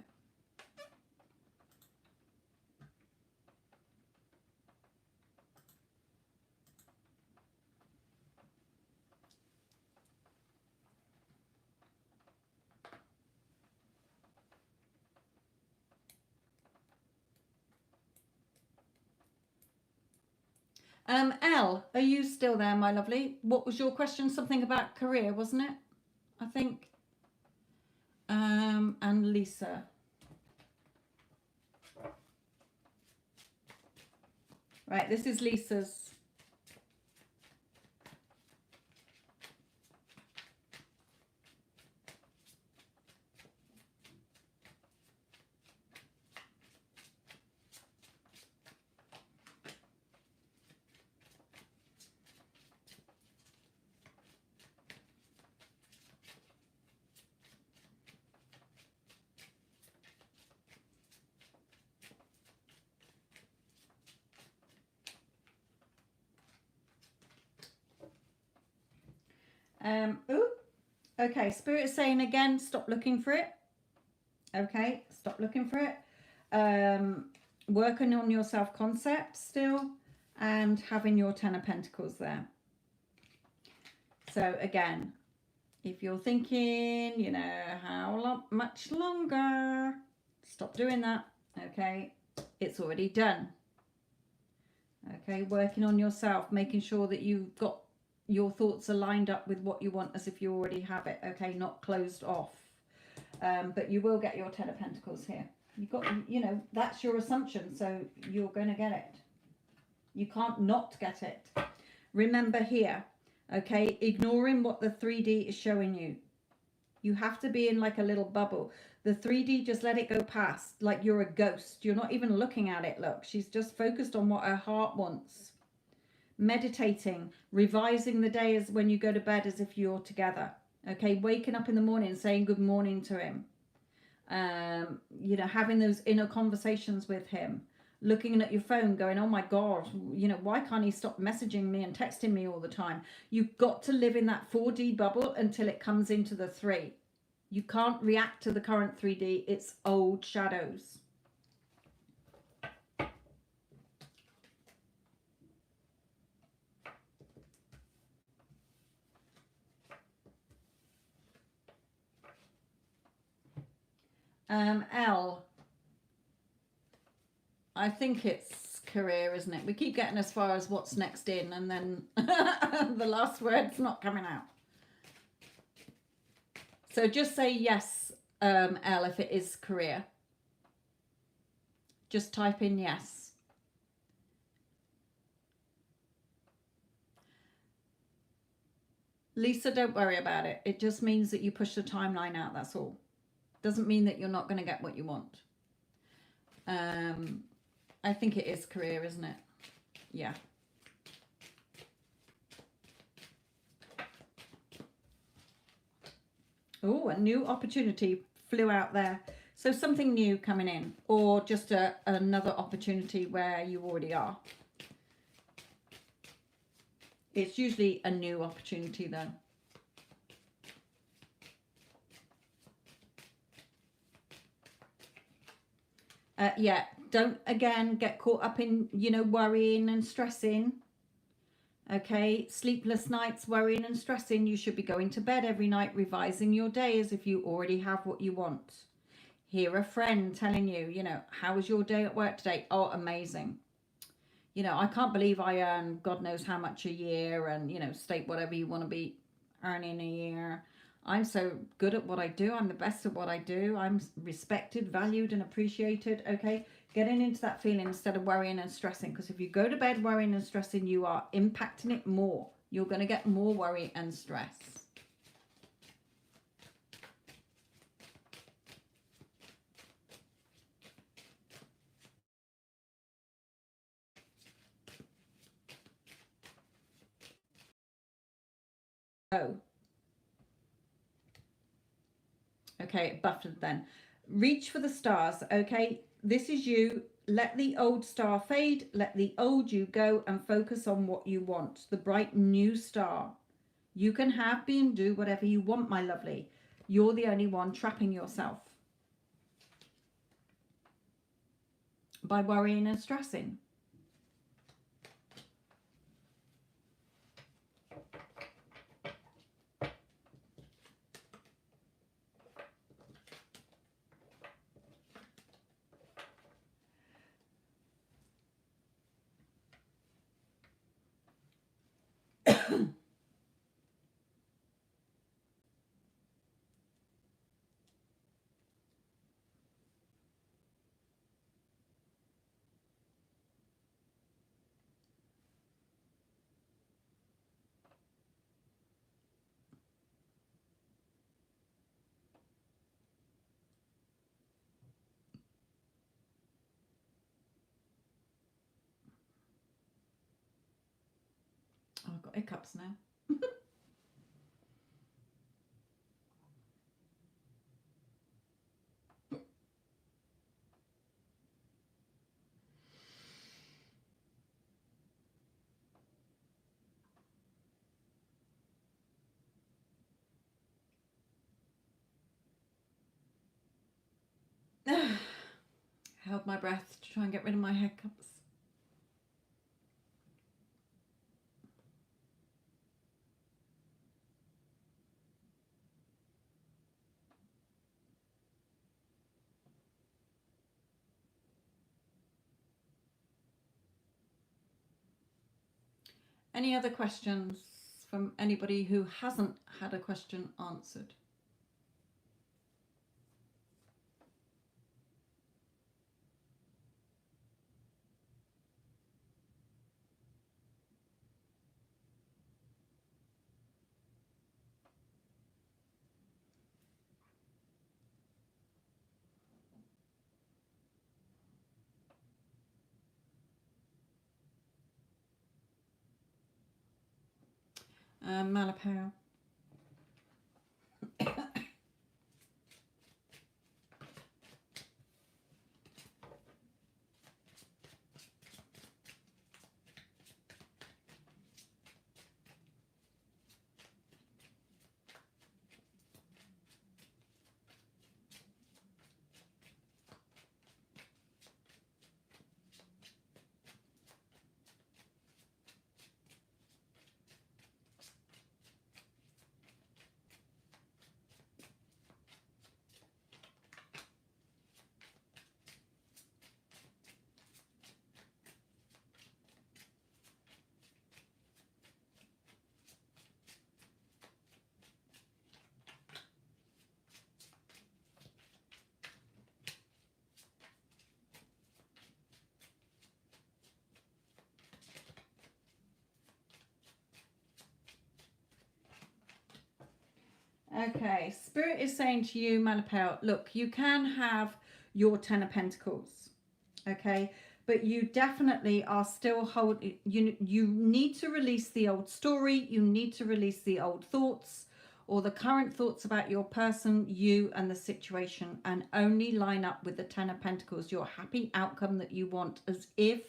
Elle, are you still there, my lovely? What was your question? Something about career, wasn't it? I think. And Lisa. Right, this is Lisa's. Ooh, okay, Spirit is saying again, stop looking for it. Okay, stop looking for it. Working on your self-concept still, and having your Ten of Pentacles there. So again, if you're thinking, you know, how much longer, stop doing that. Okay, it's already done. Okay, working on yourself, making sure that you've got your thoughts are lined up with what you want as if you already have it. Okay, not closed off. But you will get your Ten of Pentacles here. You've got, you know, that's your assumption, so you're going to get it. You can't not get it. Remember here, okay, ignoring what the 3D is showing you. You have to be in like a little bubble. The 3D, just let it go past, like you're a ghost. You're not even looking at it, look. She's just focused on what her heart wants. Meditating, revising the day as when you go to bed as if you're together. Okay, waking up in the morning, saying good morning to him. You know, having those inner conversations with him. Looking at your phone going, oh my God, you know, why can't he stop messaging me and texting me all the time? You've got to live in that 4D bubble until it comes into the 3. You can't react to the current 3D. It's old shadows. L. I think it's career, isn't it? We keep getting as far as what's next in, and then the last word's not coming out. So just say yes, L, if it is career. Just type in yes. Lisa, don't worry about it. It just means that you push the timeline out, that's all. Doesn't mean that you're not going to get what you want. I think it is career, isn't it? Yeah. Oh, a new opportunity flew out there. So something new coming in, or just another opportunity where you already are. It's usually a new opportunity though. Yeah, don't again get caught up in, you know, worrying and stressing. Okay, sleepless nights, worrying and stressing. You should be going to bed every night, revising your day as if you already have what you want. Hear a friend telling you, you know, how was your day at work today? Oh, amazing. You know, I can't believe I earn God knows how much a year, and, you know, state whatever you want to be earning a year. I'm so good at what I do. I'm the best at what I do. I'm respected, valued, and appreciated. Okay, getting into that feeling instead of worrying and stressing. Because if you go to bed worrying and stressing, you are impacting it more. You're going to get more worry and stress. Oh. Okay, buffered then. Reach for the stars, okay? This is you. Let the old star fade. Let the old you go and focus on what you want. The bright new star. You can have, be, and do whatever you want, my lovely. You're the only one trapping yourself by worrying and stressing. Oh, I've got hiccups now. Held my breath to try and get rid of my hiccups. Any other questions from anybody who hasn't had a question answered? Malapau. Okay, Spirit is saying to you, Malapau, look, you can have your Ten of Pentacles, okay, but you definitely are still holding. You need to release the old story. You need to release the old thoughts or the current thoughts about your person, you, and the situation, and only line up with the Ten of Pentacles, your happy outcome that you want, as if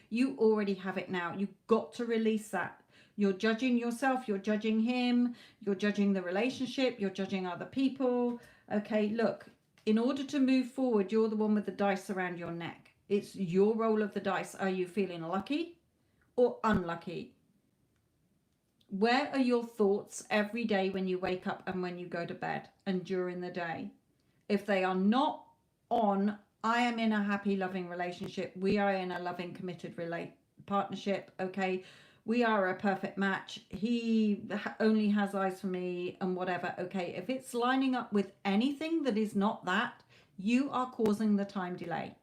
you already have it now. You've got to release that. You're judging yourself, you're judging him, you're judging the relationship, you're judging other people. Okay, look, in order to move forward, you're the one with the dice around your neck. It's your roll of the dice. Are you feeling lucky or unlucky? Where are your thoughts every day when you wake up and when you go to bed and during the day? If they are not on, I am in a happy, loving relationship. We are in a loving, committed partnership. Okay. We are a perfect match. He only has eyes for me and whatever. Okay. If it's lining up with anything that is not that, you are causing the time delay.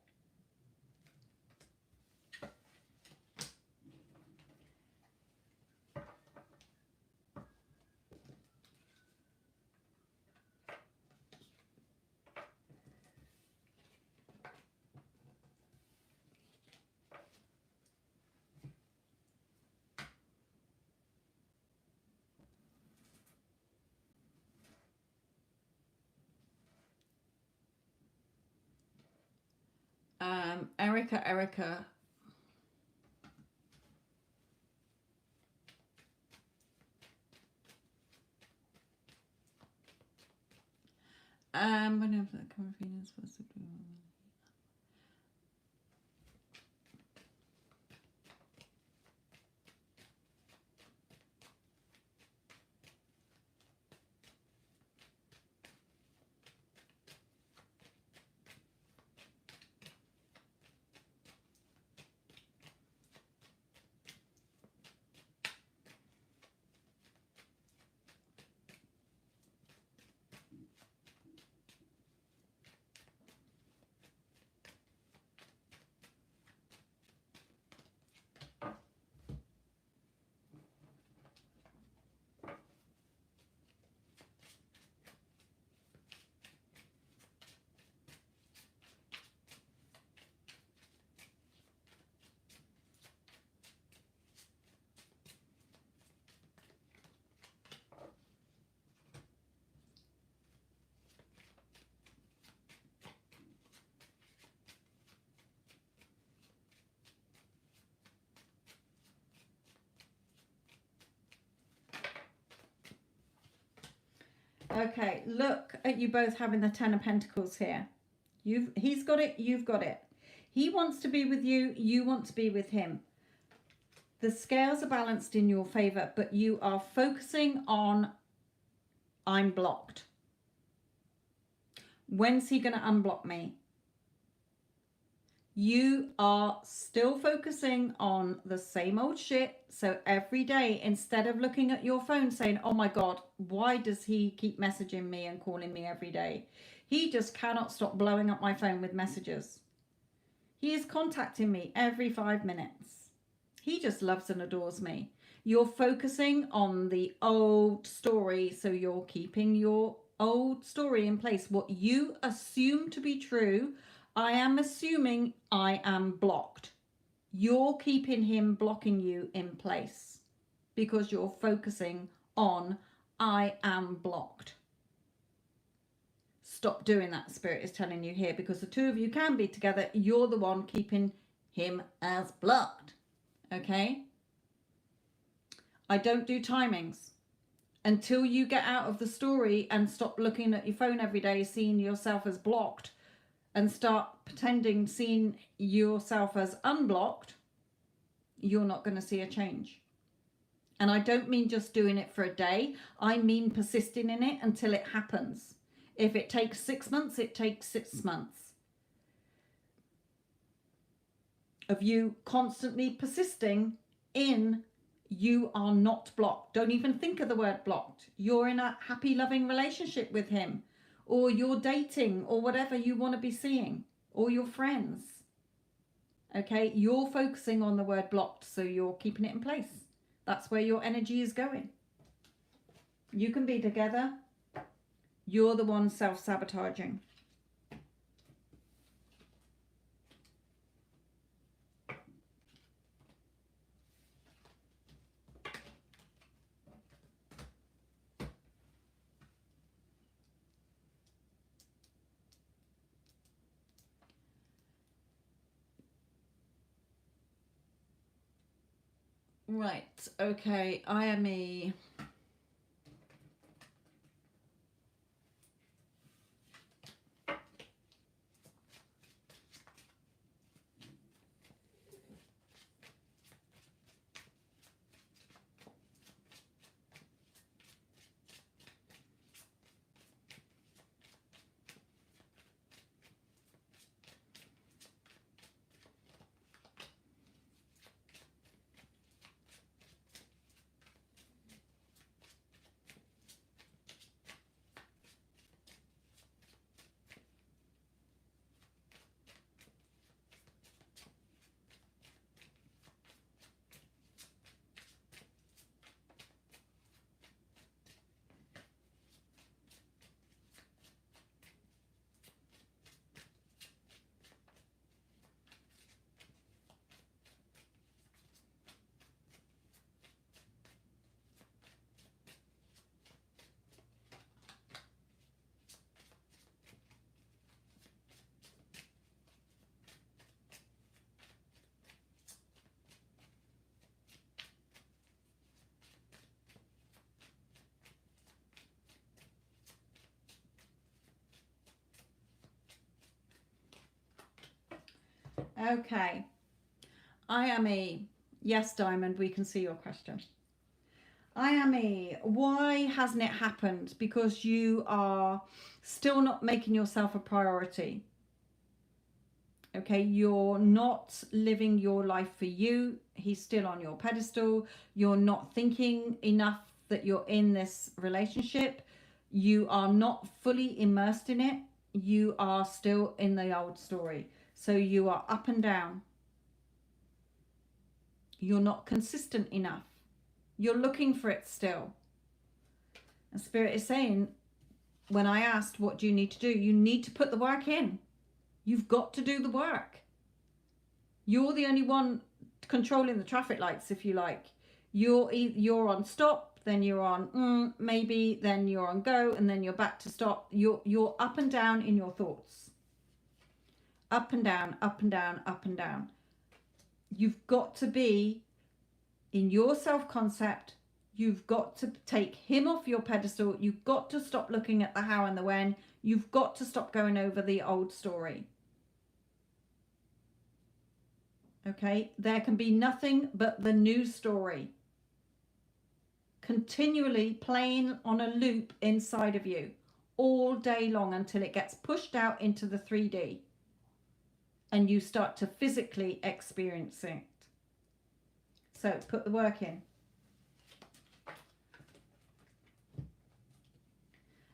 Erica. Whenever the Caribbean is supposed to be. Okay, look at you both having the Ten of Pentacles here. He's got it, you've got it. He wants to be with you, you want to be with him. The scales are balanced in your favor, but you are focusing on I'm blocked. When's he going to unblock me? You are still focusing on the same old shit. So every day, instead of looking at your phone saying, oh my God, why does he keep messaging me and calling me every day? He just cannot stop blowing up my phone with messages. He is contacting me every 5 minutes. He just loves and adores me. You're focusing on the old story. So you're keeping your old story in place. What you assume to be true, I am assuming I am blocked. You're keeping him blocking you in place because you're focusing on I am blocked. Stop doing that, Spirit is telling you here, because the two of you can be together. You're the one keeping him as blocked. Okay? I don't do timings. Until you get out of the story and stop looking at your phone every day, seeing yourself as blocked, and start pretending seeing yourself as unblocked, you're not going to see a change. And I don't mean just doing it for a day. I mean persisting in it until it happens. If it takes 6 months, it takes 6 months. Of you constantly persisting in you are not blocked. Don't even think of the word blocked. You're in a happy, loving relationship with him, or you're dating, or whatever you want to be seeing, or your friends. Okay, you're focusing on the word blocked, so you're keeping it in place. That's where your energy is going. You can be together. You're the one self-sabotaging. Right, okay, IME. Okay. I am a yes, Diamond. We can see your question. I am a why hasn't it happened? Because you are still not making yourself a priority. Okay, you're not living your life for you. He's still on your pedestal. You're not thinking enough that you're in this relationship. You are not fully immersed in it. You are still in the old story. So you are up and down. You're not consistent enough. You're looking for it still. And Spirit is saying, when I asked, what do you need to do? You need to put the work in. You've got to do the work. You're the only one controlling the traffic lights, if you like. You're on stop, then you're on maybe, then you're on go, and then you're back to stop. You're up and down in your thoughts. Up and down, up and down, up and down. You've got to be in your self-concept. You've got to take him off your pedestal. You've got to stop looking at the how and the when. You've got to stop going over the old story. Okay, there can be nothing but the new story continually playing on a loop inside of you all day long until it gets pushed out into the 3D and you start to physically experience it. So put the work in.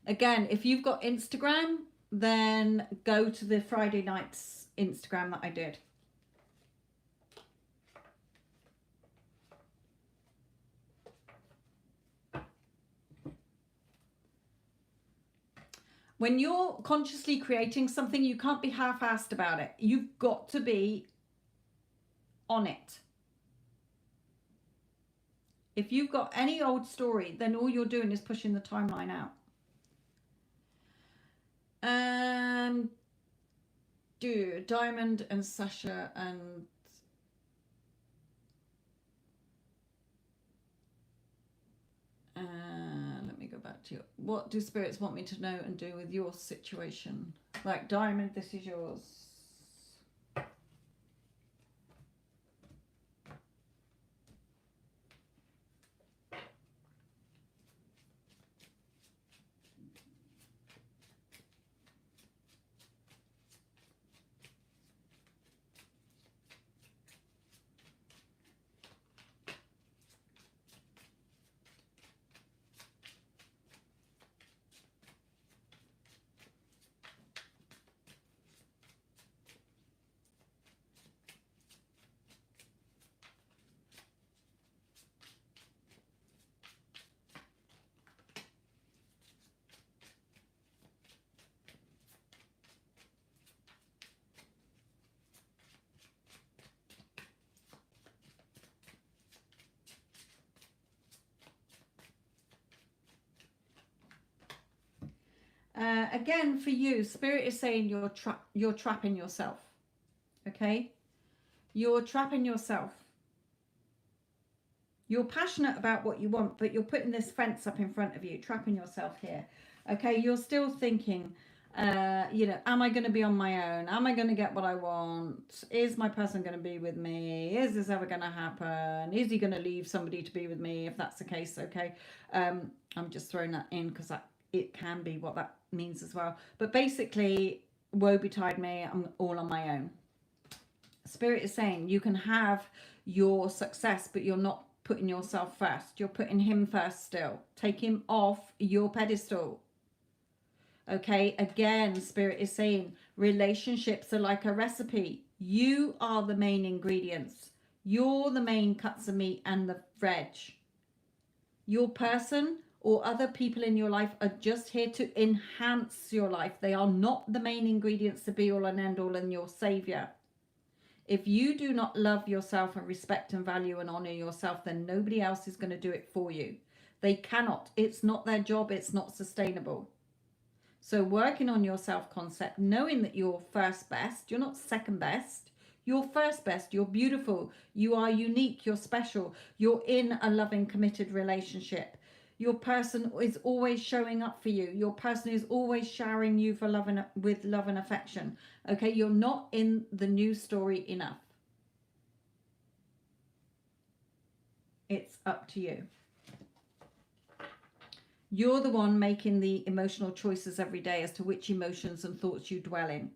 Again, if you've got Instagram, then go to the Friday night's Instagram that I did. When you're consciously creating something, you can't be half-assed about it. You've got to be on it. If you've got any old story, then all you're doing is pushing the timeline out. Diamond and Sasha and let me go back to you. What do spirits want me to know and do with your situation? Like, Diamond, this is yours. Again, for you, Spirit is saying you're trapping yourself. Okay? You're trapping yourself. You're passionate about what you want, but you're putting this fence up in front of you, trapping yourself here. Okay? You're still thinking, am I going to be on my own? Am I going to get what I want? Is my person going to be with me? Is this ever going to happen? Is he going to leave somebody to be with me? If that's the case, okay. I'm just throwing that in because it can be what that means as well. But basically, woe betide me, I'm all on my own. Spirit is saying you can have your success, but you're not putting yourself first. You're putting him first still. Take him off your pedestal. Okay, again, Spirit is saying relationships are like a recipe. You are the main ingredients. You're the main cuts of meat and the veg. Your person or other people in your life are just here to enhance your life. They are not the main ingredients to be all and end all and your savior. If you do not love yourself and respect and value and honor yourself, then nobody else is going to do it for you. They cannot. It's not their job. It's not sustainable. So working on your self-concept, knowing that you're first best, you're not second best. You're first best. You're beautiful. You are unique. You're special. You're in a loving, committed relationship. Your person is always showing up for you. Your person is always showering you for love and with love and affection. Okay, you're not in the news story enough. It's up to you. You're the one making the emotional choices every day as to which emotions and thoughts you dwell in.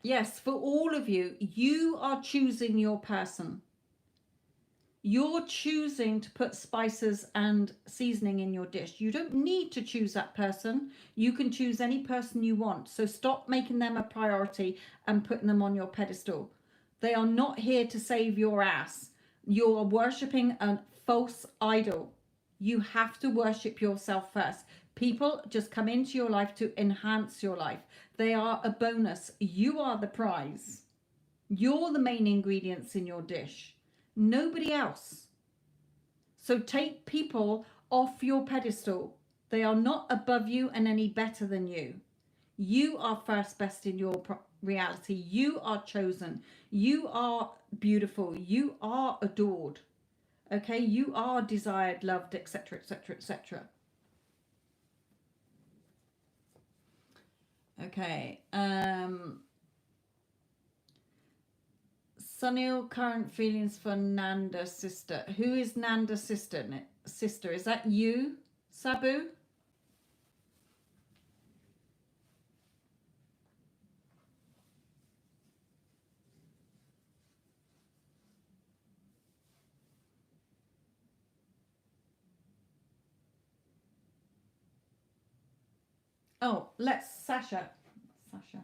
Yes, for all of you, you are choosing your person. You're choosing to put spices and seasoning in your dish. You don't need to choose that person. You can choose any person you want. So stop making them a priority and putting them on your pedestal. They are not here to save your ass. You're worshipping a false idol. You have to worship yourself first. People just come into your life to enhance your life. They are a bonus. You are the prize. You're the main ingredients in your dish. Nobody else. So take people off your pedestal. They are not above you and any better than you. You are first best in your reality. You are chosen. You are beautiful. You are adored. Okay, you are desired, loved, etc., etc., etc. Okay. Sunil, current feelings for Nanda's sister. Who is Nanda's sister? Sister, is that you, Sabu? Oh, let's Sasha. Sasha.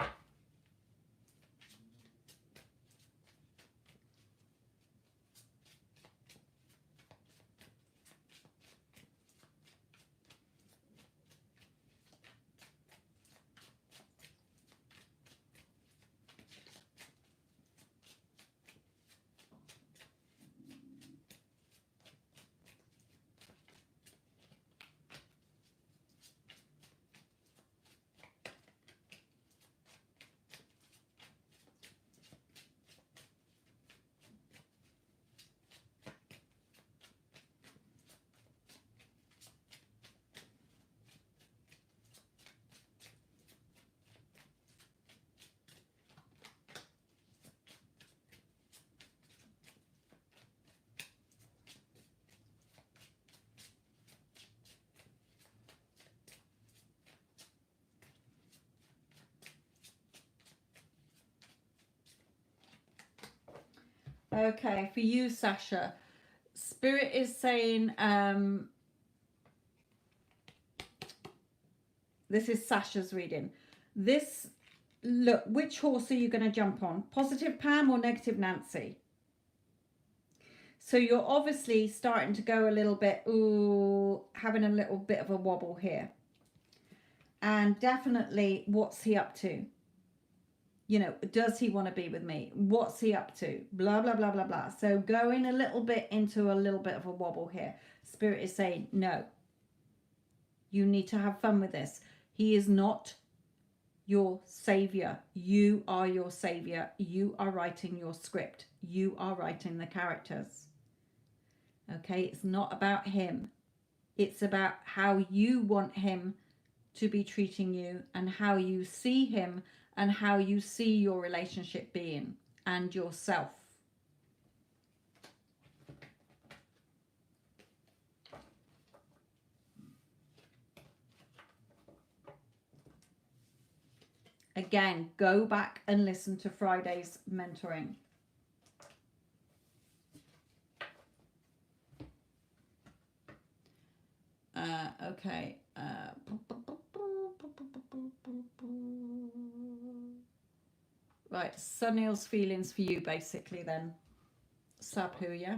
Okay, for you, Sasha, Spirit is saying, this is Sasha's reading. This, look, which horse are you going to jump on? Positive Pam or negative Nancy? So you're obviously starting to go a little bit, ooh, having a little bit of a wobble here. And definitely, what's he up to? You know, does he want to be with me? What's he up to? Blah, blah, blah, blah, blah. So going a little bit into a little bit of a wobble here. Spirit is saying, no, you need to have fun with this. He is not your savior. You are your savior. You are writing your script. You are writing the characters. Okay, it's not about him. It's about how you want him to be treating you and how you see him and how you see your relationship being and yourself. Again, go back and listen to Friday's mentoring. Okay. Right, Sunil's feelings for you, basically, then. Sabu, yeah?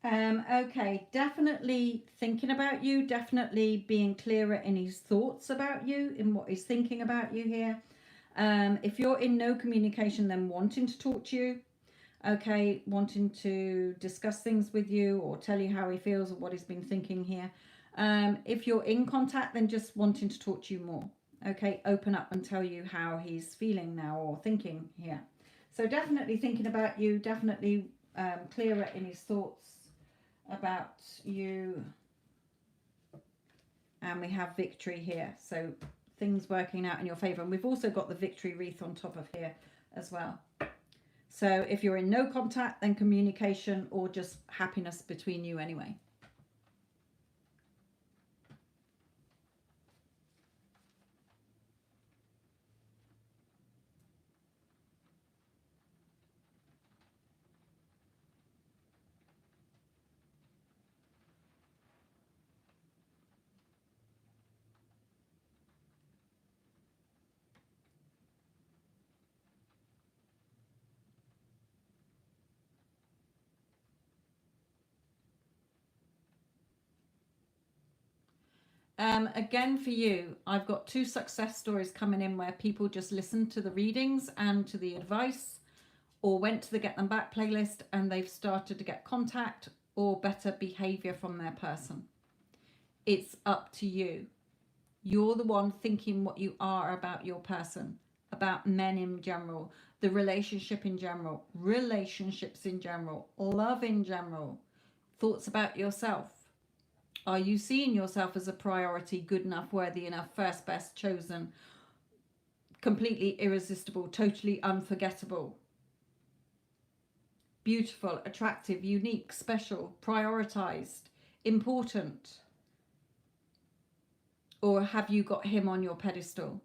Okay, definitely thinking about you, definitely being clearer in his thoughts about you, in what he's thinking about you here. If you're in no communication, then wanting to talk to you, okay, wanting to discuss things with you or tell you how he feels or what he's been thinking here. If you're in contact, then just wanting to talk to you more, okay, open up and tell you how he's feeling now or thinking here. So definitely thinking about you, definitely clearer in his thoughts about you. And we have victory here, so things working out in your favor. And we've also got the victory wreath on top of here as well. So if you're in no contact, then communication or just happiness between you anyway. Again, for you, I've got 2 success stories coming in where people just listened to the readings and to the advice or went to the Get Them Back playlist and they've started to get contact or better behavior from their person. It's up to you. You're the one thinking what you are about your person, about men in general, the relationship in general, relationships in general, love in general, thoughts about yourself. Are you seeing yourself as a priority, good enough, worthy enough, first, best, chosen, completely irresistible, totally unforgettable, beautiful, attractive, unique, special, prioritized, important? Or have you got him on your pedestal?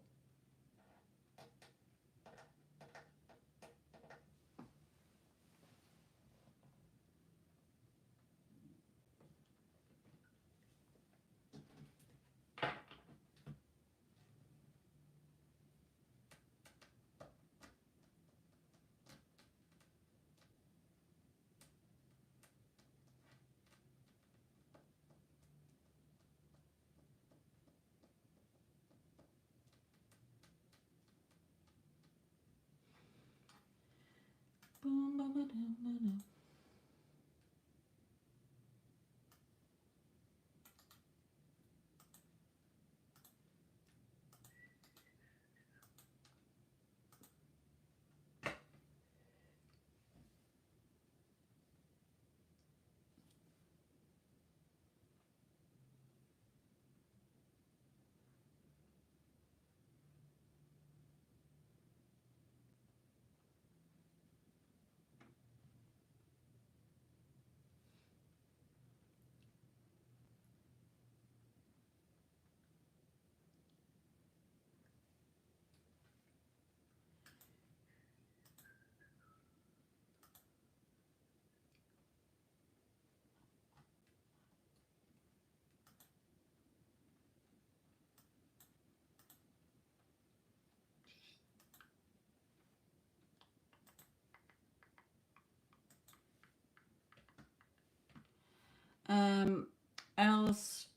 Else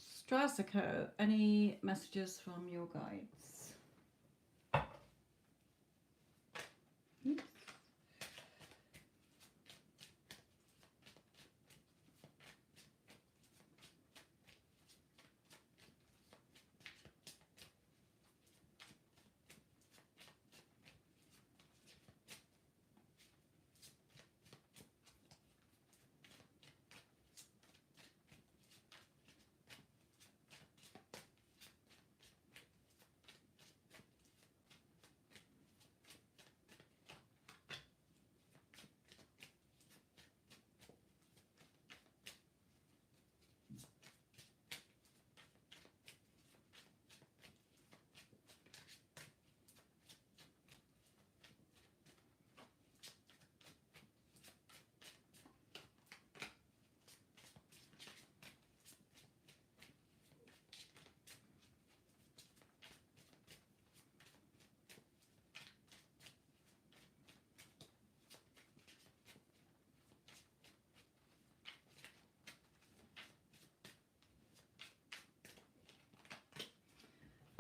Strasico, any messages from your guides?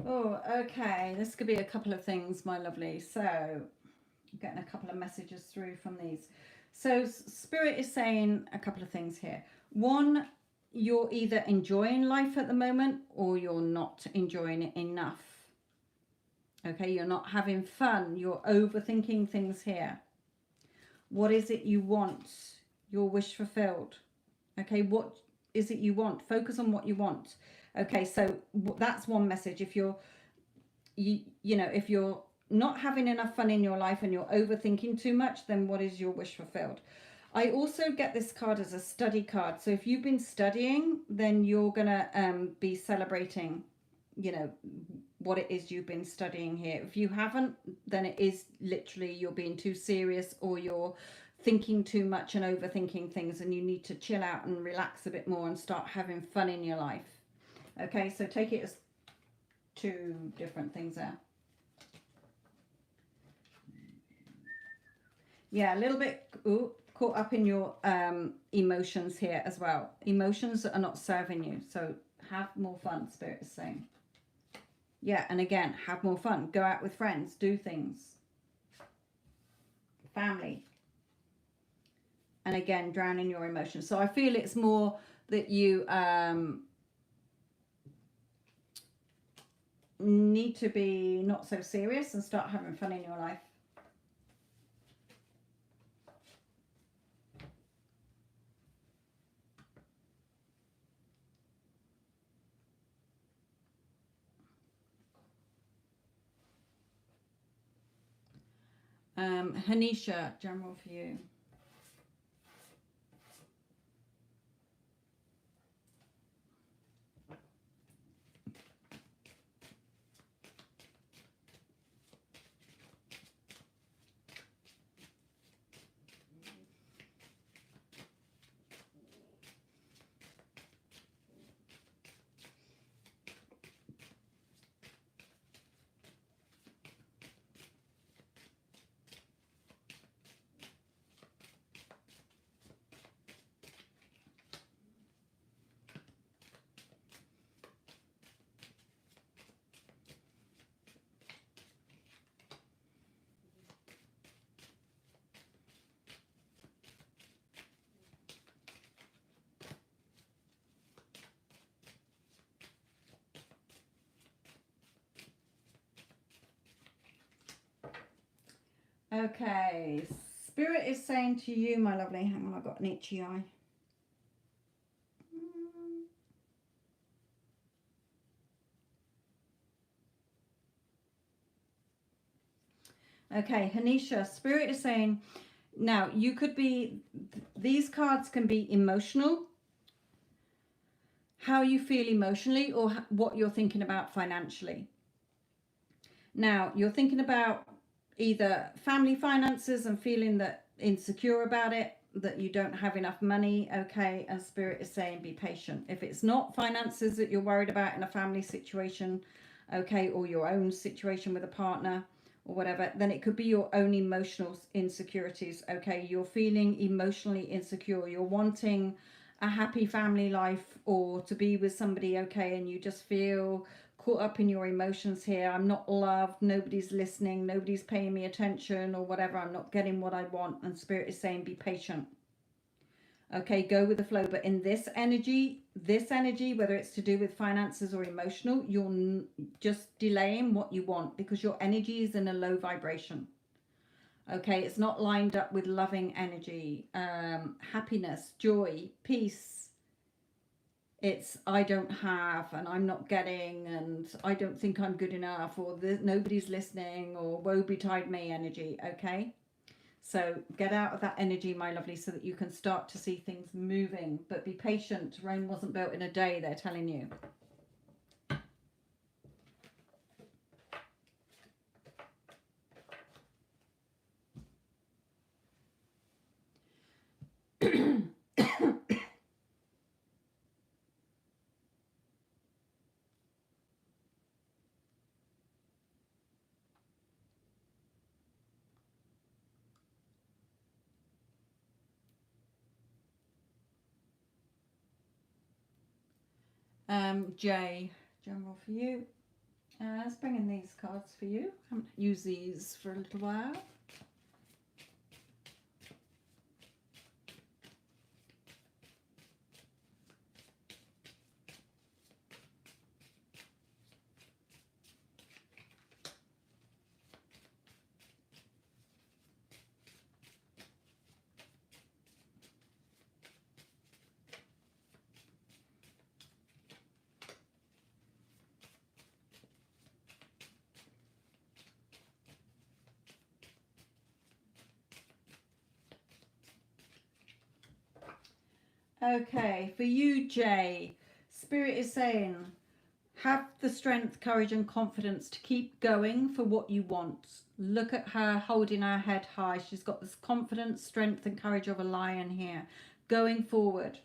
Oh, okay. This could be a couple of things, my lovely. So, I'm getting a couple of messages through from these. So, Spirit is saying a couple of things here. One, you're either enjoying life at the moment or you're not enjoying it enough. Okay, you're not having fun. You're overthinking things here. What is it you want? Your wish fulfilled. Okay, what is it you want? Focus on what you want. Okay, so that's one message. If you're if you're not having enough fun in your life and you're overthinking too much, then what is your wish fulfilled? I also get this card as a study card. So if you've been studying, then you're going to be celebrating, what it is you've been studying here. If you haven't, then it is literally you're being too serious or you're thinking too much and overthinking things, and you need to chill out and relax a bit more and start having fun in your life. Okay, so take it as two different things there. Yeah, a little bit caught up in your emotions here as well. Emotions that are not serving you. So have more fun, Spirit is saying. Yeah, and again, have more fun. Go out with friends, do things. Family. And again, drown in your emotions. So I feel it's more that you need to be not so serious and start having fun in your life. Hanisha, general for you. Okay, Spirit is saying to you, my lovely, hang on, I've got an itchy eye. Okay, Hanisha, Spirit is saying, now you could be, these cards can be emotional, how you feel emotionally, or what you're thinking about financially. Now, you're thinking about either family finances and feeling that insecure about it, that you don't have enough money. Okay, and Spirit is saying be patient. If it's not finances that you're worried about in a family situation, okay, or your own situation with a partner or whatever, then it could be your own emotional insecurities. Okay, you're feeling emotionally insecure, you're wanting a happy family life or to be with somebody, okay, and you just feel caught up in your emotions here. I'm not loved, nobody's listening, nobody's paying me attention or whatever. I'm not getting what I want, and Spirit is saying be patient. Okay, go with the flow. But in this energy, whether it's to do with finances or emotional, you're just delaying what you want because your energy is in a low vibration. Okay, it's not lined up with loving energy, happiness, joy, peace. It's I don't have and I'm not getting and I don't think I'm good enough or nobody's listening or woe betide me energy. Okay, so get out of that energy, my lovely, so that you can start to see things moving, but be patient. Rome wasn't built in a day, they're telling you. Jay, general for you. Let's bring in these cards for you. Haven't used these for a little while. Okay, for you, Jay, Spirit is saying, have the strength, courage, and confidence to keep going for what you want. Look at her holding her head high. She's got this confidence, strength, and courage of a lion here. Going forward.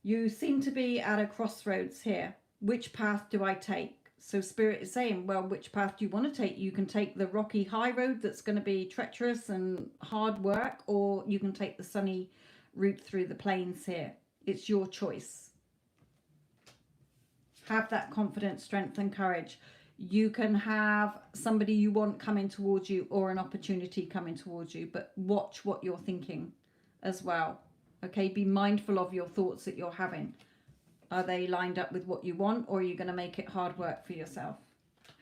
You seem to be at a crossroads here. Which path do I take? So Spirit is saying, well, which path do you want to take? You can take the rocky high road that's going to be treacherous and hard work, or you can take the sunny route through the plains here. It's your choice. Have that confidence, strength, and courage. You can have somebody you want coming towards you or an opportunity coming towards you, but watch what you're thinking as well. Okay, be mindful of your thoughts that you're having. Are they lined up with what you want, or are you going to make it hard work for yourself?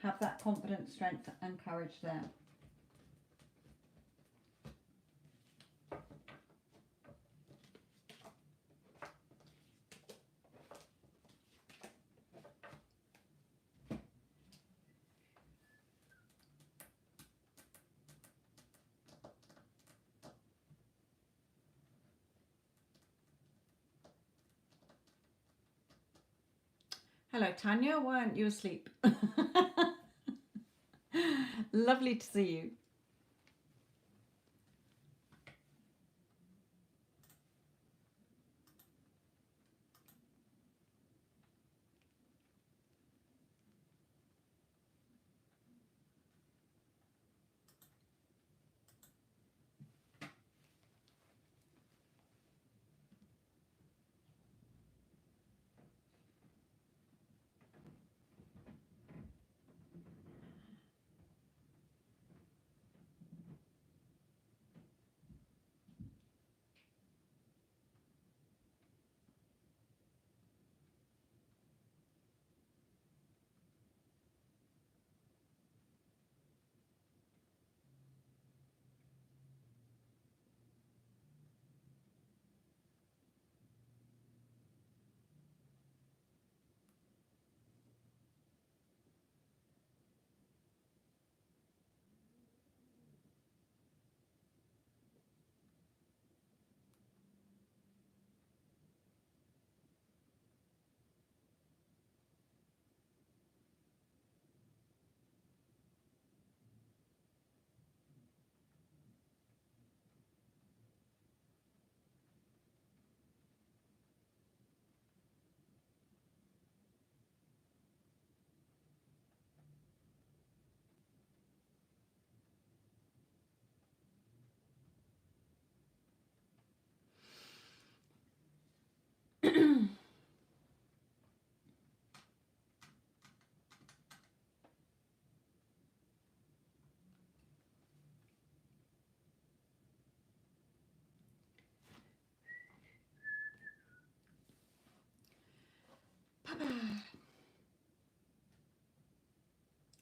Have that confidence, strength, and courage there. Hello, Tanya. Why aren't you asleep? Lovely to see you.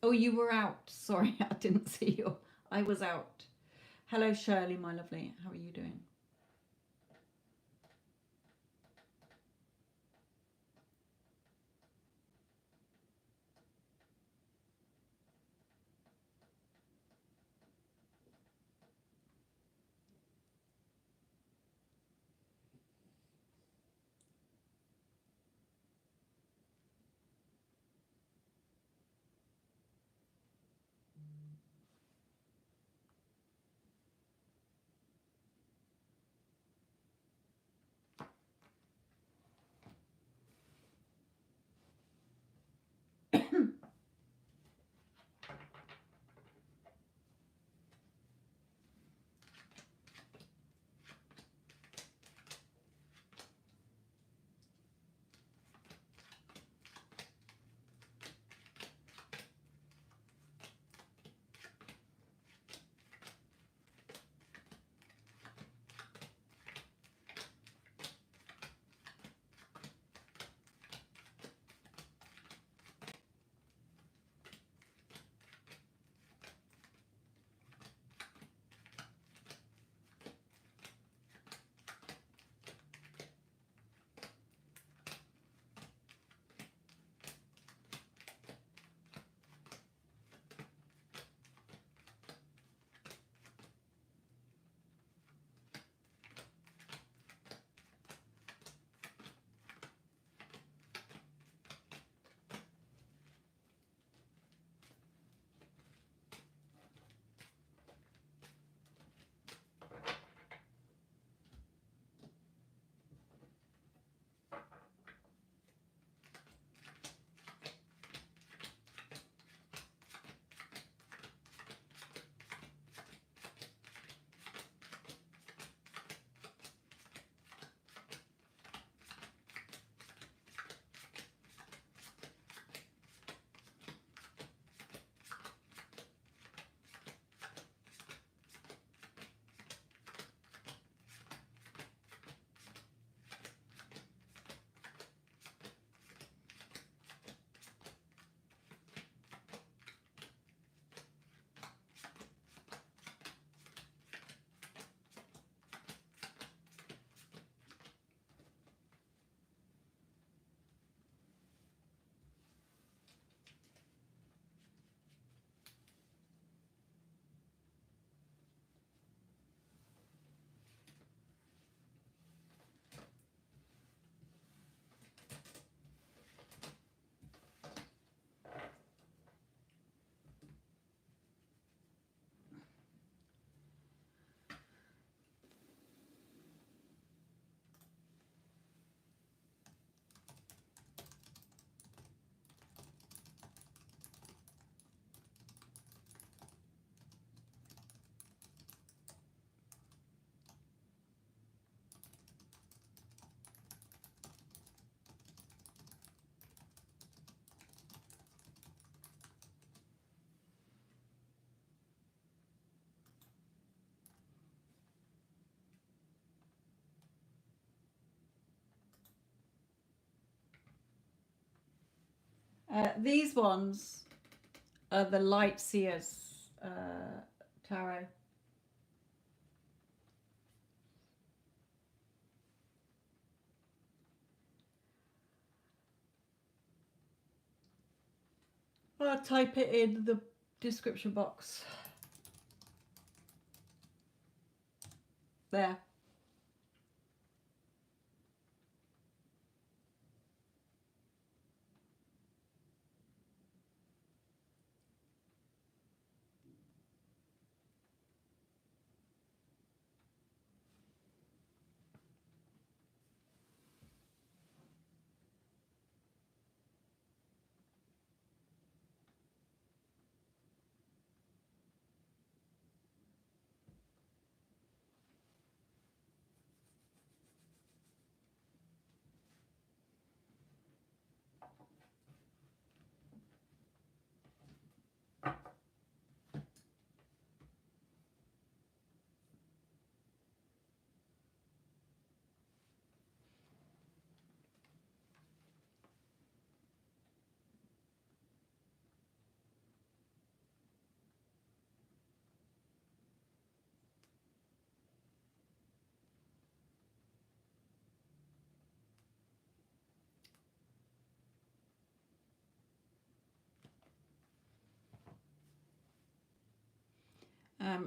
Oh, you were out. Sorry, I didn't see you. I was out. Hello, Shirley, my lovely. How are you doing? These ones are the Light Seers tarot. I'll type it in the description box. There.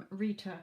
Rita.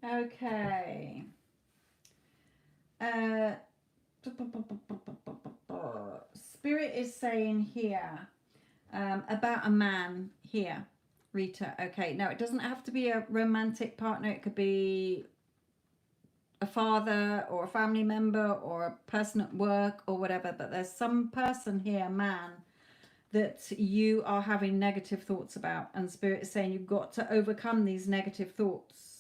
Okay. Spirit is saying here about a man here, Rita. Okay, now it doesn't have to be a romantic partner. It could be a father or a family member or a person at work or whatever. But there's some person here, man, that you are having negative thoughts about. And Spirit is saying you've got to overcome these negative thoughts.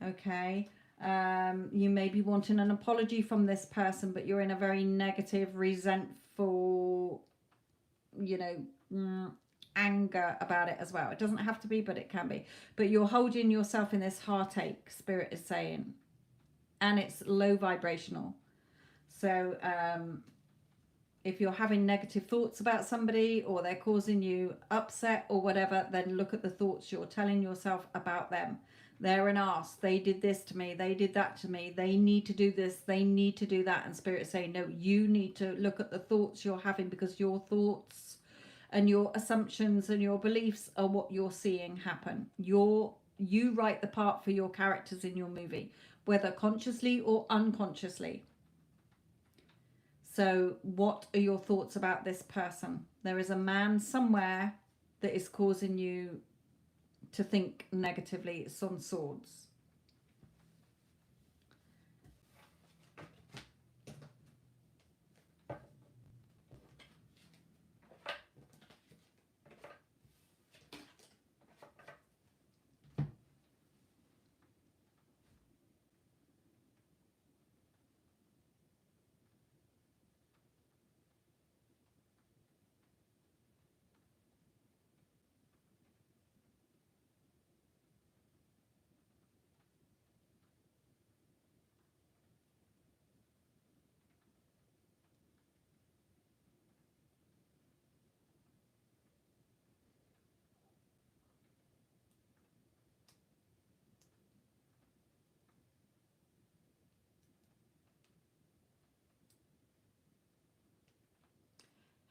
Okay. You may be wanting an apology from this person, but you're in a very negative, resentful, anger about it as well. It doesn't have to be, but it can be. But you're holding yourself in this heartache, Spirit is saying, and it's low vibrational. So if you're having negative thoughts about somebody or they're causing you upset or whatever, then look at the thoughts you're telling yourself about them. They're an arse. They did this to me. They did that to me. They need to do this. They need to do that. And Spirit is saying, no, you need to look at the thoughts you're having, because your thoughts and your assumptions and your beliefs are what you're seeing happen. You write the part for your characters in your movie, whether consciously or unconsciously. So what are your thoughts about this person? There is a man somewhere that is causing you to think negatively. It's on swords.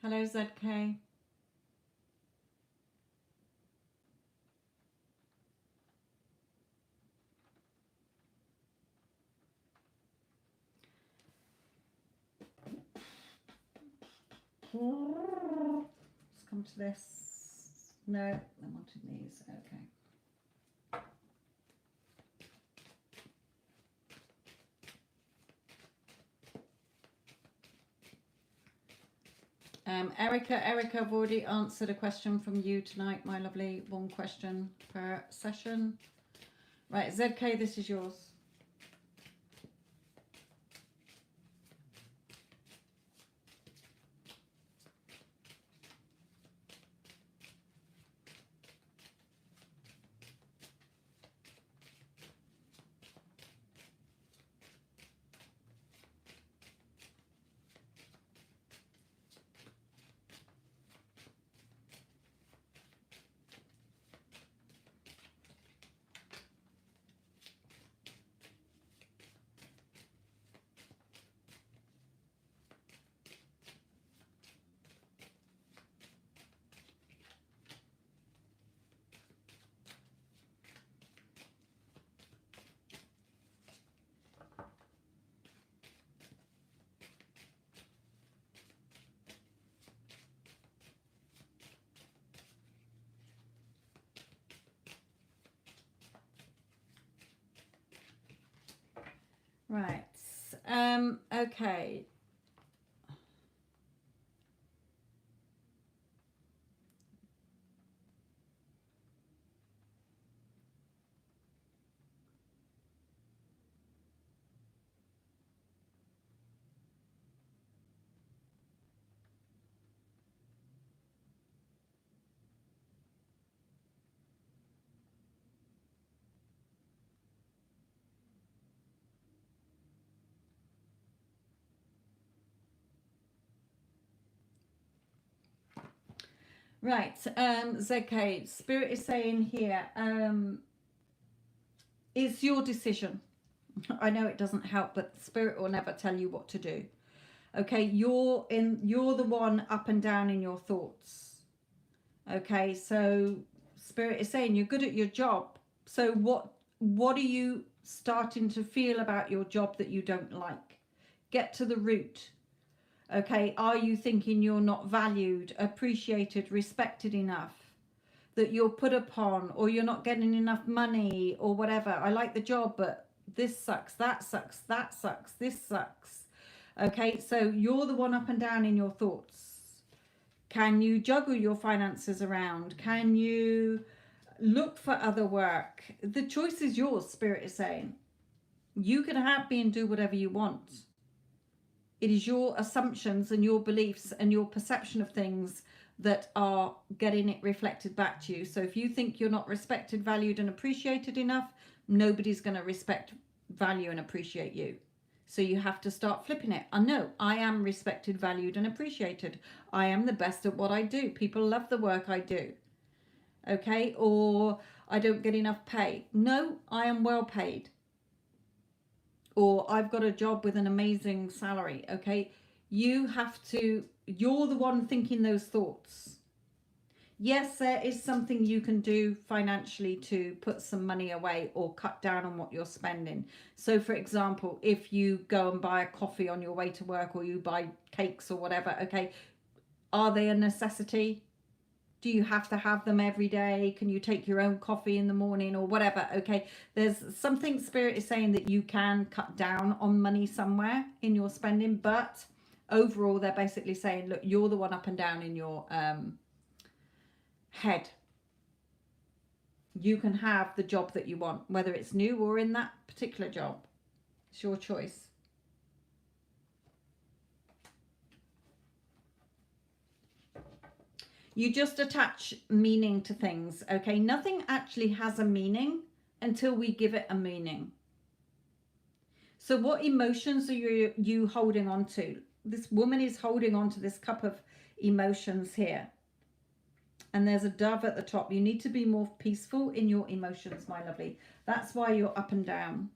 Hello, ZK. Let's come to this. No, I wanted these. Okay. Erica, I've already answered a question from you tonight, my lovely. One question per session. Right, ZK, this is yours. Right. Okay. Right. ZK, Spirit is saying here, it's your decision. I know it doesn't help, but Spirit will never tell you what to do. Okay, you're the one up and down in your thoughts. Okay, so Spirit is saying you're good at your job. So what are you starting to feel about your job that you don't like? Get to the root. Okay, are you thinking you're not valued, appreciated, respected enough? That you're put upon, or you're not getting enough money, or whatever. I like the job, but this sucks, that sucks, that sucks, this sucks. Okay, so you're the one up and down in your thoughts. Can you juggle your finances around? Can you look for other work? The choice is yours, Spirit is saying. You can happy and do whatever you want. It is your assumptions and your beliefs and your perception of things that are getting it reflected back to you. So if you think you're not respected, valued, and appreciated enough, nobody's going to respect, value, and appreciate you. So you have to start flipping it. I know I am respected, valued, and appreciated. I am the best at what I do. People love the work I do. Okay? Or I don't get enough pay. No, I am well paid. Or I've got a job with an amazing salary. Okay? You have to, you're the one thinking those thoughts. Yes, there is something you can do financially to put some money away or cut down on what you're spending. So, for example, if you go and buy a coffee on your way to work, or you buy cakes or whatever, okay, are they a necessity? Do you have to have them every day? Can you take your own coffee in the morning or whatever? Okay, there's something Spirit is saying that you can cut down on money somewhere in your spending, but overall, they're basically saying, look, you're the one up and down in your head. You can have the job that you want, whether it's new or in that particular job. It's your choice. You just attach meaning to things, okay? Nothing actually has a meaning until we give it a meaning. So what emotions are you holding on to? This woman is holding on to this cup of emotions here. And there's a dove at the top. You need to be more peaceful in your emotions, my lovely. That's why you're up and down.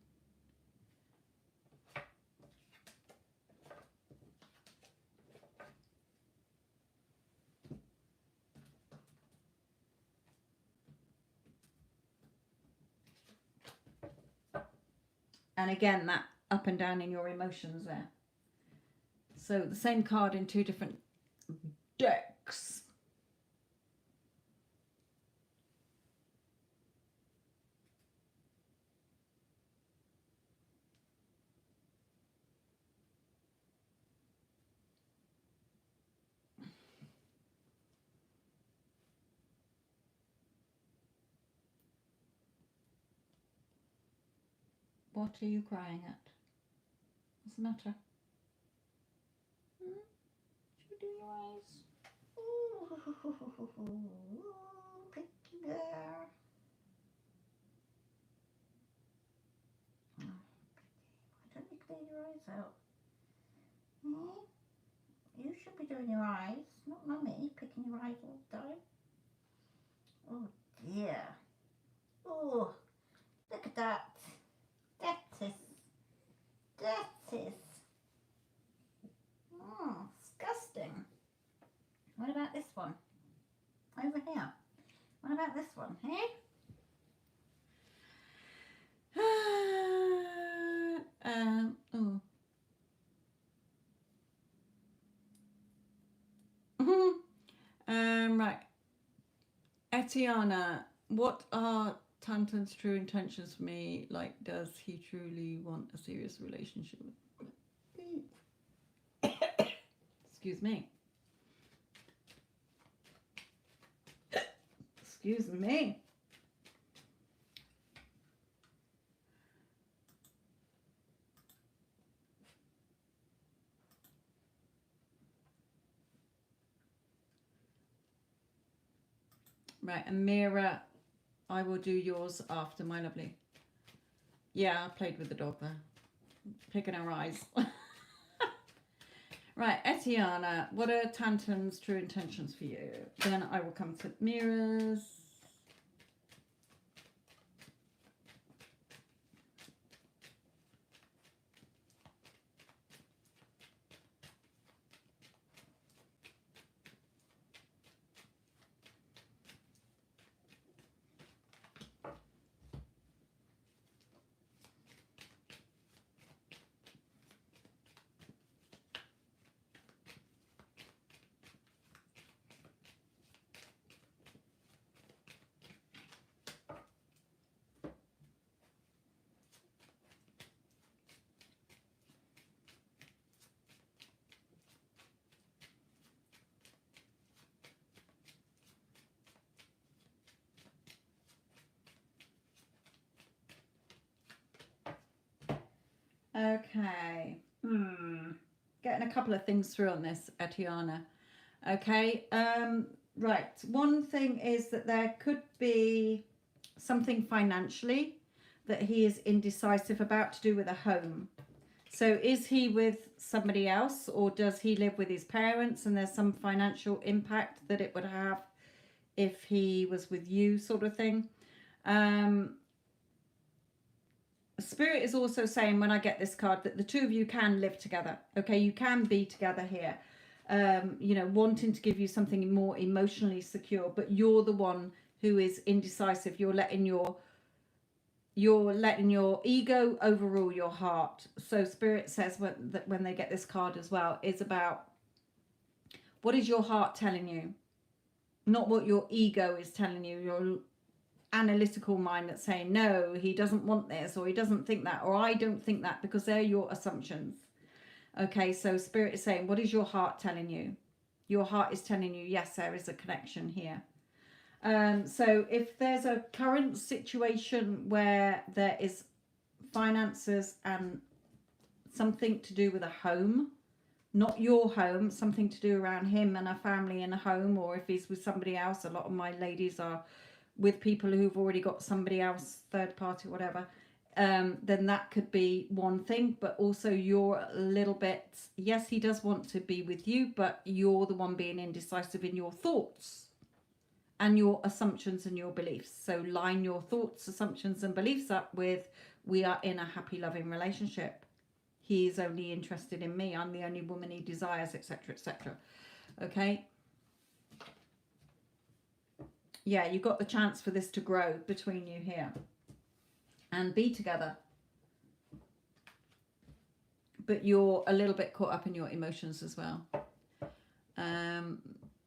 And again, that up and down in your emotions there. So the same card in two different decks. What are you crying at? What's the matter? Should we do your eyes? Ooh, picky there. Why don't you clear your eyes out? You should be doing your eyes, not mummy picking your eyes all the time. Oh dear. Oh, look at that. That is. Disgusting. What about this one? Over here. What about this one? Hey? Oh. Right. Etiana, what are Tantan's true intentions for me? Like, does he truly want a serious relationship with me? Excuse me. Excuse me. Right, Amira, I will do yours after, my lovely. Yeah, I played with the dog there, picking her eyes. Right, Etiana, what are Tantan's true intentions for you? Then I will come to mirrors. Okay. Getting a couple of things through on this, Etiana. Okay. Right. One thing is that there could be something financially that he is indecisive about to do with a home. So is he with somebody else, or does he live with his parents and there's some financial impact that it would have if he was with you, sort of thing? Spirit is also saying, when I get this card, that the two of you can live together. Okay, you can be together here. You know, wanting to give you something more emotionally secure, but you're the one who is indecisive. You're letting your ego overrule your heart. So Spirit says when they get this card as well, is about what is your heart telling you, not what your ego is telling you. Your analytical mind that's saying, no, he doesn't want this, or he doesn't think that, or I don't think that, because they're your assumptions. Okay, so Spirit is saying, what is your heart telling you? Your heart is telling you, yes, there is a connection here. So if there's a current situation where there is finances and something to do with a home, not your home, something to do around him and a family and a home, or if he's with somebody else, a lot of my ladies are with people who've already got somebody else, third party, whatever, then that could be one thing. But also you're a little bit, yes, he does want to be with you, but you're the one being indecisive in your thoughts and your assumptions and your beliefs. So line your thoughts, assumptions and beliefs up with, we are in a happy, loving relationship. He's only interested in me. I'm the only woman he desires, etc., etc. Okay. Yeah, you got the chance for this to grow between you here and be together. but you're a little bit caught up in your emotions as well.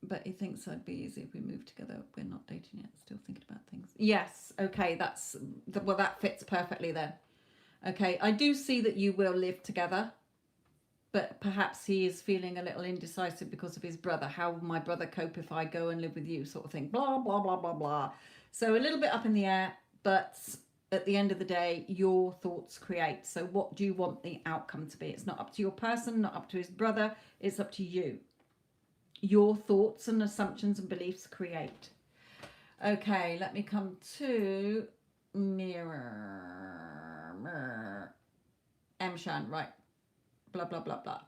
But he thinks I'd be easy if we moved together. We're not dating yet. Still thinking about things. Yes. Okay. Well, that fits perfectly then. Okay. I do see that you will live together, but perhaps he is feeling a little indecisive because of his brother. How will my brother cope if I go and live with you, sort of thing. Blah, blah, blah, blah, blah. So a little bit up in the air, but at the end of the day, your thoughts create. So what do you want the outcome to be? It's not up to your person, not up to his brother. It's up to you. Your thoughts and assumptions and beliefs create. Okay, let me come to mirror. Mshan, right. Blah, blah, blah, blah.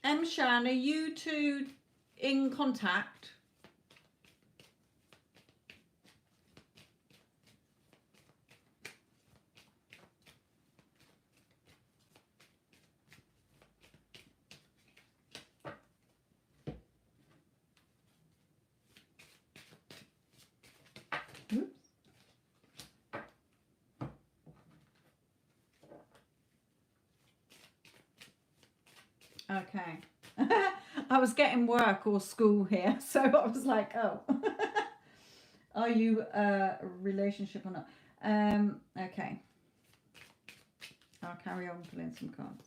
Mshan, are you two in contact? Oops. Okay. I was getting work or school here, so I was like, oh. Are you a relationship or not? Okay. I'll carry on pulling some cards.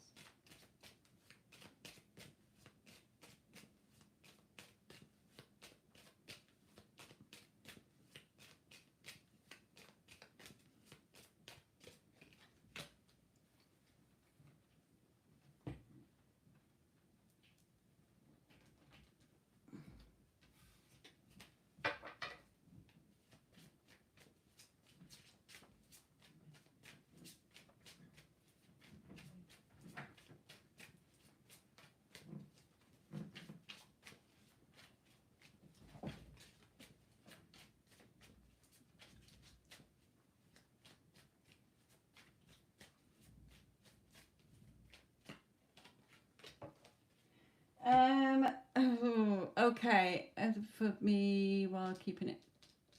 Okay. For me, while keeping it,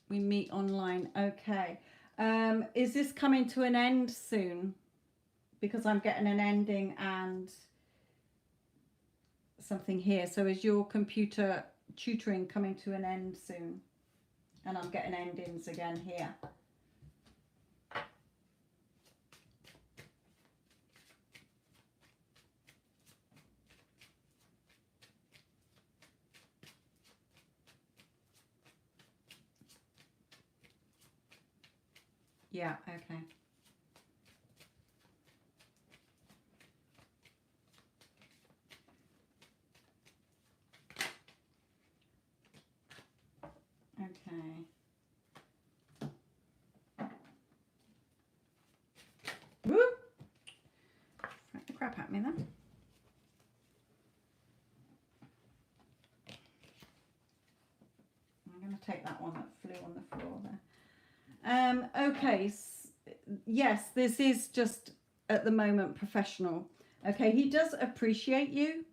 we meet online. Okay. Is this coming to an end soon? Because I'm getting an ending and something here. So is your computer tutoring coming to an end soon? And I'm getting endings again here. Yeah, okay. Okay. Woo! Throw the crap at me then. I'm going to take that one that flew on the floor there. Okay. Yes, this is just at the moment professional. Okay, he does appreciate you.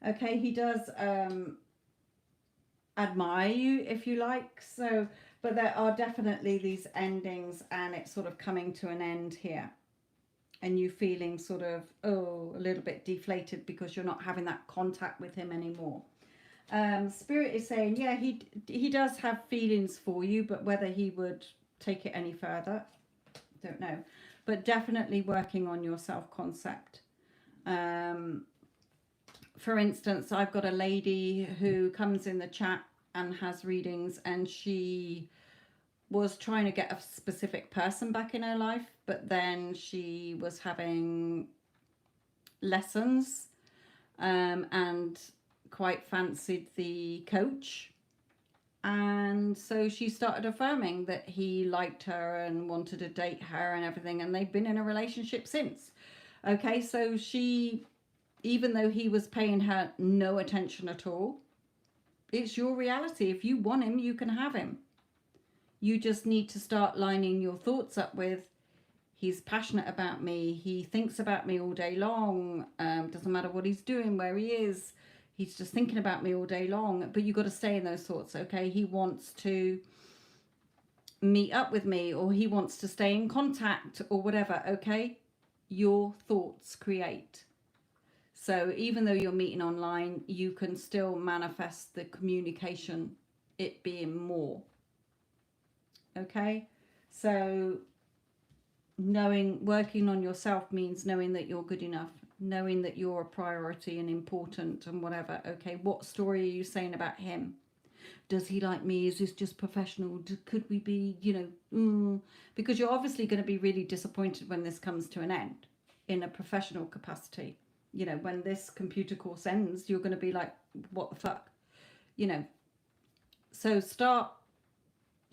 Okay, he does admire you, if you like. So, but there are definitely these endings and it's sort of coming to an end here. And you feeling sort of, a little bit deflated because you're not having that contact with him anymore. Spirit is saying, yeah, he does have feelings for you, but whether he would take it any further, don't know. But definitely working on your self-concept. For instance, I've got a lady who comes in the chat and has readings, and she was trying to get a specific person back in her life, but then she was having lessons, and quite fancied the coach. And so she started affirming that he liked her and wanted to date her and everything, and they've been in a relationship since. Okay, so she, even though he was paying her no attention at all, it's your reality. If you want him, you can have him. You just need to start lining your thoughts up with, he's passionate about me, he thinks about me all day long, doesn't matter what he's doing, where he is, he's just thinking about me all day long. But you've got to stay in those thoughts. Okay, he wants to meet up with me, or he wants to stay in contact, or whatever. Okay, your thoughts create. So even though you're meeting online, you can still manifest the communication, it being more. Okay, so working on yourself means knowing that you're good enough, knowing that you're a priority and important and whatever. Okay, what story are you saying about him? Does he like me? Is this just professional? Could we be, because you're obviously going to be really disappointed when this comes to an end in a professional capacity. When this computer course ends, you're going to be like, what the fuck? So start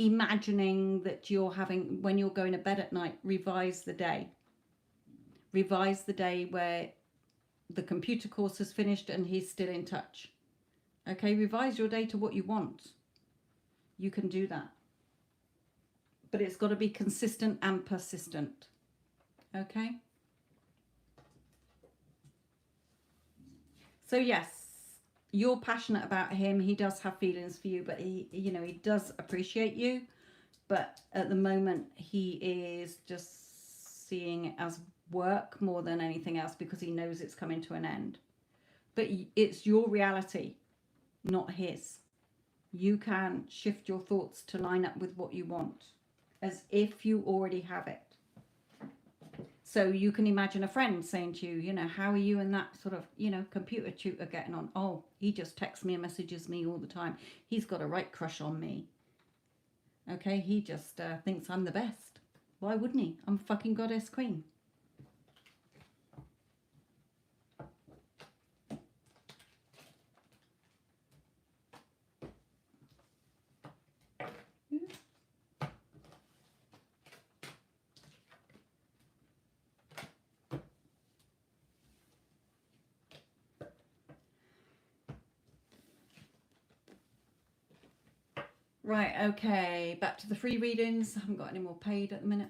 imagining that you're having, when you're going to bed at night, revise the day where the computer course is finished and he's still in touch. Okay, revise your day to what you want. You can do that, but it's got to be consistent and persistent. Okay, so yes, you're passionate about him. He does have feelings for you, but he does appreciate you. But at the moment, he is just seeing it as work more than anything else, because he knows it's coming to an end. But it's your reality, not his. You can shift your thoughts to line up with what you want, as if you already have it. So you can imagine a friend saying to you, how are you and that sort of, computer tutor getting on? Oh, he just texts me and messages me all the time. He's got a right crush on me. Okay, he just thinks I'm the best. Why wouldn't he? I'm fucking goddess queen. Right, okay, back to the free readings. I haven't got any more paid at the minute.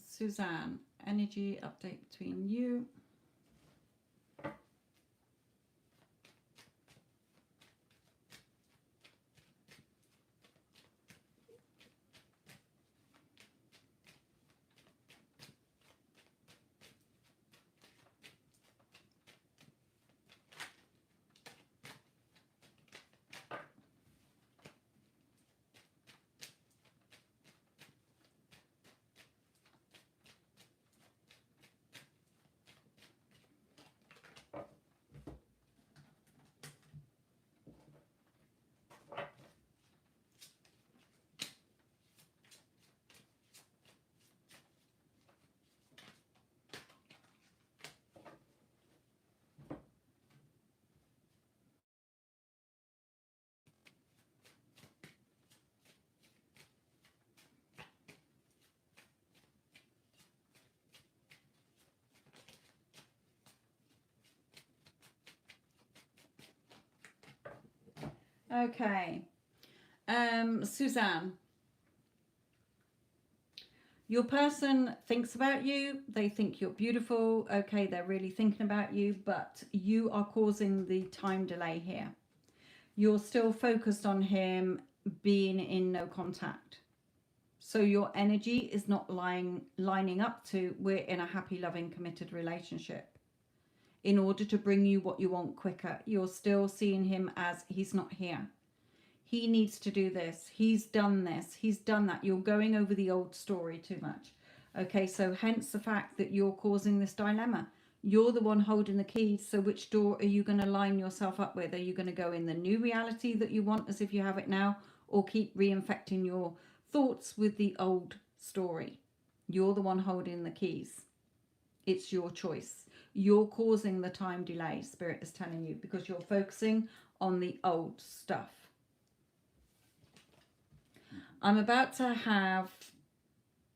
Suzanne, energy update between you. Okay. Suzanne, your person thinks about you. They think you're beautiful. Okay, they're really thinking about you, but you are causing the time delay here. You're still focused on him being in no contact. So your energy is not lining up to we're in a happy, loving, committed relationship. In order to bring you what you want quicker, you're still seeing him as he's not here. He needs to do this. He's done this. He's done that. You're going over the old story too much. Okay, so hence the fact that you're causing this dilemma. You're the one holding the keys. So which door are you going to line yourself up with? Are you going to go in the new reality that you want as if you have it now, or keep reinfecting your thoughts with the old story? You're the one holding the keys. It's your choice. You're causing the time delay, Spirit is telling you, because you're focusing on the old stuff. I'm about to have,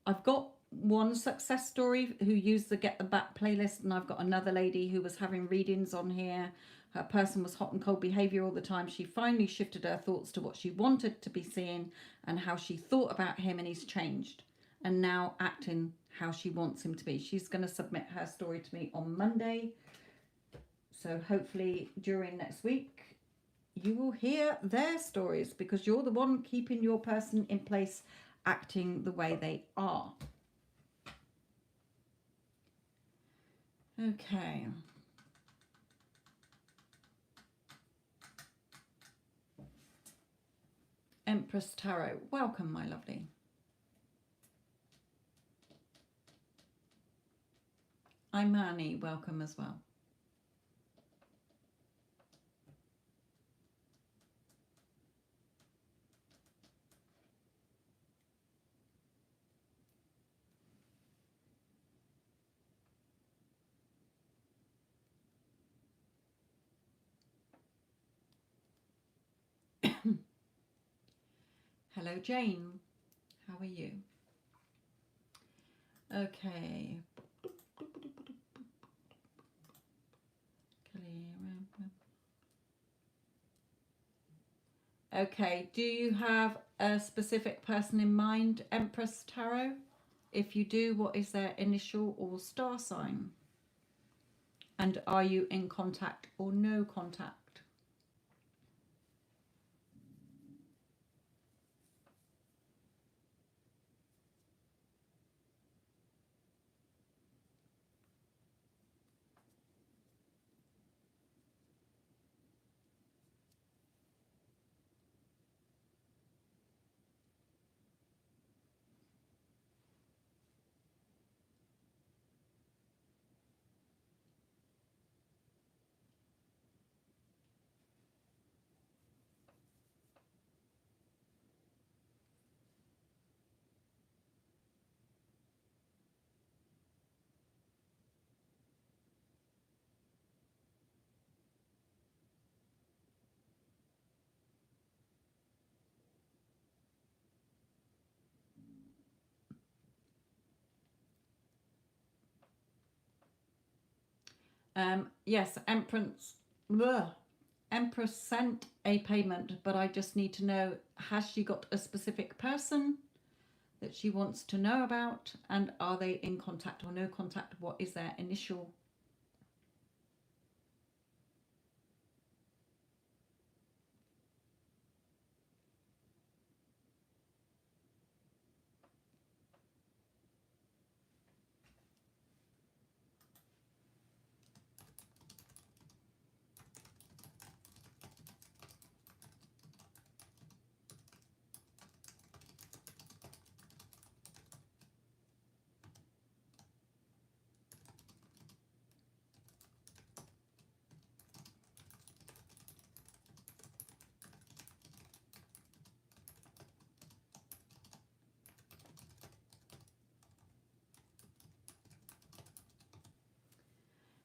I've got one success story who used the Get the Back playlist, and I've got another lady who was having readings on here. Her person was hot and cold behavior all the time. She finally shifted her thoughts to what she wanted to be seeing and how she thought about him, and he's changed and now acting how she wants him to be. She's going to submit her story to me on Monday. So hopefully during next week you will hear their stories, because you're the one keeping your person in place, acting the way they are. Okay. Empress Tarot, welcome, my lovely. Imani, welcome as well. Hello, Jane. How are you? Okay. Okay, do you have a specific person in mind, Empress Tarot? If you do, what is their initial or star sign? And are you in contact or no contact? Yes, Empress sent a payment, but I just need to know, has she got a specific person that she wants to know about, and are they in contact or no contact? What is their initial?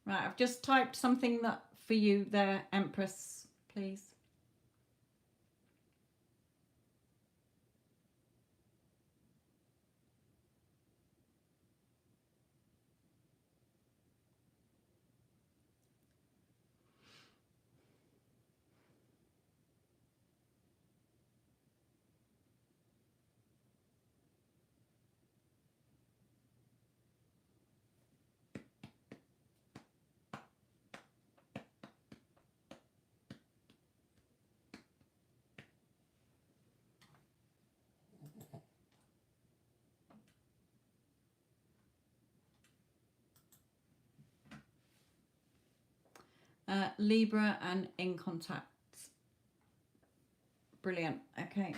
Right, I've just typed something that for you there, Empress, please. Libra and in contact. Brilliant. Okay.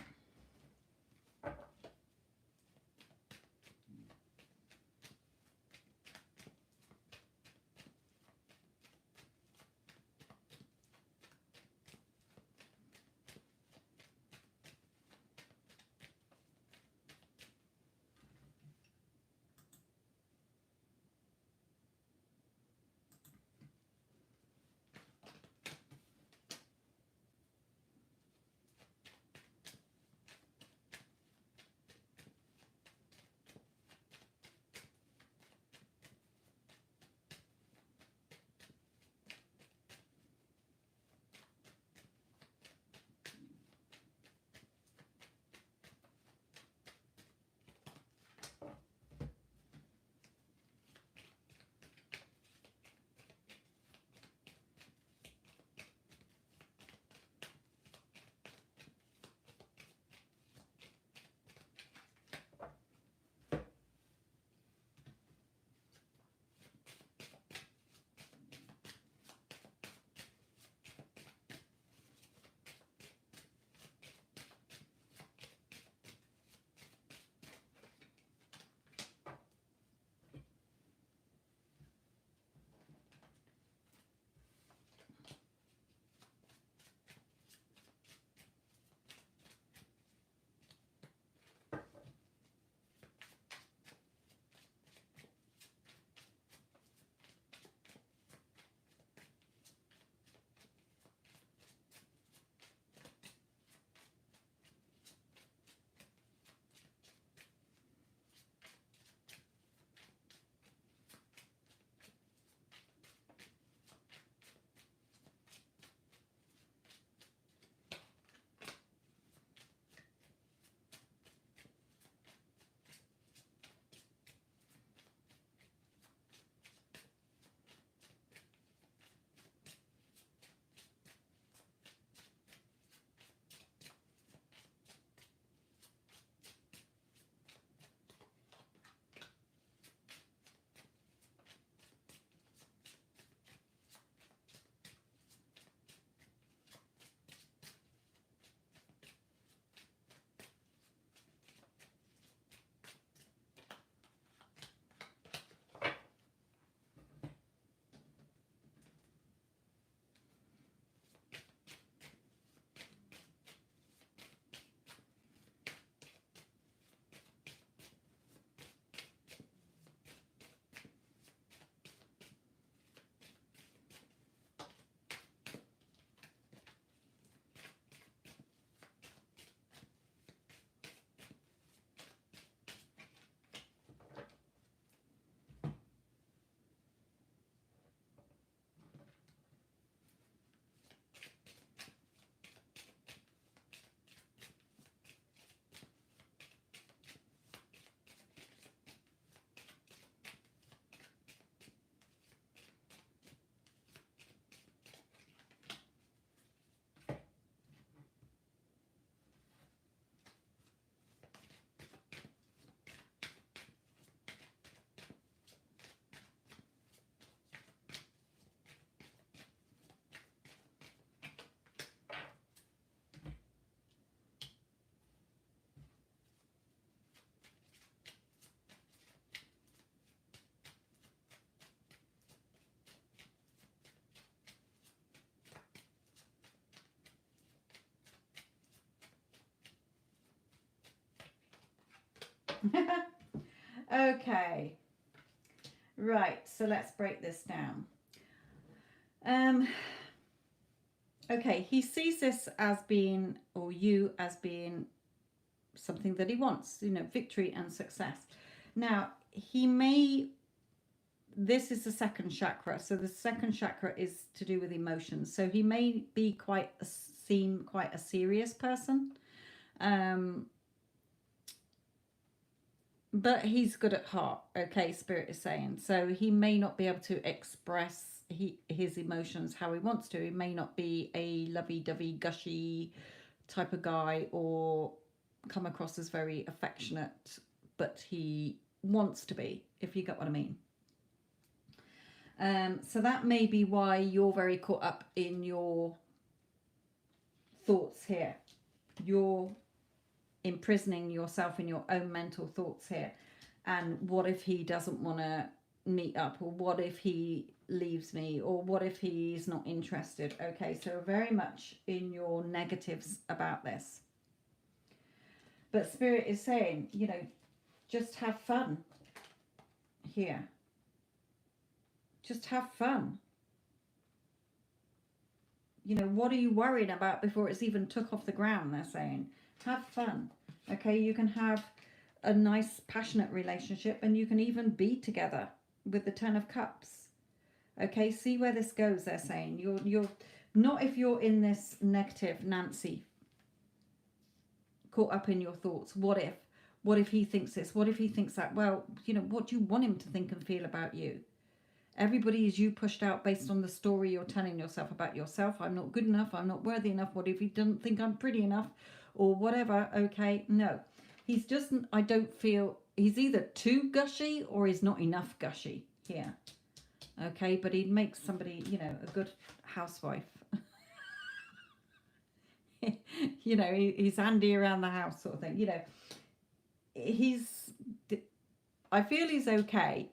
Okay. Right. So let's break this down. Um, okay. He sees this as being, or you as being, something that he wants, victory and success. Now, he may, this is the second chakra. So the second chakra is to do with emotions. So he may be seem quite a serious person. But he's good at heart, okay, Spirit is saying. So he may not be able to express his emotions how he wants to. He may not be a lovey-dovey, gushy type of guy, or come across as very affectionate, but he wants to be, if you get what I mean. So that may be why you're very caught up in your thoughts here. You're imprisoning yourself in your own mental thoughts here. And what if he doesn't want to meet up, or what if he leaves me, or what if he's not interested? Okay, so very much in your negatives about this. But Spirit is saying, you know, just have fun here. Just have fun. You know, what are you worrying about before it's even took off the ground? They're saying, have fun. Okay, you can have a nice, passionate relationship, and you can even be together with the 10 of Cups. Okay, see where this goes. They're saying you're not, if you're in this negative Nancy, caught up in your thoughts. What if he thinks this? What if he thinks that? Well, you know, what do you want him to think and feel about you? Everybody is you pushed out based on the story you're telling yourself about yourself. I'm not good enough. I'm not worthy enough. What if he doesn't think I'm pretty enough, or whatever? Okay, no, he's just, I don't feel, he's either too gushy or he's not enough gushy here. Okay, but he'd make somebody, you know, a good housewife. You know, he's handy around the house sort of thing. You know, I feel he's okay,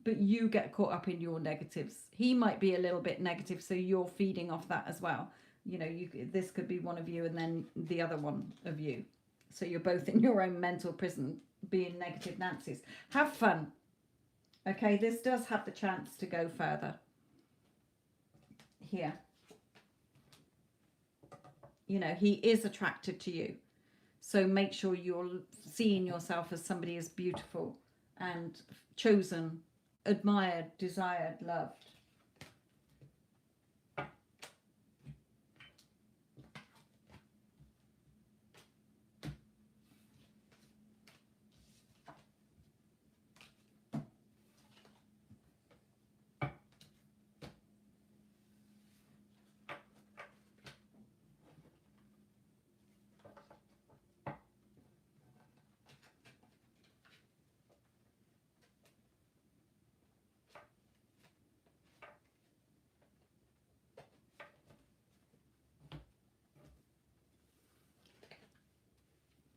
but you get caught up in your negatives. He might be a little bit negative, so you're feeding off that as well. You know, this could be one of you and then the other one of you. So you're both in your own mental prison being negative Nancy's. Have fun. Okay, this does have the chance to go further here. You know, he is attracted to you. So make sure you're seeing yourself as somebody as beautiful and chosen, admired, desired, loved.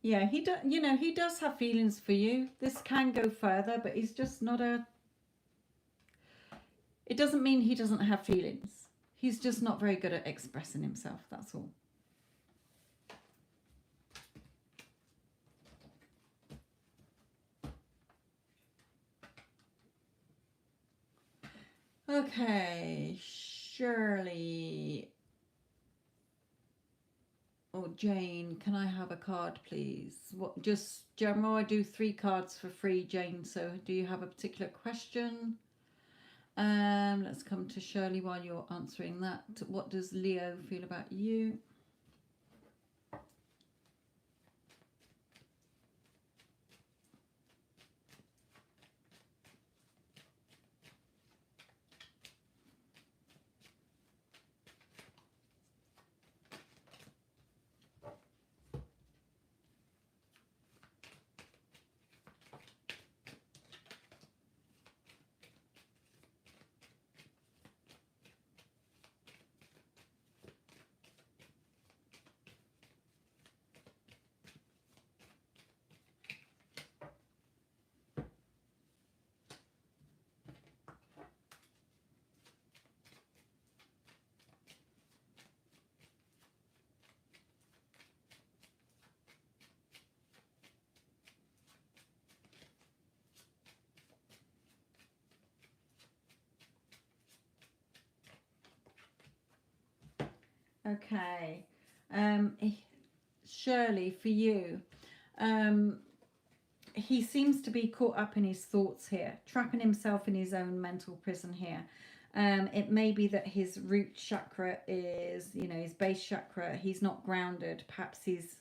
Yeah, he does. You know, he does have feelings for you. This can go further, but he's just not a. It doesn't mean he doesn't have feelings. He's just not very good at expressing himself. That's all. Okay, Shirley. Or Jane, can I have a card, please? What, just general? I do 3 cards for free, Jane. So do you have a particular question? Let's come to Shirley while you're answering that. What does Leo feel about you? Okay. Shirley, for you, he seems to be caught up in his thoughts here, trapping himself in his own mental prison here. It may be that his root chakra is, you know, his base chakra, he's not grounded. Perhaps he's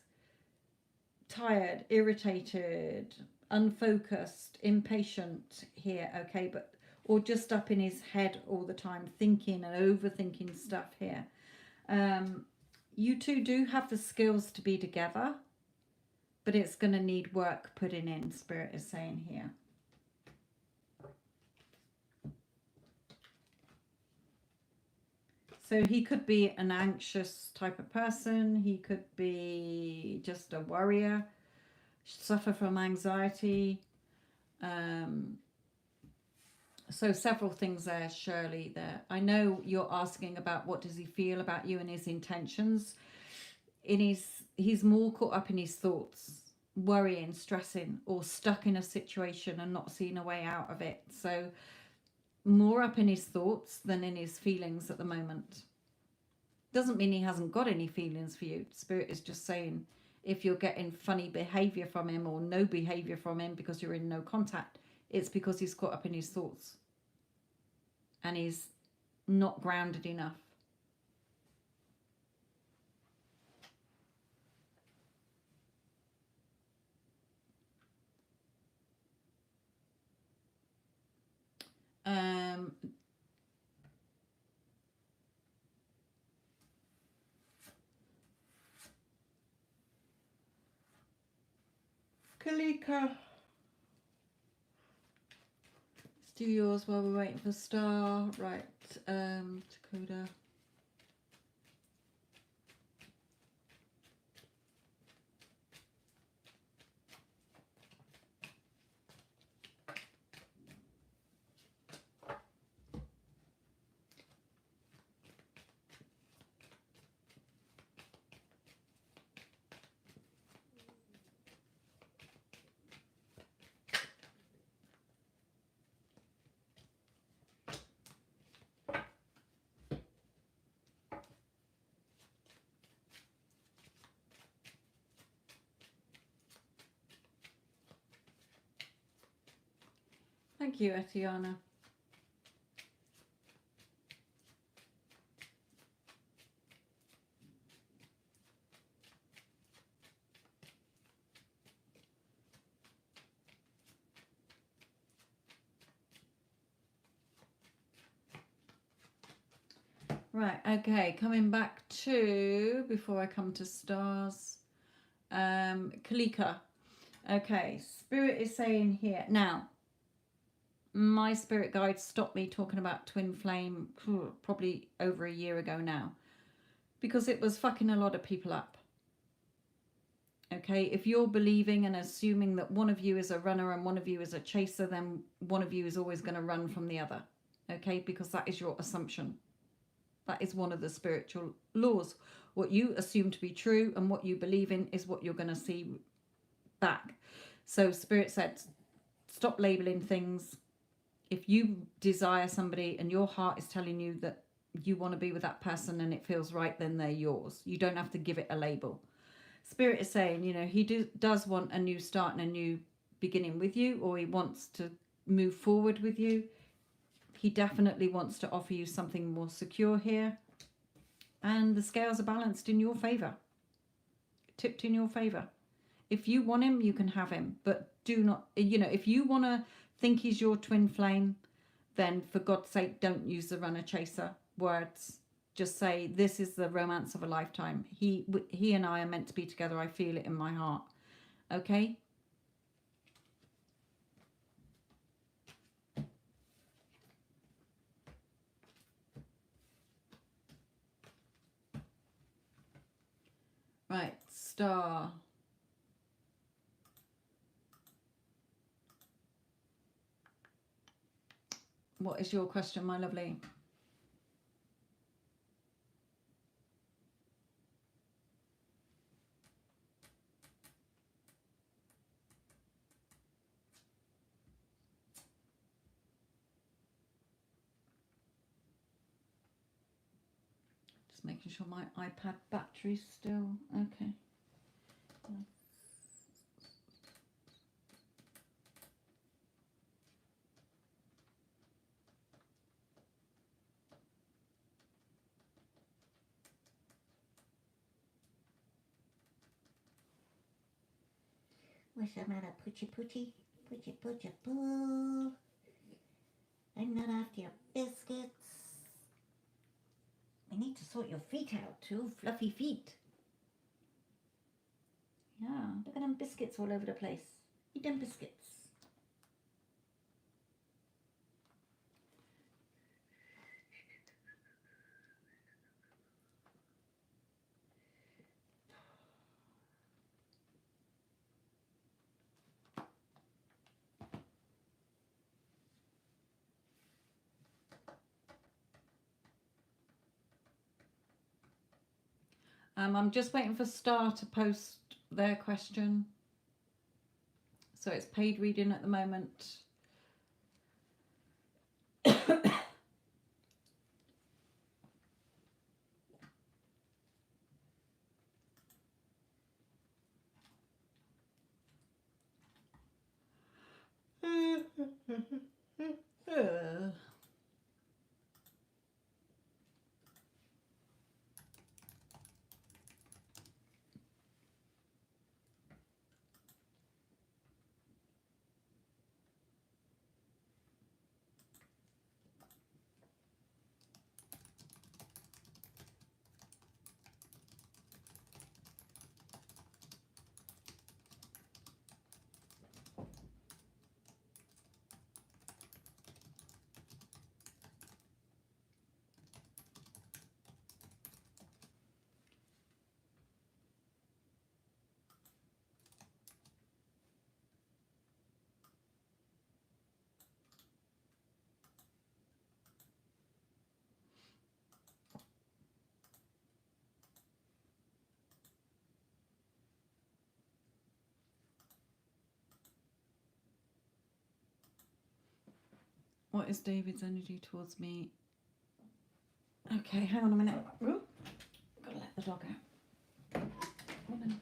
tired, irritated, unfocused, impatient here, okay, but or just up in his head all the time, thinking and overthinking stuff here. You two do have the skills to be together, but it's going to need work putting in, Spirit is saying here. So he could be an anxious type of person. He could be just a worrier, suffer from anxiety. Um, so several things there, Shirley. There, I know you're asking about what does he feel about you and his intentions. He's more caught up in his thoughts, worrying, stressing, or stuck in a situation and not seeing a way out of it. So more up in his thoughts than in his feelings at the moment. Doesn't mean he hasn't got any feelings for you. Spirit is just saying if you're getting funny behavior from him or no behavior from him because you're in no contact, it's because he's caught up in his thoughts and he's not grounded enough. Kalika. Let's do yours while we're waiting for Star. Right, Dakota. Thank you, Etiana. Right, okay, coming back to, before I come to Stars, Kalika. Okay, Spirit is saying here, now, my spirit guide stopped me talking about twin flame probably over a year ago now, because it was fucking a lot of people up. Okay, if you're believing and assuming that one of you is a runner and one of you is a chaser, then one of you is always going to run from the other. Okay, because that is your assumption. That is one of the spiritual laws. What you assume to be true and what you believe in is what you're going to see back. So Spirit said, stop labeling things. If you desire somebody and your heart is telling you that you want to be with that person and it feels right, then they're yours. You don't have to give it a label. Spirit is saying, you know, he does want a new start and a new beginning with you, or he wants to move forward with you. He definitely wants to offer you something more secure here. And the scales are balanced in your favor, tipped in your favor. If you want him, you can have him. But do not, you know, if you want to think he's your twin flame, then for God's sake, don't use the runner chaser words. Just say, this is the romance of a lifetime. He and I are meant to be together. I feel it in my heart. Okay? Right, Star. What is your question, my lovely? Just making sure my iPad battery's still okay. What's the matter, Poochie Poochie? Poochie Poochie Poo. I'm not after your biscuits. I need to sort your feet out too, fluffy feet. Yeah, look at them biscuits all over the place. Eat them biscuits. I'm just waiting for Star to post their question. So it's paid reading at the moment. What is David's energy towards me? Okay, hang on a minute. Ooh, gotta let the dog out. Come on.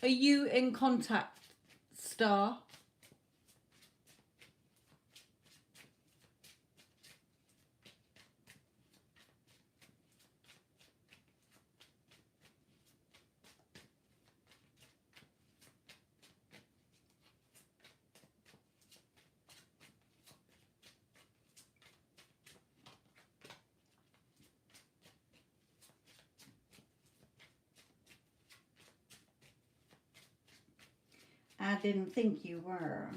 Are you in contact, Star? I didn't think you were.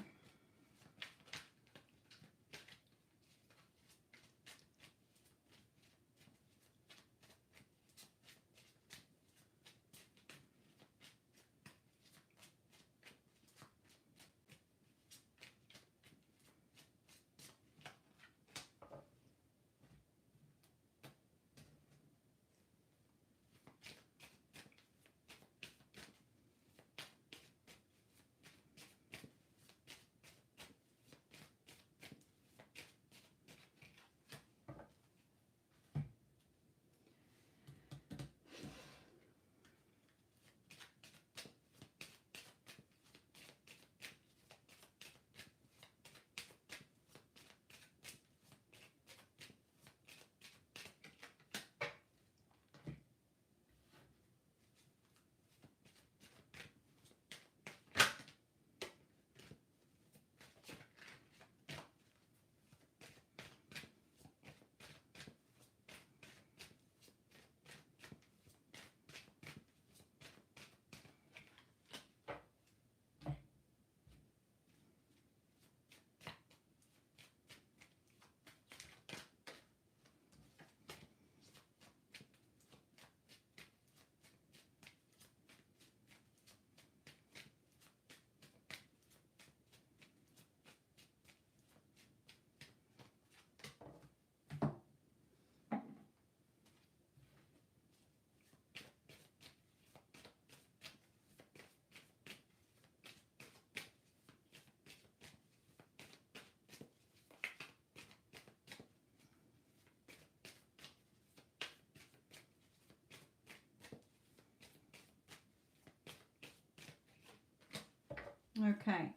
Okay.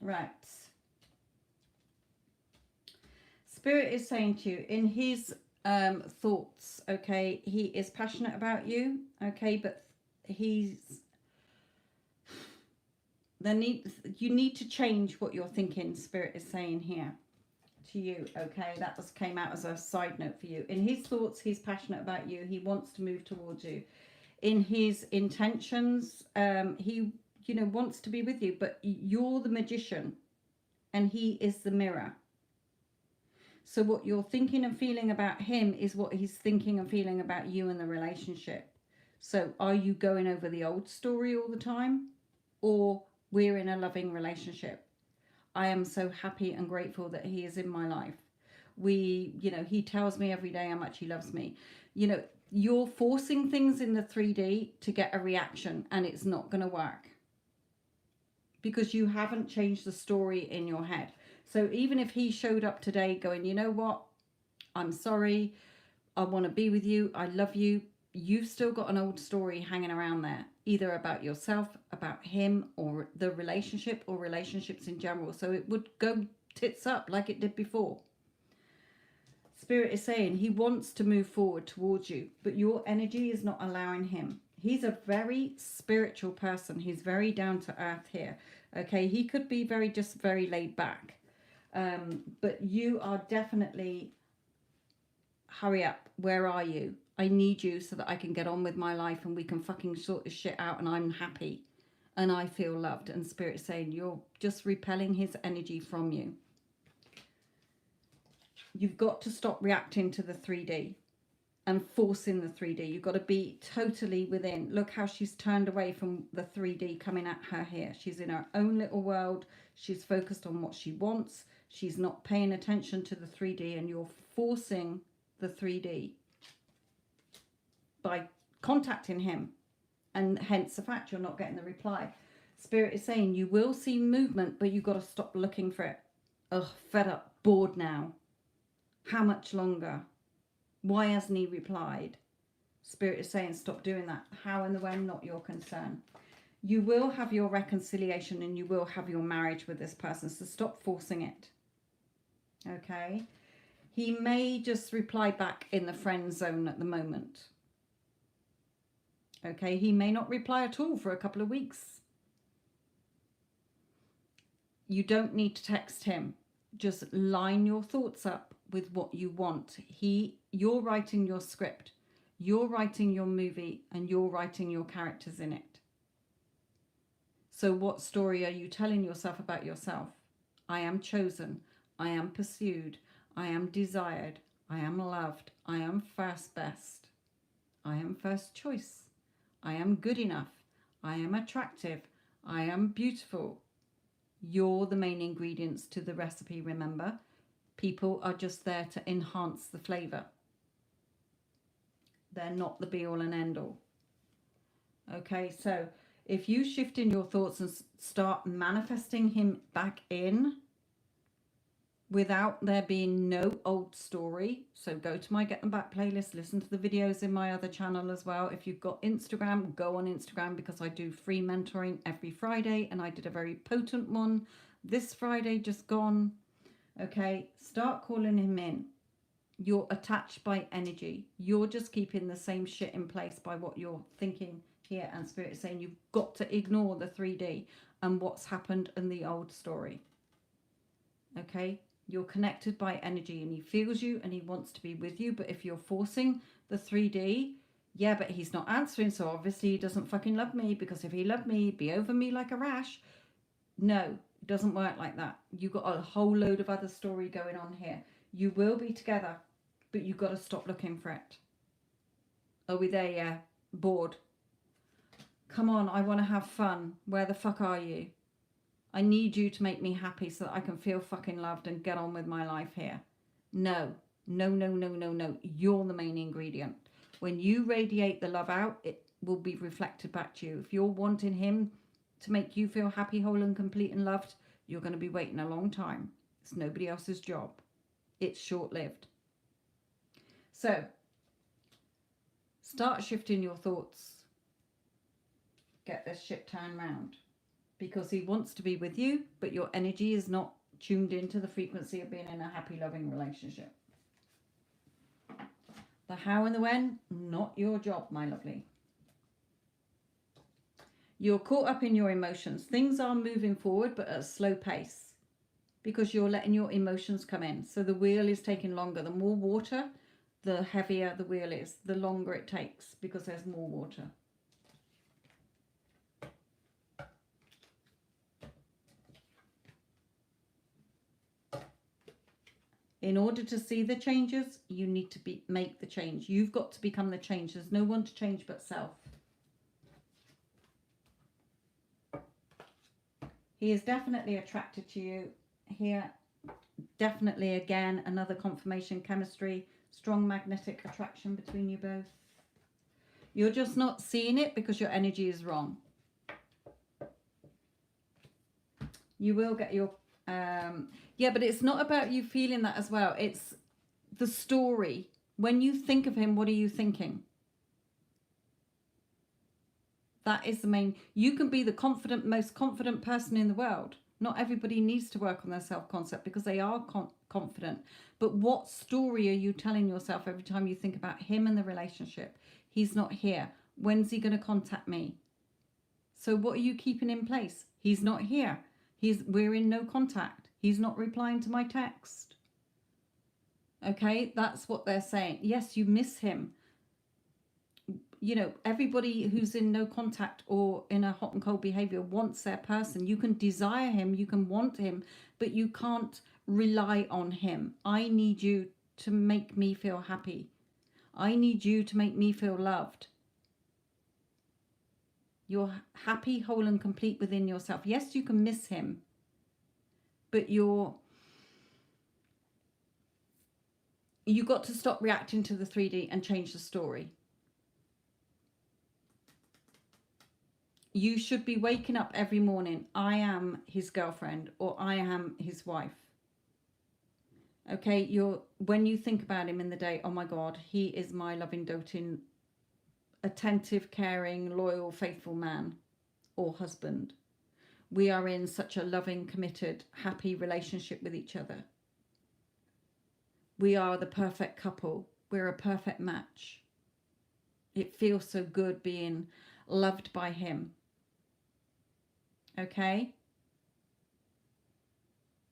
Right. Spirit is saying to you in his thoughts, okay, he is passionate about you, okay, but he's you need to change what you're thinking. Spirit is saying here to you, okay, that just came out as a side note for you. In his thoughts, he's passionate about you. He wants to move towards you. In his intentions, he wants to be with you, but you're the magician and he is the mirror. So what you're thinking and feeling about him is what he's thinking and feeling about you and the relationship. So are you going over the old story all the time, or we're in a loving relationship? I am so happy and grateful that he is in my life. He tells me every day how much he loves me. You're forcing things in the 3D to get a reaction, and it's not going to work because you haven't changed the story in your head. So even if he showed up today going, you know what, I'm sorry, I want to be with you, I love you, you've still got an old story hanging around there, either about yourself, about him, or the relationship, or relationships in general. So it would go tits up like it did before. Spirit is saying he wants to move forward towards you, but your energy is not allowing him. He's a very spiritual person. He's very down to earth here. Okay, he could be very laid back. But you are definitely, hurry up. Where are you? I need you so that I can get on with my life and we can fucking sort this shit out and I'm happy and I feel loved. And Spirit is saying you're just repelling his energy from you. You've got to stop reacting to the 3D and forcing the 3D. You've got to be totally within. Look how she's turned away from the 3D coming at her here. She's in her own little world. She's focused on what she wants. She's not paying attention to the 3D, and you're forcing the 3D by contacting him, and hence the fact you're not getting the reply. Spirit is saying you will see movement, but you've got to stop looking for it. Ugh, fed up, bored now. How much longer? Why hasn't he replied? Spirit is saying stop doing that. How and the when, not your concern. You will have your reconciliation and you will have your marriage with this person, so stop forcing it. Okay? He may just reply back in the friend zone at the moment. Okay? He may not reply at all for a couple of weeks. You don't need to text him. Just line your thoughts up with what you want. You're writing your script, you're writing your movie, and you're writing your characters in it. So what story are you telling yourself about yourself? I am chosen, I am pursued, I am desired, I am loved, I am first best, I am first choice, I am good enough, I am attractive, I am beautiful. You're the main ingredients to the recipe, remember? People are just there to enhance the flavour. They're not the be all and end all. Okay, so if you shift in your thoughts and start manifesting him back in without there being no old story, so go to my Get Them Back playlist, listen to the videos in my other channel as well. If you've got Instagram, go on Instagram, because I do free mentoring every Friday, and I did a very potent one this Friday just gone. Okay, start calling him in. You're attached by energy. You're just keeping the same shit in place by what you're thinking here, and Spirit is saying you've got to ignore the 3D and what's happened in the old story. Okay, you're connected by energy and he feels you and he wants to be with you, but if you're forcing the 3D, yeah, but he's not answering, so obviously he doesn't fucking love me, because if he loved me, he'd be over me like a rash. No, it doesn't work like that. You've got a whole load of other story going on here. You will be together, but you've got to stop looking for it. Are we there? Yeah. Bored. Come on, I want to have fun. Where the fuck are you? I need you to make me happy so that I can feel fucking loved and get on with my life here. No. No, no, no, no, no. You're the main ingredient. When you radiate the love out, it will be reflected back to you. If you're wanting him to make you feel happy, whole and complete and loved, you're going to be waiting a long time. It's nobody else's job. It's short-lived. So, start shifting your thoughts. get this shit turned round, because he wants to be with you, but your energy is not tuned into the frequency of being in a happy, loving relationship. The how and the when, not your job, my lovely. You're caught up in your emotions. Things are moving forward, but at a slow pace, because you're letting your emotions come in. So the wheel is taking longer. The more water, the heavier the wheel is, the longer it takes, because there's more water. In order to see the changes, you need to make the change. You've got to become the change. There's no one to change but self. He is definitely attracted to you here. Definitely, again, another confirmation, chemistry, strong magnetic attraction between you both. You're just not seeing it because your energy is wrong. You will get your... yeah, but it's not about you feeling that as well. It's the story. When you think of him, what are you thinking? That is the main... You can be the confident, most confident person in the world. Not everybody needs to work on their self-concept because they are confident. But what story are you telling yourself every time you think about him and the relationship? He's not here. When's he going to contact me? So what are you keeping in place? He's not here. We're in no contact. He's not replying to my text. Okay, that's what they're saying. Yes, you miss him. You know, everybody who's in no contact or in a hot and cold behavior wants their person. You can desire him, you can want him, but you can't rely on him. I need you to make me feel happy. I need you to make me feel loved. You're happy, whole and complete within yourself. Yes, you can miss him, but you got to stop reacting to the 3D and change the story. You should be waking up every morning. I am his girlfriend, or I am his wife. Okay, when you think about him in the day, oh my God, he is my loving, doting, attentive, caring, loyal, faithful man or husband. We are in such a loving, committed, happy relationship with each other. We are the perfect couple. We're a perfect match. It feels so good being loved by him. Okay?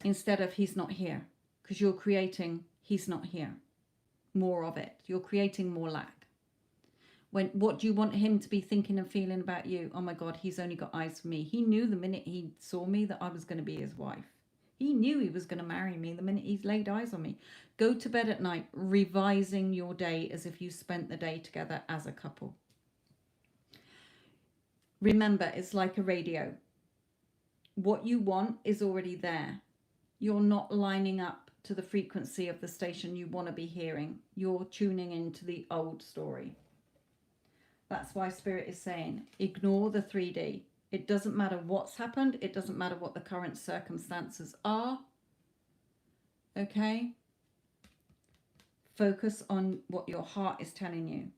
Instead of he's not here, because you're creating he's not here. More of it. You're creating more lack. What do you want him to be thinking and feeling about you? Oh my God, he's only got eyes for me. He knew the minute he saw me that I was going to be his wife. He knew he was going to marry me the minute he's laid eyes on me. Go to bed at night revising your day as if you spent the day together as a couple. Remember, it's like a radio. What you want is already there. You're not lining up to the frequency of the station you want to be hearing. You're tuning into the old story. That's why Spirit is saying, ignore the 3D. It doesn't matter what's happened. It doesn't matter what the current circumstances are. Okay? Focus on what your heart is telling you.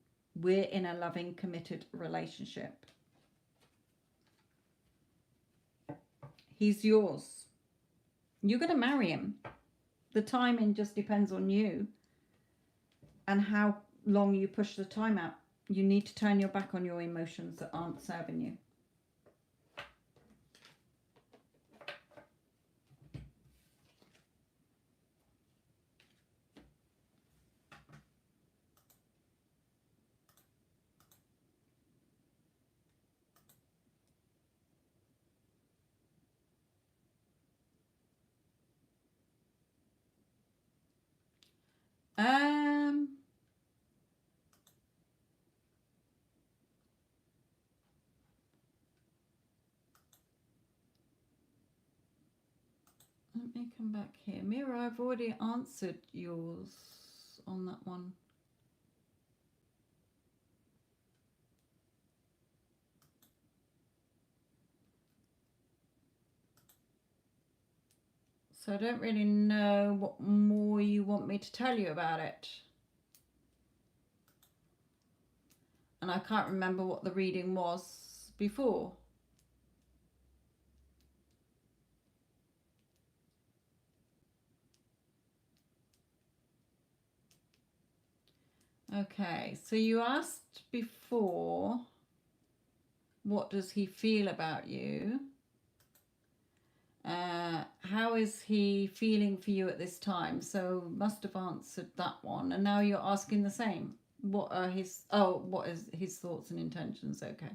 We're in a loving, committed relationship. He's yours. You're going to marry him. The timing just depends on you and how long you push the time out. You need to turn your back on your emotions that aren't serving you. Let me come back here. Mira, I've already answered yours on that one. So I don't really know what more you want me to tell you about it. And I can't remember what the reading was, before? Okay, so you asked before, what does he feel about you? How is he feeling for you at this time? So must have answered that one, and now you're asking the same. What is his thoughts and intentions? Okay.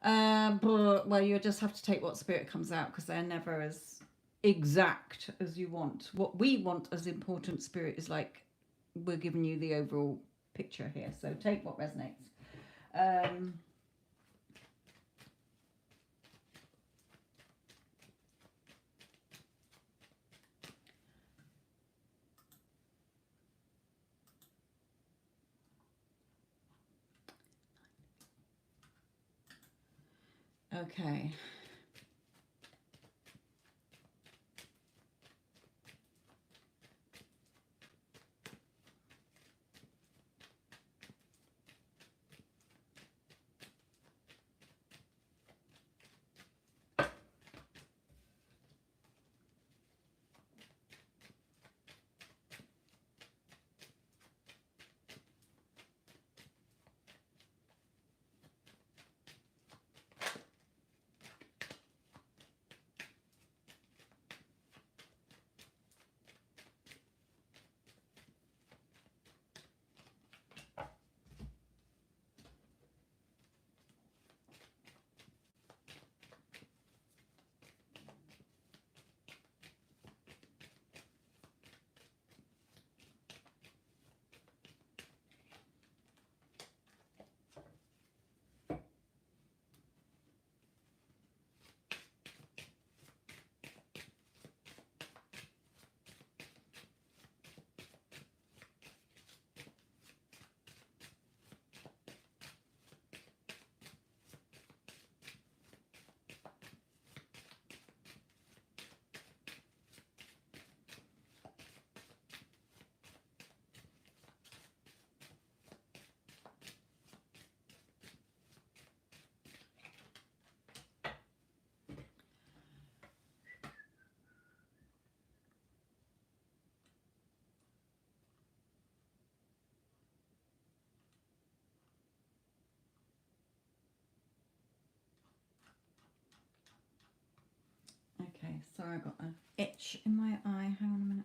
Well, you just have to take what spirit comes out, because they're never as exact as you want. What we want as important, spirit, is like, we're giving you the overall picture here. So take what resonates. Okay. Okay, sorry, I got an itch in my eye. Hang on a minute.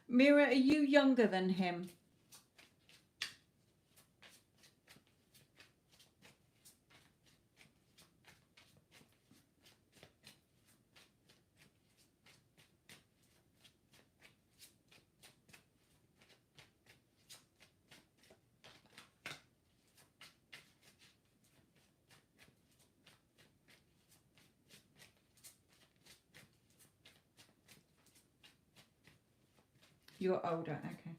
Mira, are you younger than him? You're older, okay.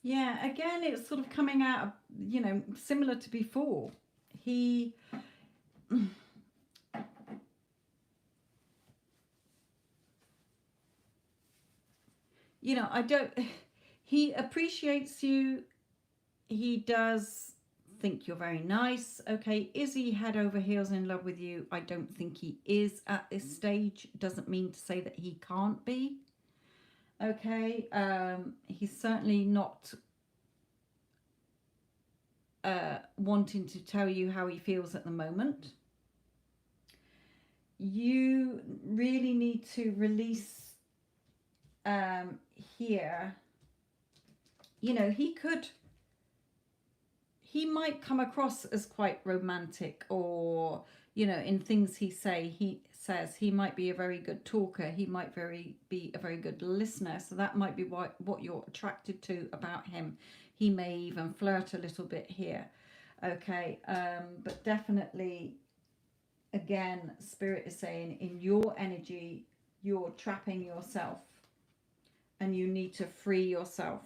Yeah, again, it's sort of coming out, similar to before. He, I don't, he appreciates you. He does think you're very nice. Okay, is he head over heels in love with you? I don't think he is at this stage. Doesn't mean to say that he can't be. Okay, he's certainly not wanting to tell you how he feels at the moment. You really need to release here. He might come across as quite romantic, or in things he says he might be a very good talker. He might be a very good listener, so that might be what you're attracted to about him. He may even flirt a little bit here. Okay, but definitely, again, Spirit is saying in your energy you're trapping yourself and you need to free yourself.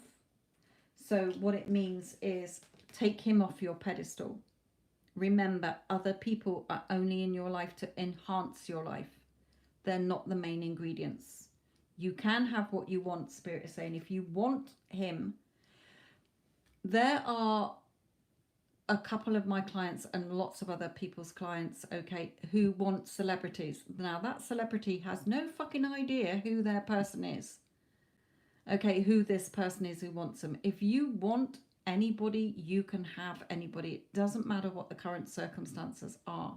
So what it means is take him off your pedestal. Remember, other people are only in your life to enhance your life. They're not the main ingredients. You can have what you want, Spirit is saying. If you want him, there are a couple of my clients and lots of other people's clients, okay, who want celebrities. Now, that celebrity has no fucking idea who their person is. Okay, who this person is who wants them. If you want anybody, you can have anybody. It doesn't matter what the current circumstances are.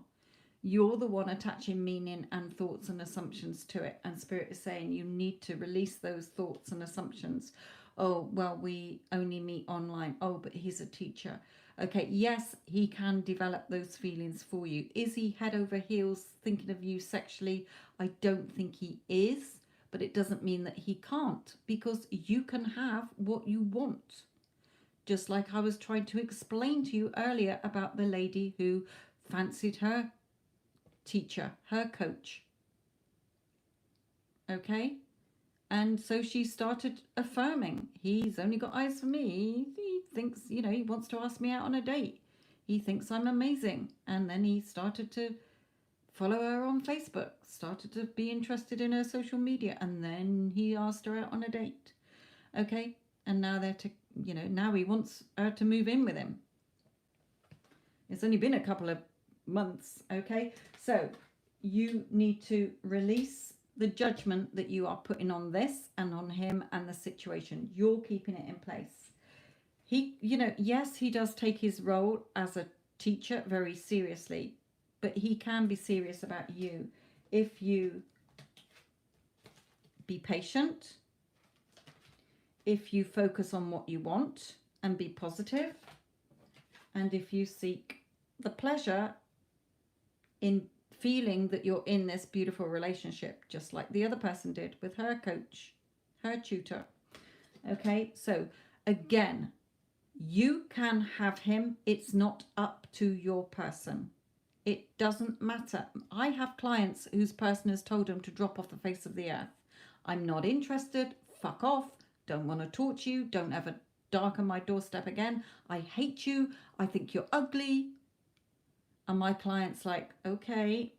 You're the one attaching meaning and thoughts and assumptions to it. And Spirit is saying you need to release those thoughts and assumptions. Oh, well, we only meet online. Oh, but he's a teacher. Okay, yes, he can develop those feelings for you. Is he head over heels thinking of you sexually? I don't think he is, but it doesn't mean that he can't, because you can have what you want. Just like I was trying to explain to you earlier about the lady who fancied her teacher, her coach. Okay? And so she started affirming, he's only got eyes for me. He thinks, he wants to ask me out on a date. He thinks I'm amazing. And then he started to follow her on Facebook, started to be interested in her social media, and then he asked her out on a date. Okay? And now now he wants her to move in with him. It's only been a couple of months. Okay? So you need to release the judgment that you are putting on this and on him and the situation. You're keeping it in place. He, yes, he does take his role as a teacher very seriously, but he can be serious about you if you be patient, if you focus on what you want and be positive, and if you seek the pleasure in feeling that you're in this beautiful relationship, just like the other person did with her coach, her tutor. Okay, so again, you can have him. It's not up to your person. It doesn't matter. I have clients whose person has told them to drop off the face of the earth. I'm not interested. Fuck off. Don't want to talk to you. Don't ever darken my doorstep again. I hate you. I think you're ugly. And my client's like, okay,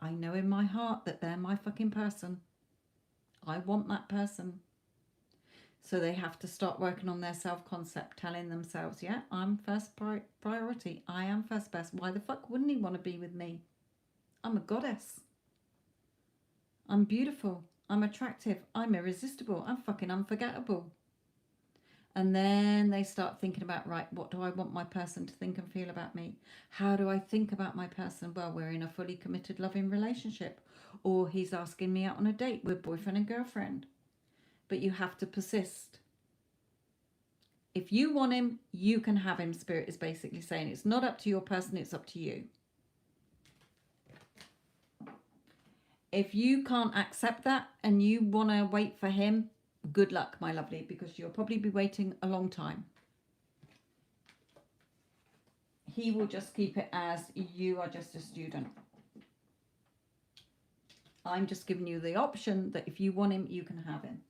I know in my heart that they're my fucking person. I want that person. So they have to start working on their self-concept, telling themselves, yeah, I'm first priority. I am first best. Why the fuck wouldn't he want to be with me? I'm a goddess. I'm beautiful. I'm attractive. I'm irresistible. I'm fucking unforgettable. And then they start thinking about, right, what do I want my person to think and feel about me? How do I think about my person? Well, we're in a fully committed, loving relationship. Or he's asking me out on a date with boyfriend and girlfriend. But you have to persist. If you want him, you can have him, Spirit is basically saying. It's not up to your person, it's up to you. If you can't accept that and you want to wait for him, good luck, my lovely, because you'll probably be waiting a long time. He will just keep it as you are just a student. I'm just giving you the option that if you want him, you can have him.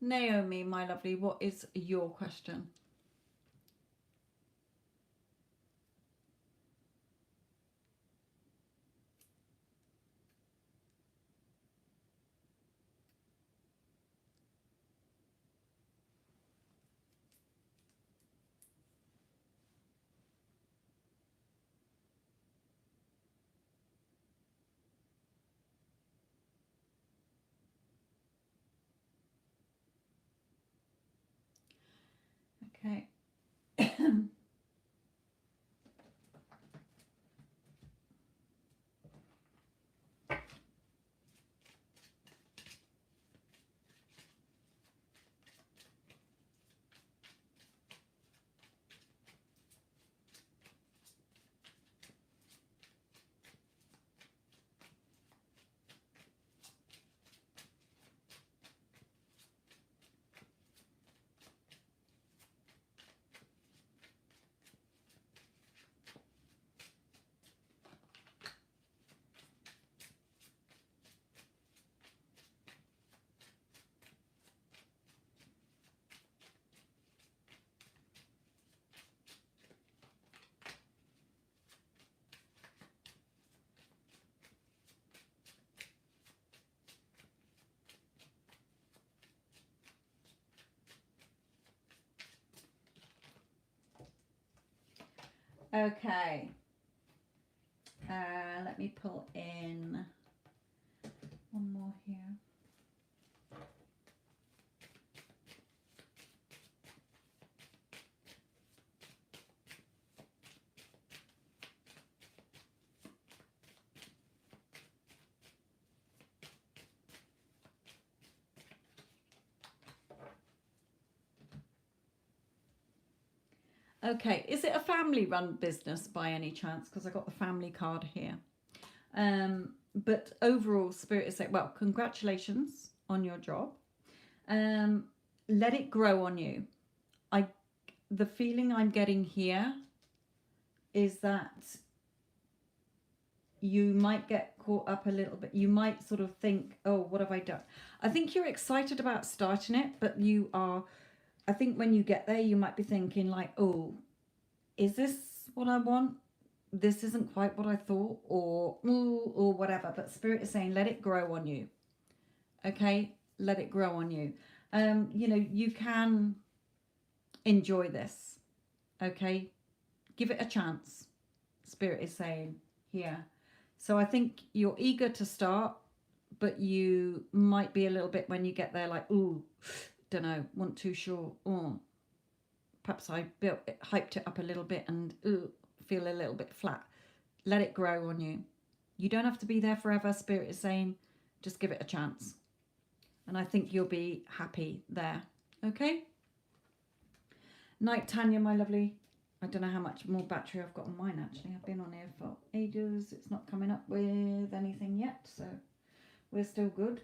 Naomi, my lovely, what is your question? Okay. Okay. Let me pull in one more here. Okay, is it a family run business by any chance? Because I got the family card here. But overall, Spirit is saying, well, congratulations on your job. Let it grow on you. The feeling I'm getting here is that you might get caught up a little bit. You might sort of think, oh, what have I done? I think you're excited about starting it, but I think when you get there, you might be thinking like, oh, is this what I want? This isn't quite what I thought, or whatever. But Spirit is saying, let it grow on you. Okay, let it grow on you. You can enjoy this. Okay, give it a chance. Spirit is saying here. So I think you're eager to start, but you might be a little bit when you get there, like, ooh, don't know, wasn't too sure. Oh, perhaps I hyped it up a little bit and feel a little bit flat. Let it grow on you. You don't have to be there forever. Spirit is saying, just give it a chance. And I think you'll be happy there. Okay? Night, Tanya, my lovely. I don't know how much more battery I've got on mine, actually. I've been on here for ages. It's not coming up with anything yet, so we're still good.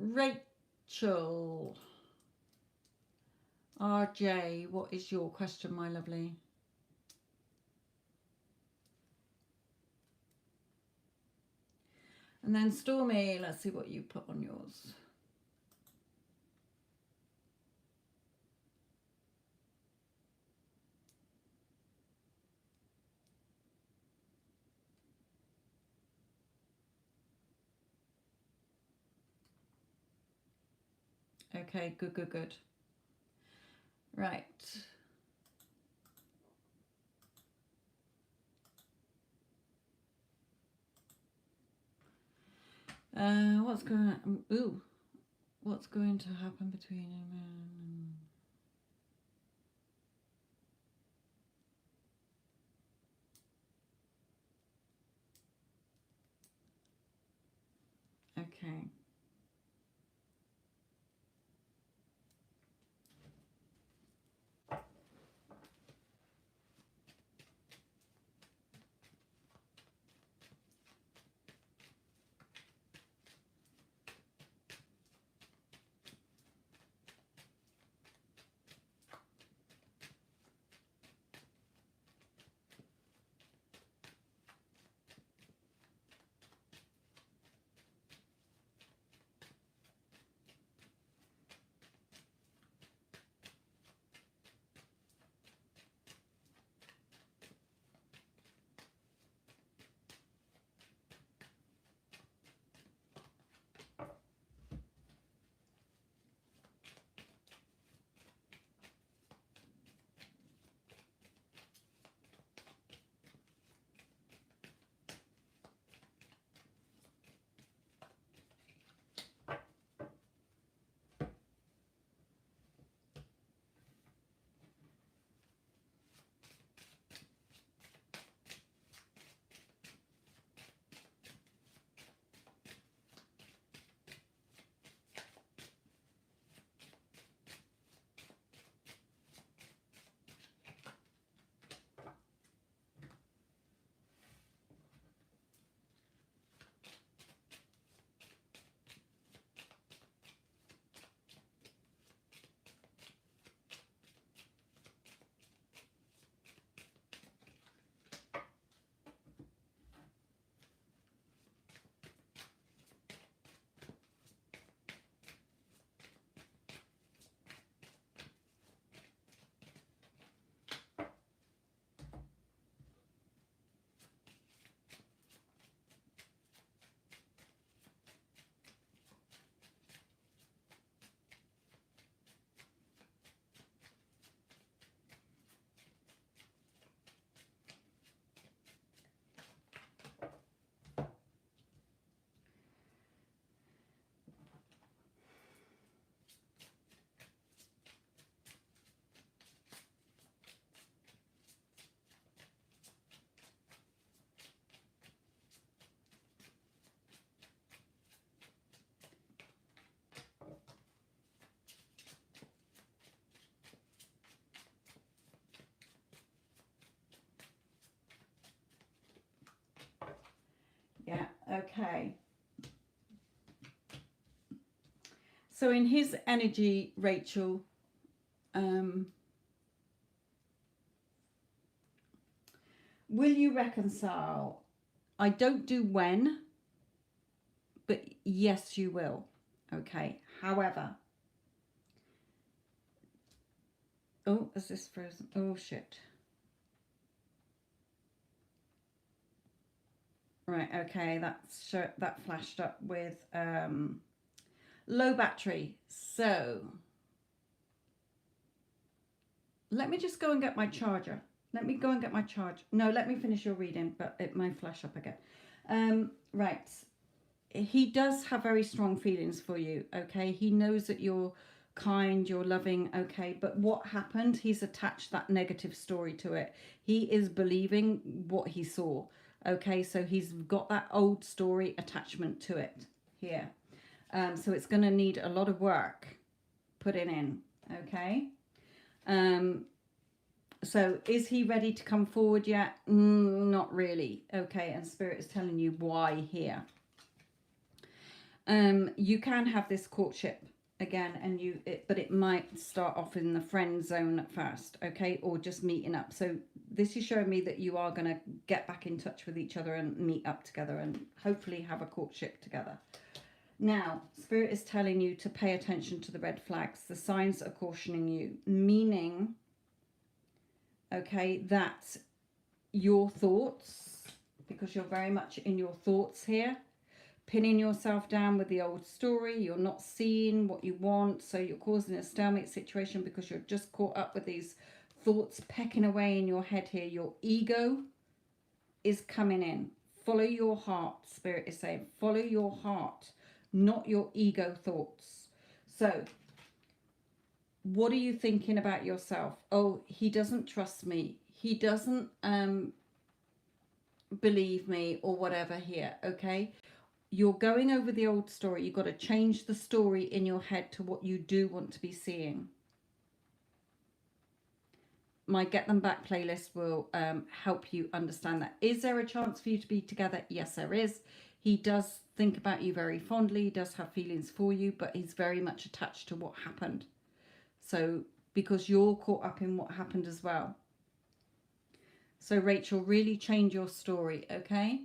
Rachel. RJ, what is your question, my lovely? And then Stormy, let's see what you put on yours. Okay, good. Right. What's going to happen between him? Okay. Yeah, okay. So in his energy, Rachel, will you reconcile? I don't do when, but yes, you will. Okay. However, oh, is this frozen? Oh, shit. Right, okay, that flashed up with low battery. So let me just go and get my charger. Let me go and get my charge. No, let me finish your reading, but it might flash up again. Right. He does have very strong feelings for you, okay? He knows that you're kind, you're loving, okay? But what happened? He's attached that negative story to it. He is believing what he saw, okay? So he's got that old story attachment to it here. So it's going to need a lot of work putting in, okay? So is he ready to come forward yet? Not really, okay? And Spirit is telling you why here. You can have this courtship again, and but it might start off in the friend zone at first, okay, or just meeting up. So this is showing me that you are going to get back in touch with each other and meet up together and hopefully have a courtship together. Now, Spirit is telling you to pay attention to the red flags. The signs are cautioning you, meaning, okay, that your thoughts, because you're very much in your thoughts here, pinning yourself down with the old story. You're not seeing what you want, so you're causing a stalemate situation because you're just caught up with these thoughts pecking away in your head here. Your ego is coming in. Follow your heart, Spirit is saying. Follow your heart, not your ego thoughts. So what are you thinking about yourself? Oh, he doesn't trust me. He doesn't believe me, or whatever here, okay? you're going over the old story. You've got to change the story in your head to what you do want to be seeing. My Get Them Back playlist will help you understand that. Is there a chance for you to be together? Yes, there is. He does think about you very fondly. He does have feelings for you, but he's very much attached to what happened. So, because you're caught up in what happened as well. So, Rachel, really change your story, okay?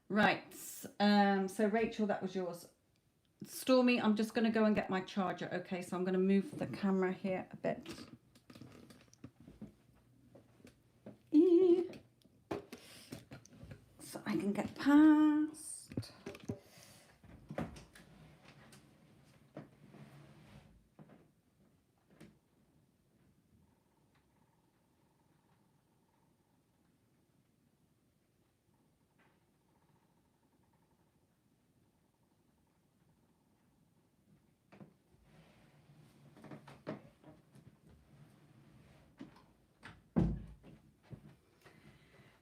Right. So, Rachel, that was yours. Stormy, I'm just going to go and get my charger. Okay, so I'm going to move the camera here a bit. So I can get past.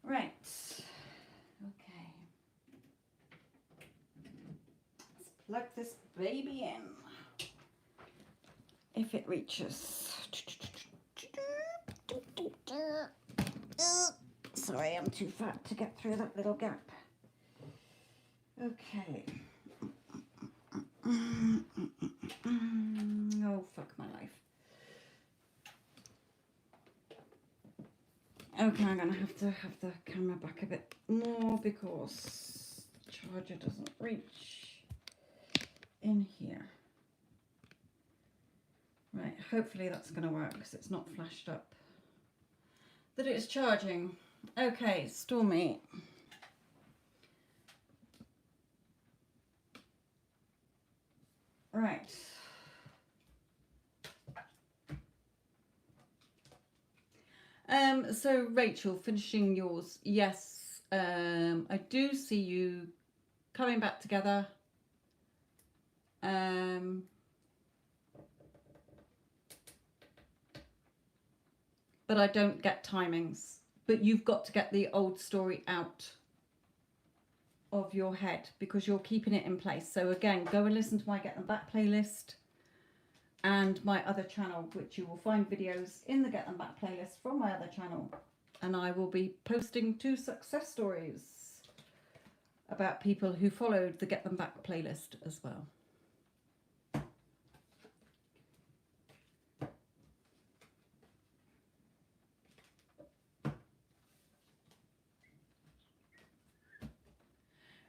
Right. Okay. Let's plug this baby in. If it reaches. Sorry, I'm too fat to get through that little gap. Okay. Oh, fuck my life. Okay, I'm gonna have to have the camera back a bit more because the charger doesn't reach in here. Right, hopefully that's gonna work because it's not flashed up that it's charging. Okay, Stormy. Right. So Rachel, finishing yours. Yes, I do see you coming back together. But I don't get timings. But you've got to get the old story out of your head because you're keeping it in place. So again, go and listen to my Get Them Back playlist and my other channel, which you will find videos in the Get Them Back playlist from my other channel. And I will be posting 2 success stories about people who followed the Get Them Back playlist as well.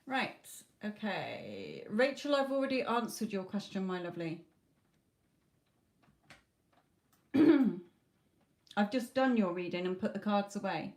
Right, okay. Rachel, I've already answered your question, my lovely. I've just done your reading and put the cards away.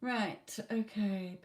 Right, okay.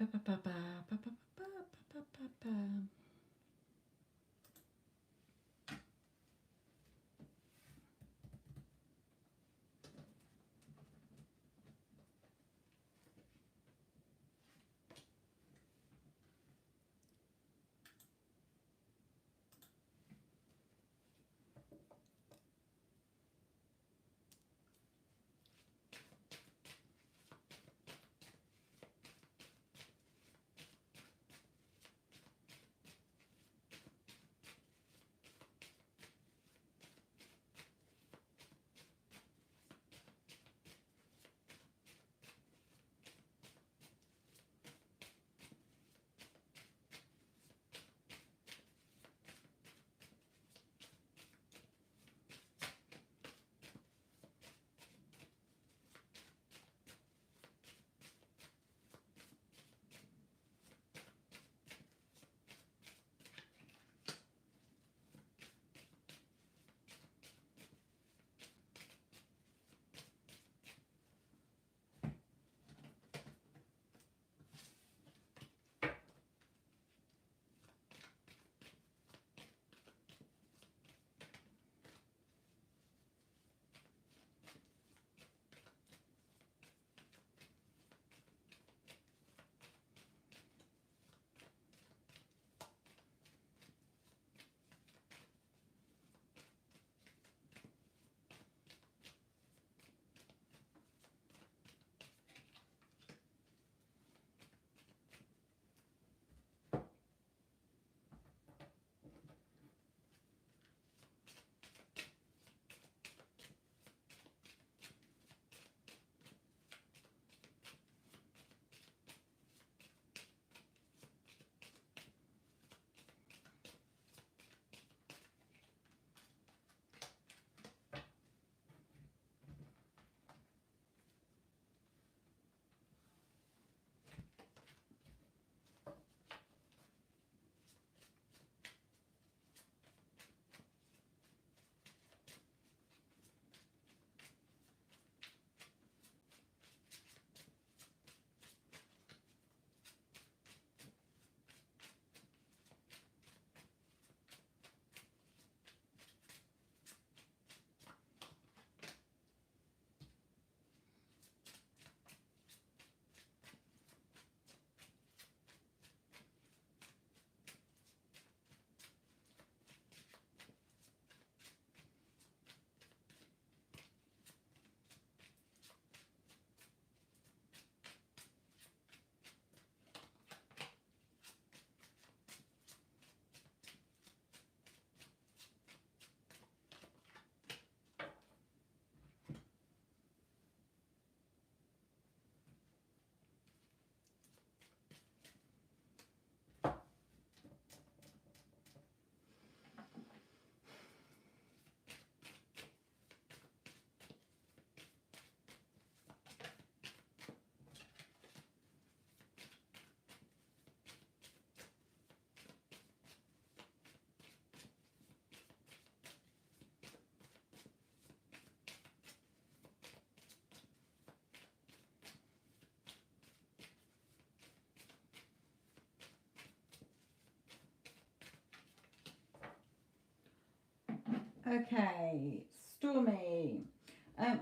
Okay, Stormy.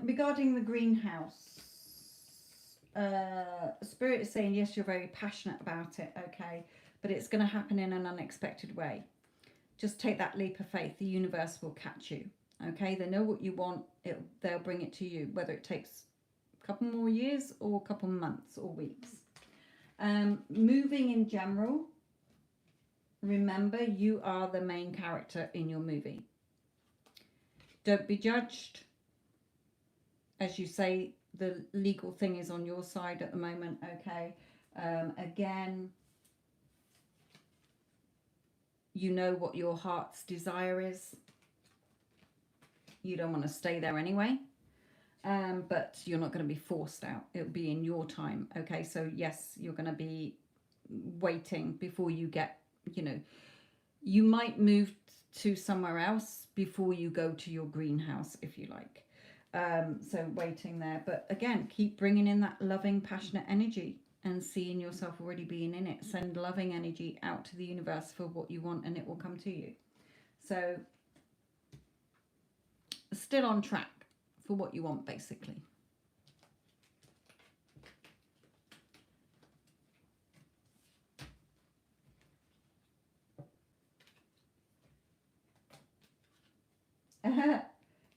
Regarding the greenhouse, Spirit is saying yes, you're very passionate about it, okay, but it's going to happen in an unexpected way. Just take that leap of faith. The universe will catch you, okay? They know what you want. They'll bring it to you, whether it takes a couple more years or a couple months or weeks. Moving in general, remember you are the main character in your movie. Don't be judged. As you say, the legal thing is on your side at the moment, okay? Again, you know what your heart's desire is. You don't want to stay there anyway, but you're not going to be forced out. It'll be in your time, okay? So yes, you're going to be waiting before you get, you might move to somewhere else before you go to your greenhouse, if you like. So waiting there, but again, keep bringing in that loving, passionate energy and seeing yourself already being in it. Send loving energy out to the universe for what you want and it will come to you. So still on track for what you want, basically.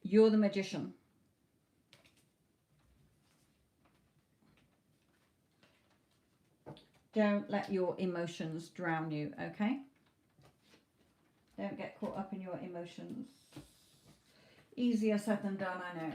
You're the magician. Don't let your emotions drown you, okay? Don't get caught up in your emotions. Easier said than done, I know.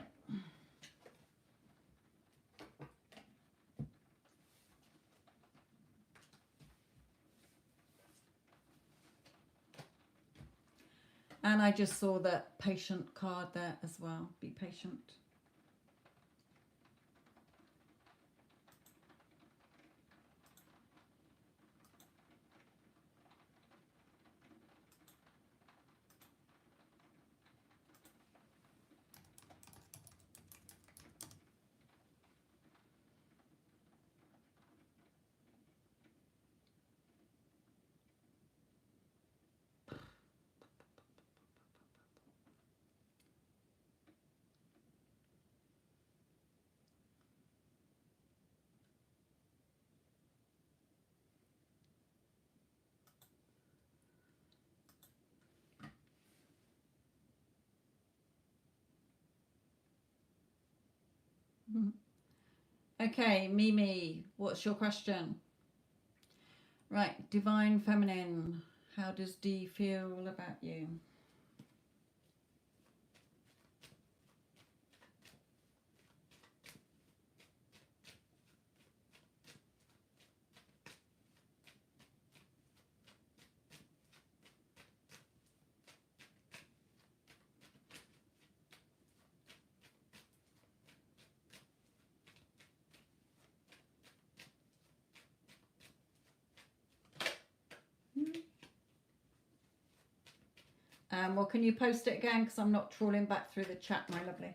And I just saw that patient card there as well. Be patient. Okay, Mimi, what's your question? Right, Divine Feminine, how does D feel about you? Well, can you post it again? Because I'm not trawling back through the chat, my lovely.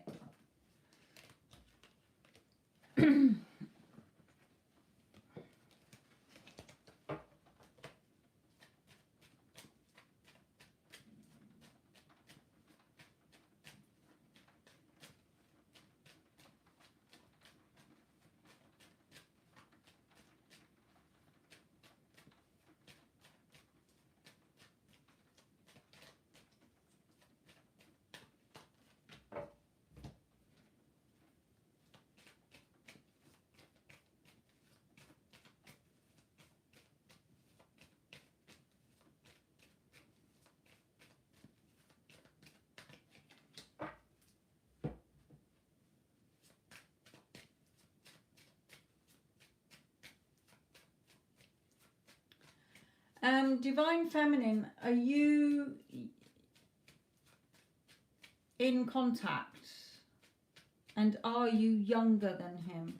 Divine Feminine, are you in contact? And are you younger than him?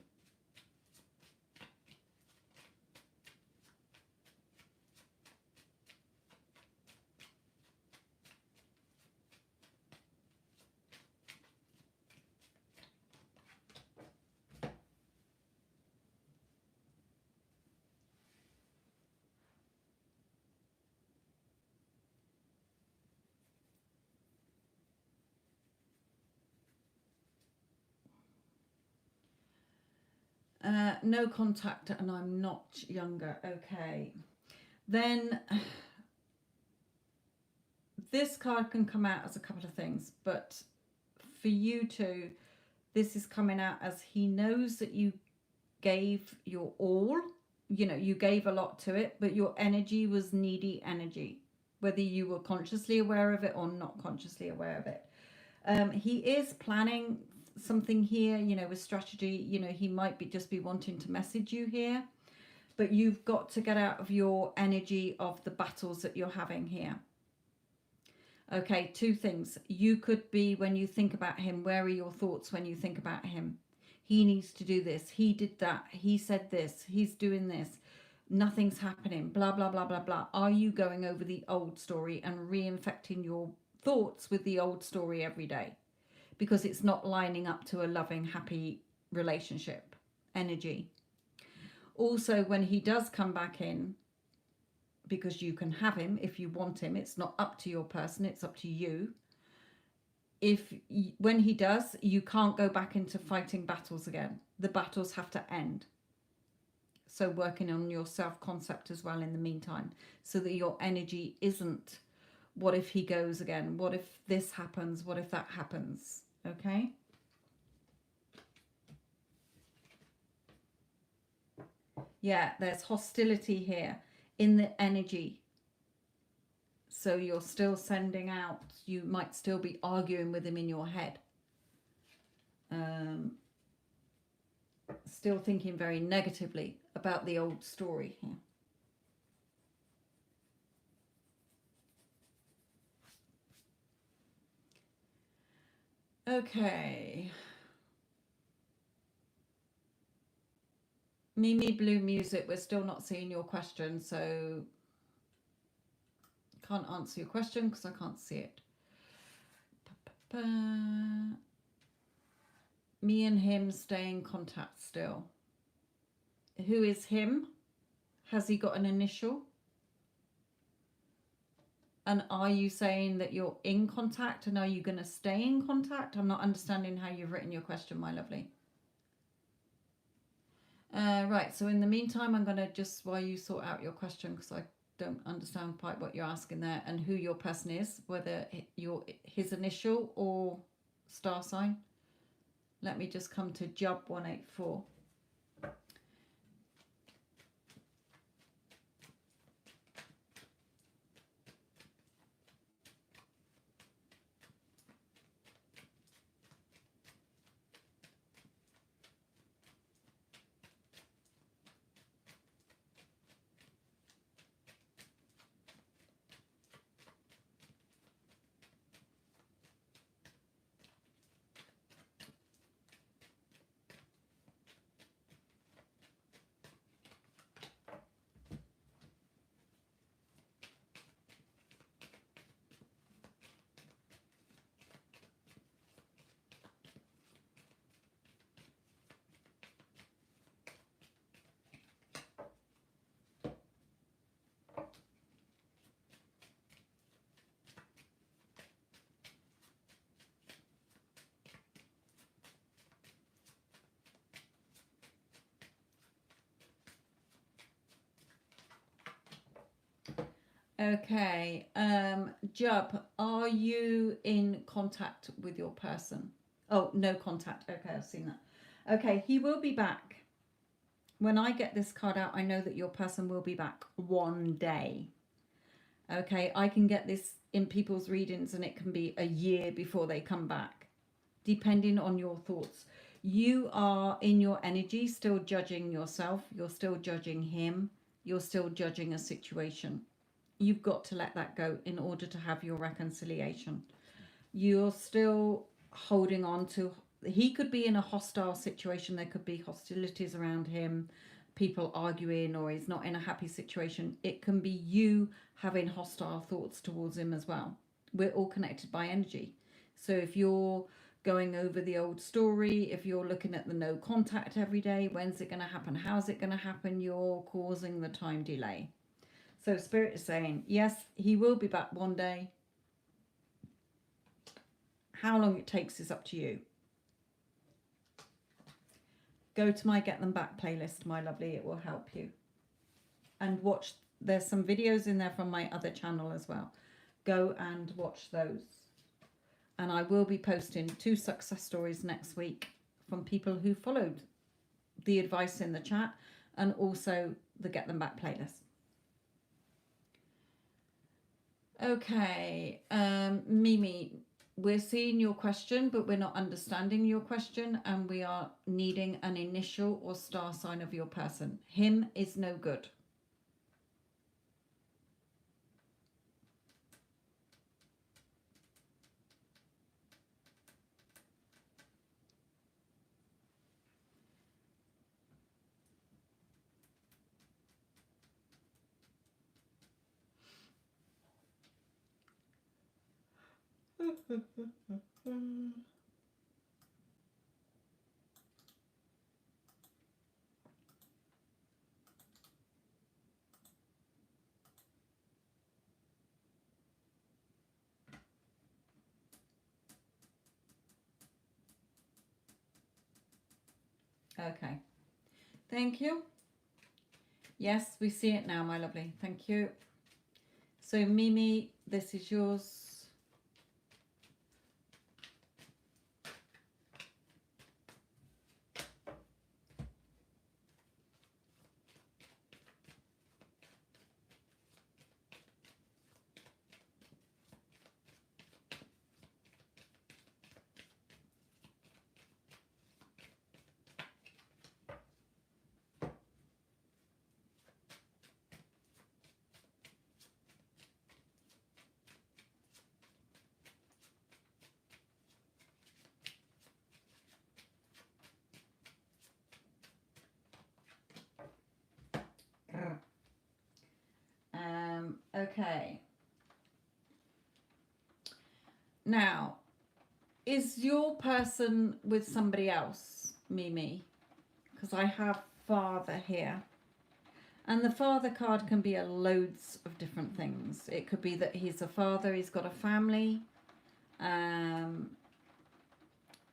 No contact and I'm not younger. Okay. Then this card can come out as a couple of things, but for you two, this is coming out as he knows that you gave your all. You know, you gave a lot to it, but your energy was needy energy, whether you were consciously aware of it or not consciously aware of it. He is planning something here, you know, with strategy. You know, he might be just be wanting to message you here, but you've got to get out of your energy of the battles that you're having here. Okay, two things. You could be, when you think about him, where are your thoughts when you think about him? He needs to do this. He did that. He said this. He's doing this. Nothing's happening. Blah, blah, blah, blah, blah. Are you going over the old story and reinfecting your thoughts with the old story every day? Because it's not lining up to a loving, happy relationship energy. Also, when he does come back in, because you can have him if you want him, it's not up to your person, it's up to you. When he does, you can't go back into fighting battles again. The battles have to end. So working on your self-concept as well in the meantime, so that your energy isn't, what if he goes again? What if this happens? What if that happens? Okay? Yeah, there's hostility here in the energy. So you're still sending out, you might still be arguing with him in your head. Still thinking very negatively about the old story here. Okay. Mimi Blue Music, we're still not seeing your question, so can't answer your question because I can't see it. Me and him stay in contact still. Who is him? Has he got an initial? And are you saying that you're in contact, and are you going to stay in contact? I'm not understanding how you've written your question, my lovely. Right, so in the meantime, I'm going to just, while you sort out your question, because I don't understand quite what you're asking there, and who your person is, whether you're his initial or star sign. Let me just come to Job 184. Okay, Job, are you in contact with your person? Oh, no contact. Okay, I've seen that. Okay, he will be back. When I get this card out, I know that your person will be back one day. Okay, I can get this in people's readings and it can be a year before they come back, depending on your thoughts. You are in your energy still judging yourself. You're still judging him. You're still judging a situation. You've got to let that go in order to have your reconciliation. You're still holding on to, he could be in a hostile situation. There could be hostilities around him, people arguing, or he's not in a happy situation. It can be you having hostile thoughts towards him as well. We're all connected by energy. So if you're going over the old story, if you're looking at the no contact every day, when's it going to happen? How's it going to happen? You're causing the time delay. So Spirit is saying, yes, he will be back one day. How long it takes is up to you. go to my Get Them Back playlist, my lovely. It will help you. And watch, there's some videos in there from my other channel as well. Go and watch those. And I will be posting 2 success stories next week from people who followed the advice in the chat and also the Get Them Back playlist. Okay, Mimi, we're seeing your question, but we're not understanding your question, and we are needing an initial or star sign of your person. Him is no good. Okay, thank you. Yes, we see it now, my lovely. Thank you. So, Mimi, this is yours. Okay. Now, is your person with somebody else, Mimi? Because I have father here. And the father card can be a loads of different things. It could be that he's a father, he's got a family.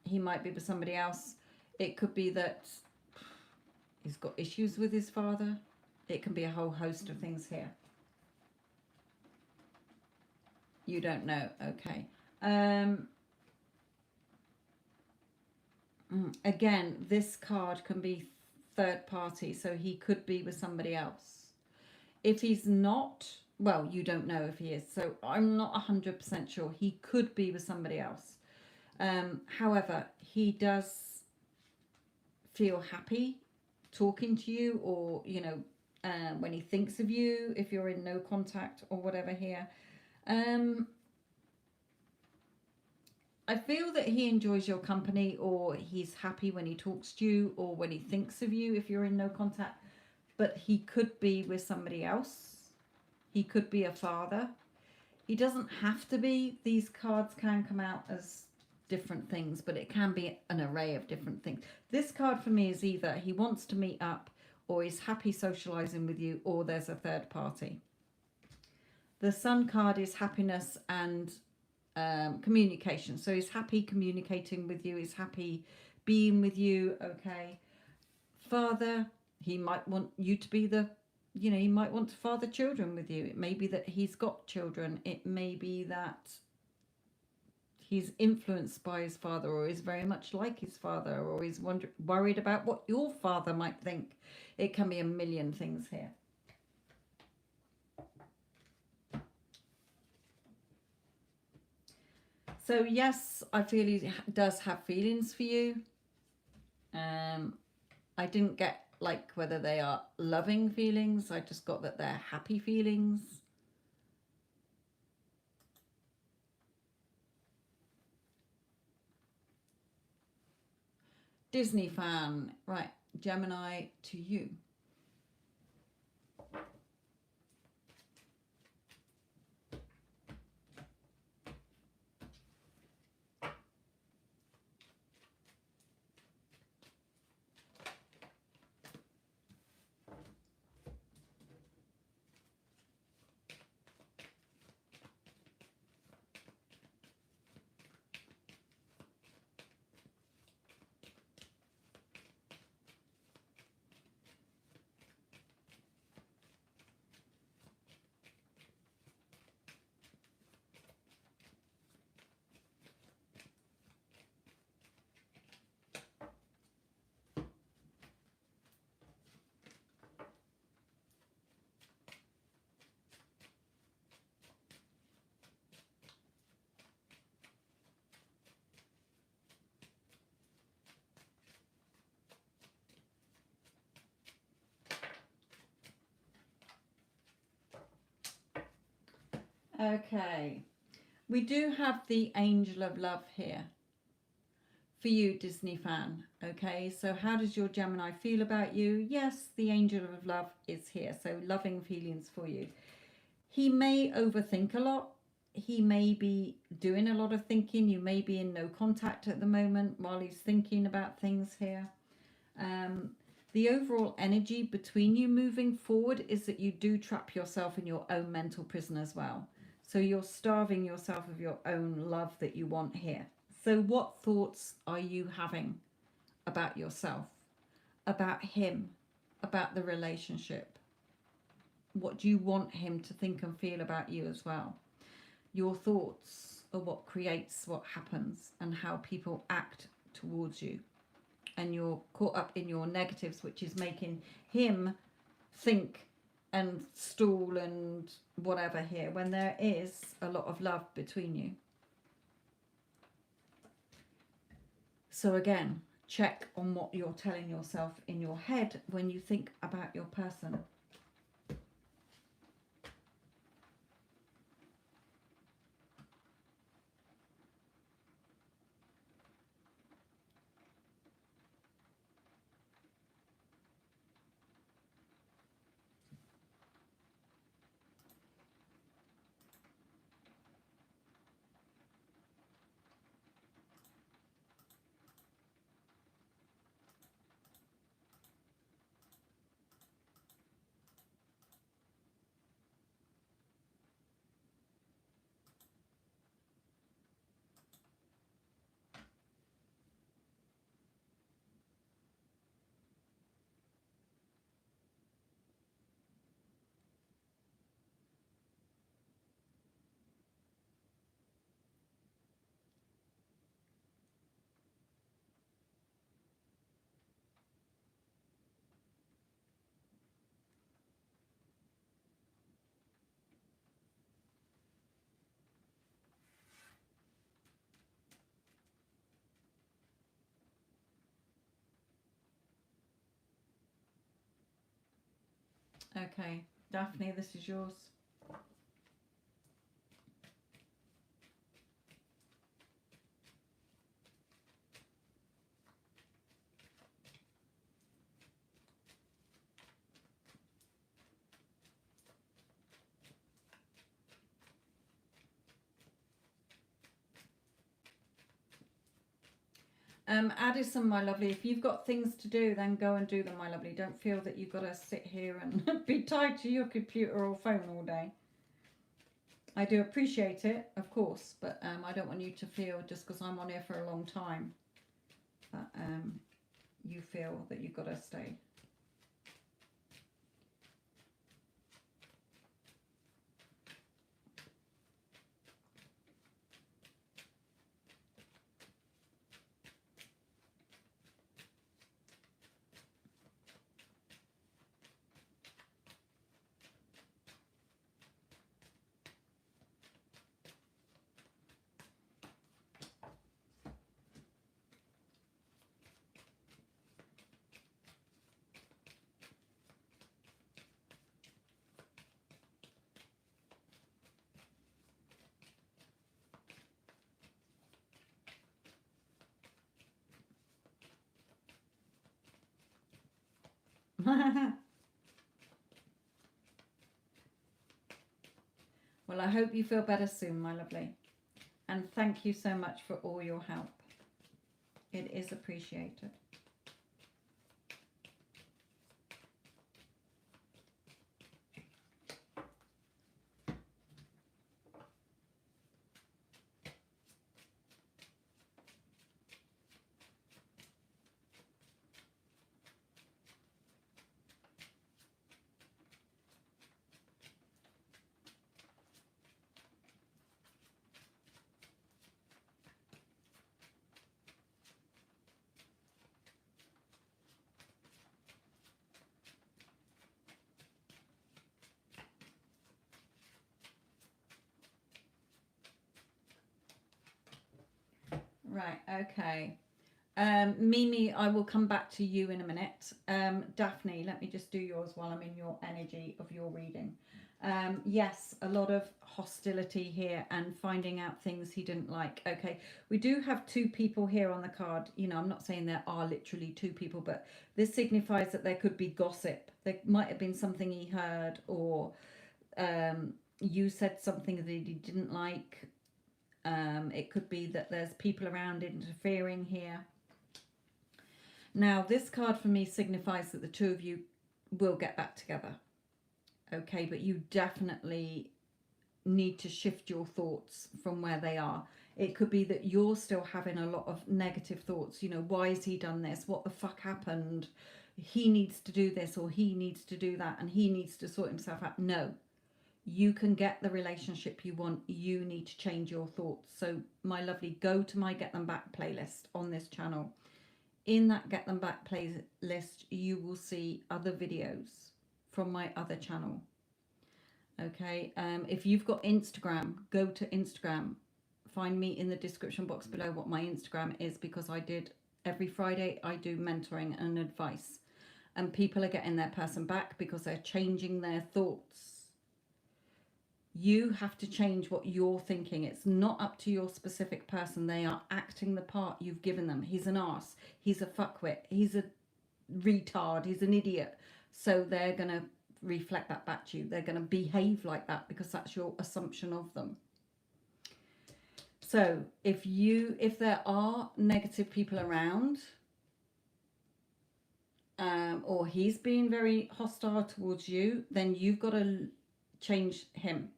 He might be with somebody else. It could be that he's got issues with his father. It can be a whole host of things here. You don't know. Okay. Again, this card can be third party, so he could be with somebody else. If he's not, well, you don't know if he is, so I'm not 100% sure. He could be with somebody else. However, he does feel happy talking to you, or, you know, when he thinks of you, if you're in no contact or whatever here. I feel that he enjoys your company, or he's happy when he talks to you, or when he thinks of you if you're in no contact. But he could be with somebody else. He could be a father. He doesn't have to be. These cards can come out as different things, but it can be an array of different things. This card for me is either he wants to meet up, or he's happy socializing with you, or there's a third party. The Sun card is happiness and communication. So he's happy communicating with you. He's happy being with you. Okay. Father, he might want you to be the, you know, he might want to father children with you. It may be that he's got children. It may be that he's influenced by his father, or is very much like his father, or he's worried about what your father might think. It can be a million things here. So yes, I feel he does have feelings for you. I didn't get like whether they are loving feelings. I just got that they're happy feelings. Disney fan. Right, Gemini, to you. Okay. We do have the angel of love here for you, Disney fan. Okay, so how does your Gemini feel about you? Yes, the angel of love is here. So loving feelings for you. He may overthink a lot. He may be doing a lot of thinking. You may be in no contact at the moment while he's thinking about things here. Um, the overall energy between you moving forward is that you do trap yourself in your own mental prison as well. So you're starving yourself of your own love that you want here. So, what thoughts are you having about yourself, about him, about the relationship? What do you want him to think and feel about you as well? Your thoughts are what creates what happens and how people act towards you. And you're caught up in your negatives, which is making him think and stall and whatever here when there is a lot of love between you. So again, check on what you're telling yourself in your head when you think about your person. Okay, Daphne, this is yours. Addison, my lovely, if you've got things to do, then go and do them, my lovely. Don't feel that you've got to sit here and be tied to your computer or phone all day. I do appreciate it, of course, but I don't want you to feel just because I'm on here for a long time that you feel that you've got to stay. Well, I hope you feel better soon, my lovely. And thank you so much for all your help. It is appreciated. Right, okay. Mimi, I will come back to you in a minute. Daphne, let me just do yours while I'm in your energy of your reading. Yes, a lot of hostility here and finding out things he didn't like. Okay, we do have two people here on the card. You know, I'm not saying there are literally two people, but this signifies that there could be gossip. There might have been something he heard, or you said something that he didn't like. It could be that there's people around interfering here. Now, this card for me signifies that the two of you will get back together. Okay, but you definitely need to shift your thoughts from where they are. It could be that you're still having a lot of negative thoughts. You know, why has he done this? What the fuck happened? He needs to do this, or he needs to do that, and he needs to sort himself out. No, you can get the relationship you want. You need to change your thoughts. So, my lovely, go to my Get Them Back playlist on this channel. In that Get Them Back playlist, you will see other videos from my other channel. Okay, if you've got Instagram, go to Instagram. Find me in the description box below what my Instagram is, because every Friday I do mentoring and advice, and people are getting their person back because they're changing their thoughts. You have to change what you're thinking. It's not up to your specific person. They are acting the part you've given them. He's an arse. He's a fuckwit. He's a retard. He's an idiot. So they're going to reflect that back to you. They're going to behave like that because that's your assumption of them. So if there are negative people around, or he's being very hostile towards you, then you've got to change him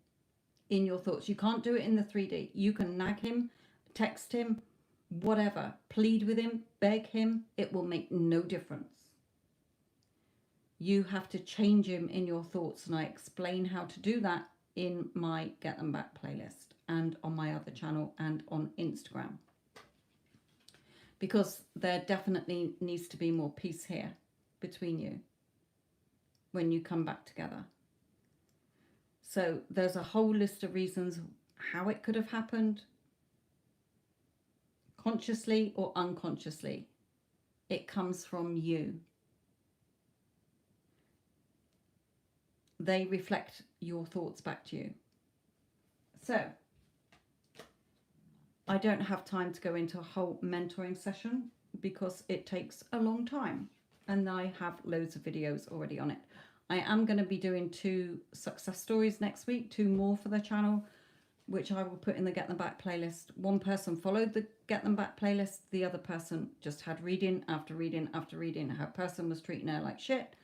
in your thoughts. You can't do it in the 3D. You can nag him, text him, whatever, plead with him, beg him. It will make no difference. You have to change him in your thoughts, and I explain how to do that in my Get Them Back playlist and on my other channel and on Instagram, because there definitely needs to be more peace here between you when you come back together. So there's a whole list of reasons how it could have happened, consciously or unconsciously. It comes from you. They reflect your thoughts back to you. So I don't have time to go into a whole mentoring session because it takes a long time, and I have loads of videos already on it. I am going to be doing 2 success stories next week, 2 more for the channel, which I will put in the Get Them Back playlist. One person followed the Get Them Back playlist. The other person just had reading after reading after reading. Her person was treating her like shit.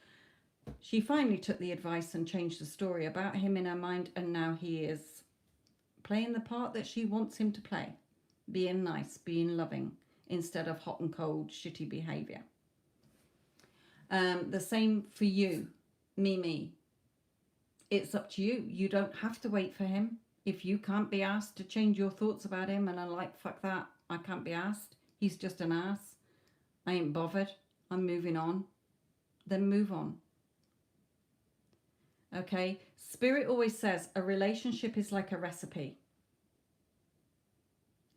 She finally took the advice and changed the story about him in her mind, and now he is playing the part that she wants him to play. Being nice, being loving, instead of hot and cold, shitty behaviour. The same for you, Mimi. It's up to you. You don't have to wait for him. If you can't be asked to change your thoughts about him, and I'm like, fuck that, I can't be asked. He's just an ass. I ain't bothered. I'm moving on. Then move on. Okay? Spirit always says a relationship is like a recipe.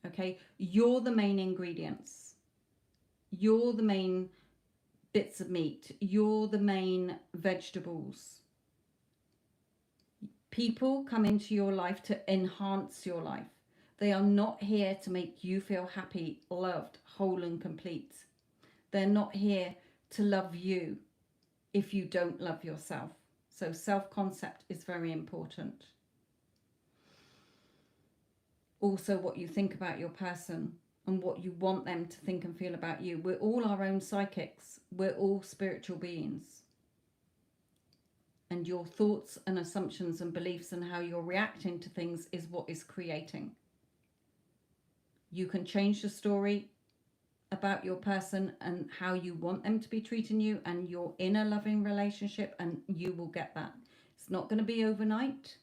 Okay? You're the main ingredients. You're the main bits of meat. You're the main vegetables. People come into your life to enhance your life. They are not here to make you feel happy, loved, whole and complete. They're not here to love you if you don't love yourself. So self-concept is very important. Also, what you think about your person and what you want them to think and feel about you. We're all our own psychics. We're all spiritual beings. And your thoughts and assumptions and beliefs and how you're reacting to things is what is creating. You can change the story about your person and how you want them to be treating you, and you're in a loving relationship, and you will get that. It's not going to be overnight.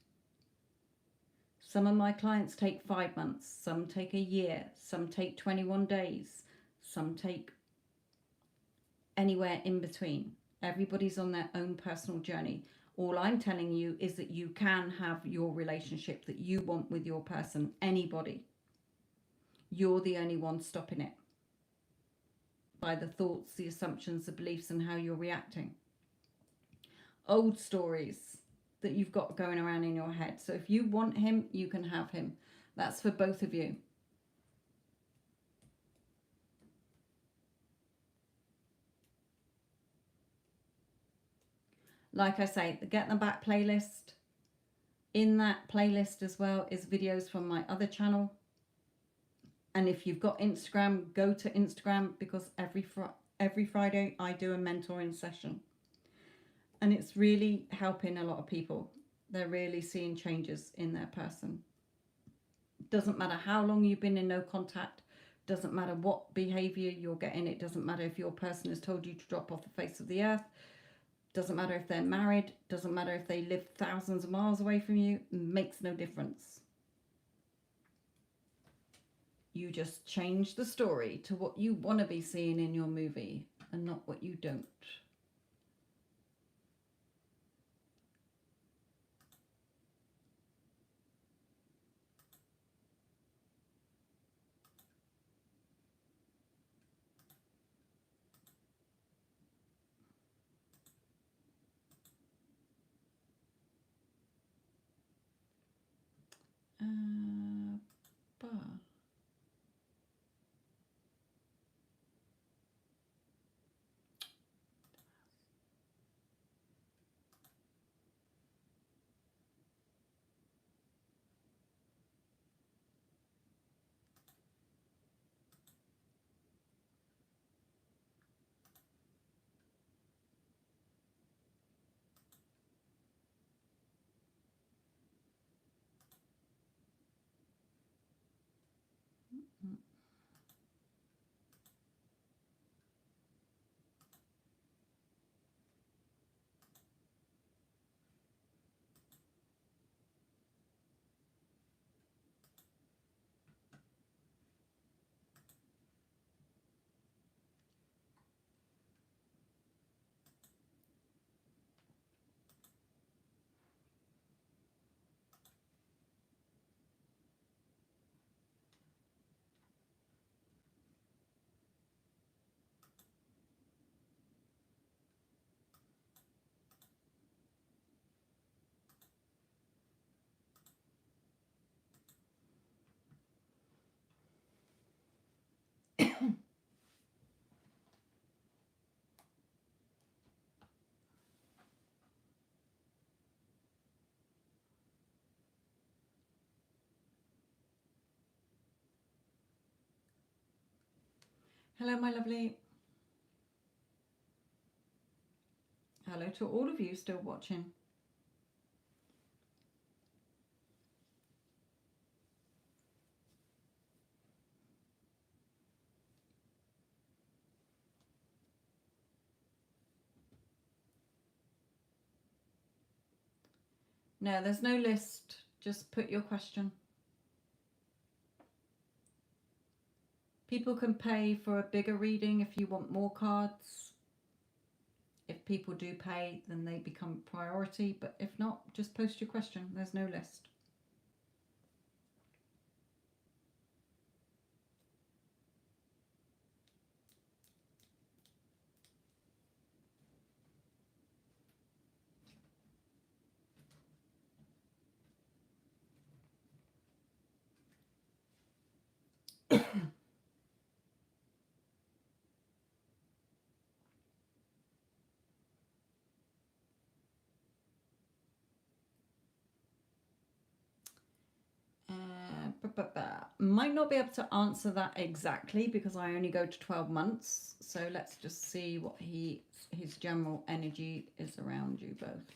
Some of my clients take 5 months, some take a year, some take 21 days, some take anywhere in between. Everybody's on their own personal journey. All I'm telling you is that you can have your relationship that you want with your person, anybody. You're the only one stopping it by the thoughts, the assumptions, the beliefs, and how you're reacting. Old stories, that you've got going around in your head. So if you want him, you can have him. That's for both of you. Like I say, the Get Them Back playlist. In that playlist as well is videos from my other channel. And if you've got Instagram, go to Instagram, because every Friday I do a mentoring session. And it's really helping a lot of people. They're really seeing changes in their person. Doesn't matter how long you've been in no contact. Doesn't matter what behavior you're getting. It doesn't matter if your person has told you to drop off the face of the earth. Doesn't matter if they're married. Doesn't matter if they live thousands of miles away from you. Makes no difference. You just change the story to what you want to be seeing in your movie and not what you don't. Bar. Hello, my lovely. Hello to all of you still watching. No, there's no list. Just put your question. People can pay for a bigger reading if you want more cards. If people do pay, then they become priority. But if not, just post your question. There's no list. Might not be able to answer that exactly because I only go to 12 months. So let's just see what his general energy is around you both.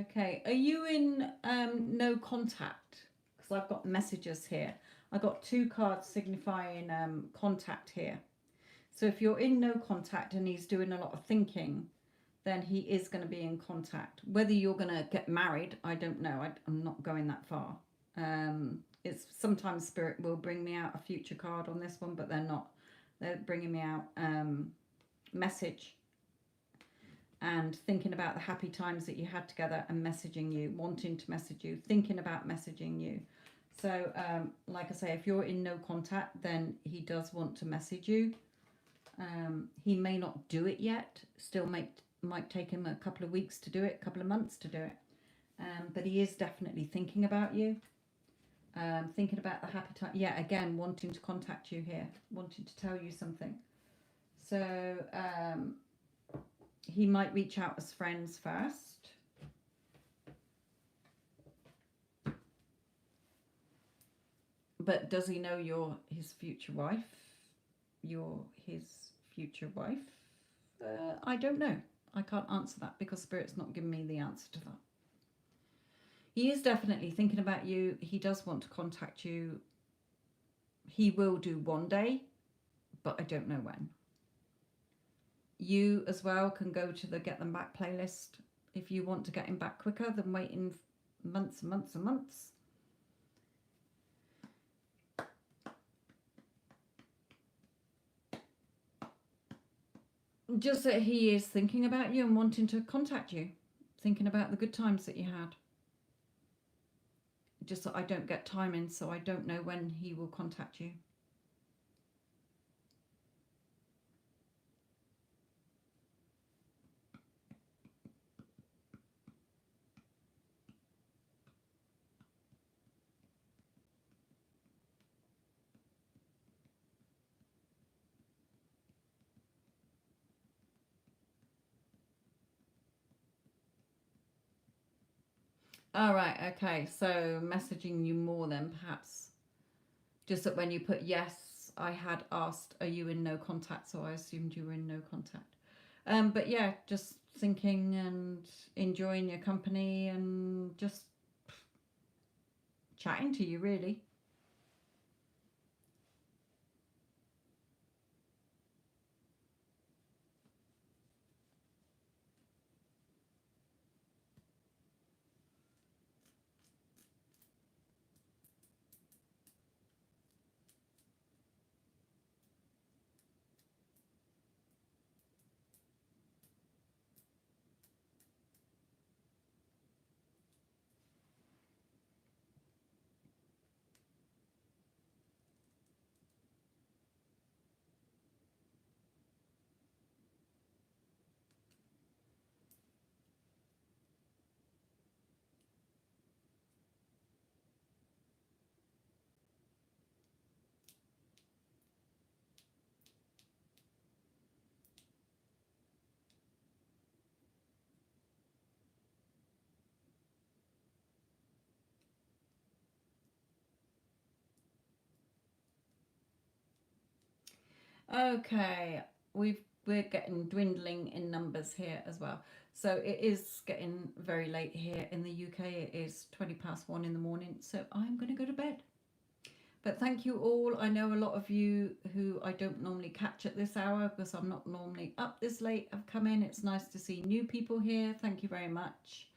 Okay, are you in no contact? Because I've got messages here. I got 2 cards signifying contact here. So if you're in no contact and he's doing a lot of thinking, then he is going to be in contact. Whether you're going to get married, I don't know. I'm not going that far. It's sometimes Spirit will bring me out a future card on this one, but they're not. They're bringing me out message and thinking about the happy times that you had together and messaging you, wanting to message you, thinking about messaging you. So, like I say, if you're in no contact, then he does want to message you. He may not do it yet. Still might take him a couple of weeks to do it, a couple of months to do it. But he is definitely thinking about you. Thinking about the happy time. Yeah, again, wanting to contact you here, wanting to tell you something. So he might reach out as friends first. But does he know you're his future wife? You're his future wife? I don't know. I can't answer that because Spirit's not giving me the answer to that. He is definitely thinking about you. He does want to contact you. He will do one day, but I don't know when. You as well can go to the Get Them Back playlist if you want to get him back quicker than waiting months and months and months. Just that he is thinking about you and wanting to contact you, thinking about the good times that you had. Just that I don't get timing, so I don't know when he will contact you. All right, okay, so messaging you more than perhaps. Just that when you put yes, I had asked, are you in no contact? So I assumed you were in no contact. But yeah, just thinking and enjoying your company and just chatting to you, really. Okay, we're getting dwindling in numbers here as well. So it is getting very late here in the UK. It is 1:20 in the morning. So I'm going to go to bed. But thank you all. I know a lot of you who I don't normally catch at this hour because I'm not normally up this late have come in. It's nice to see new people here. Thank you very much.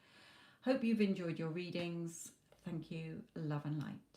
Hope you've enjoyed your readings. Thank you. Love and light.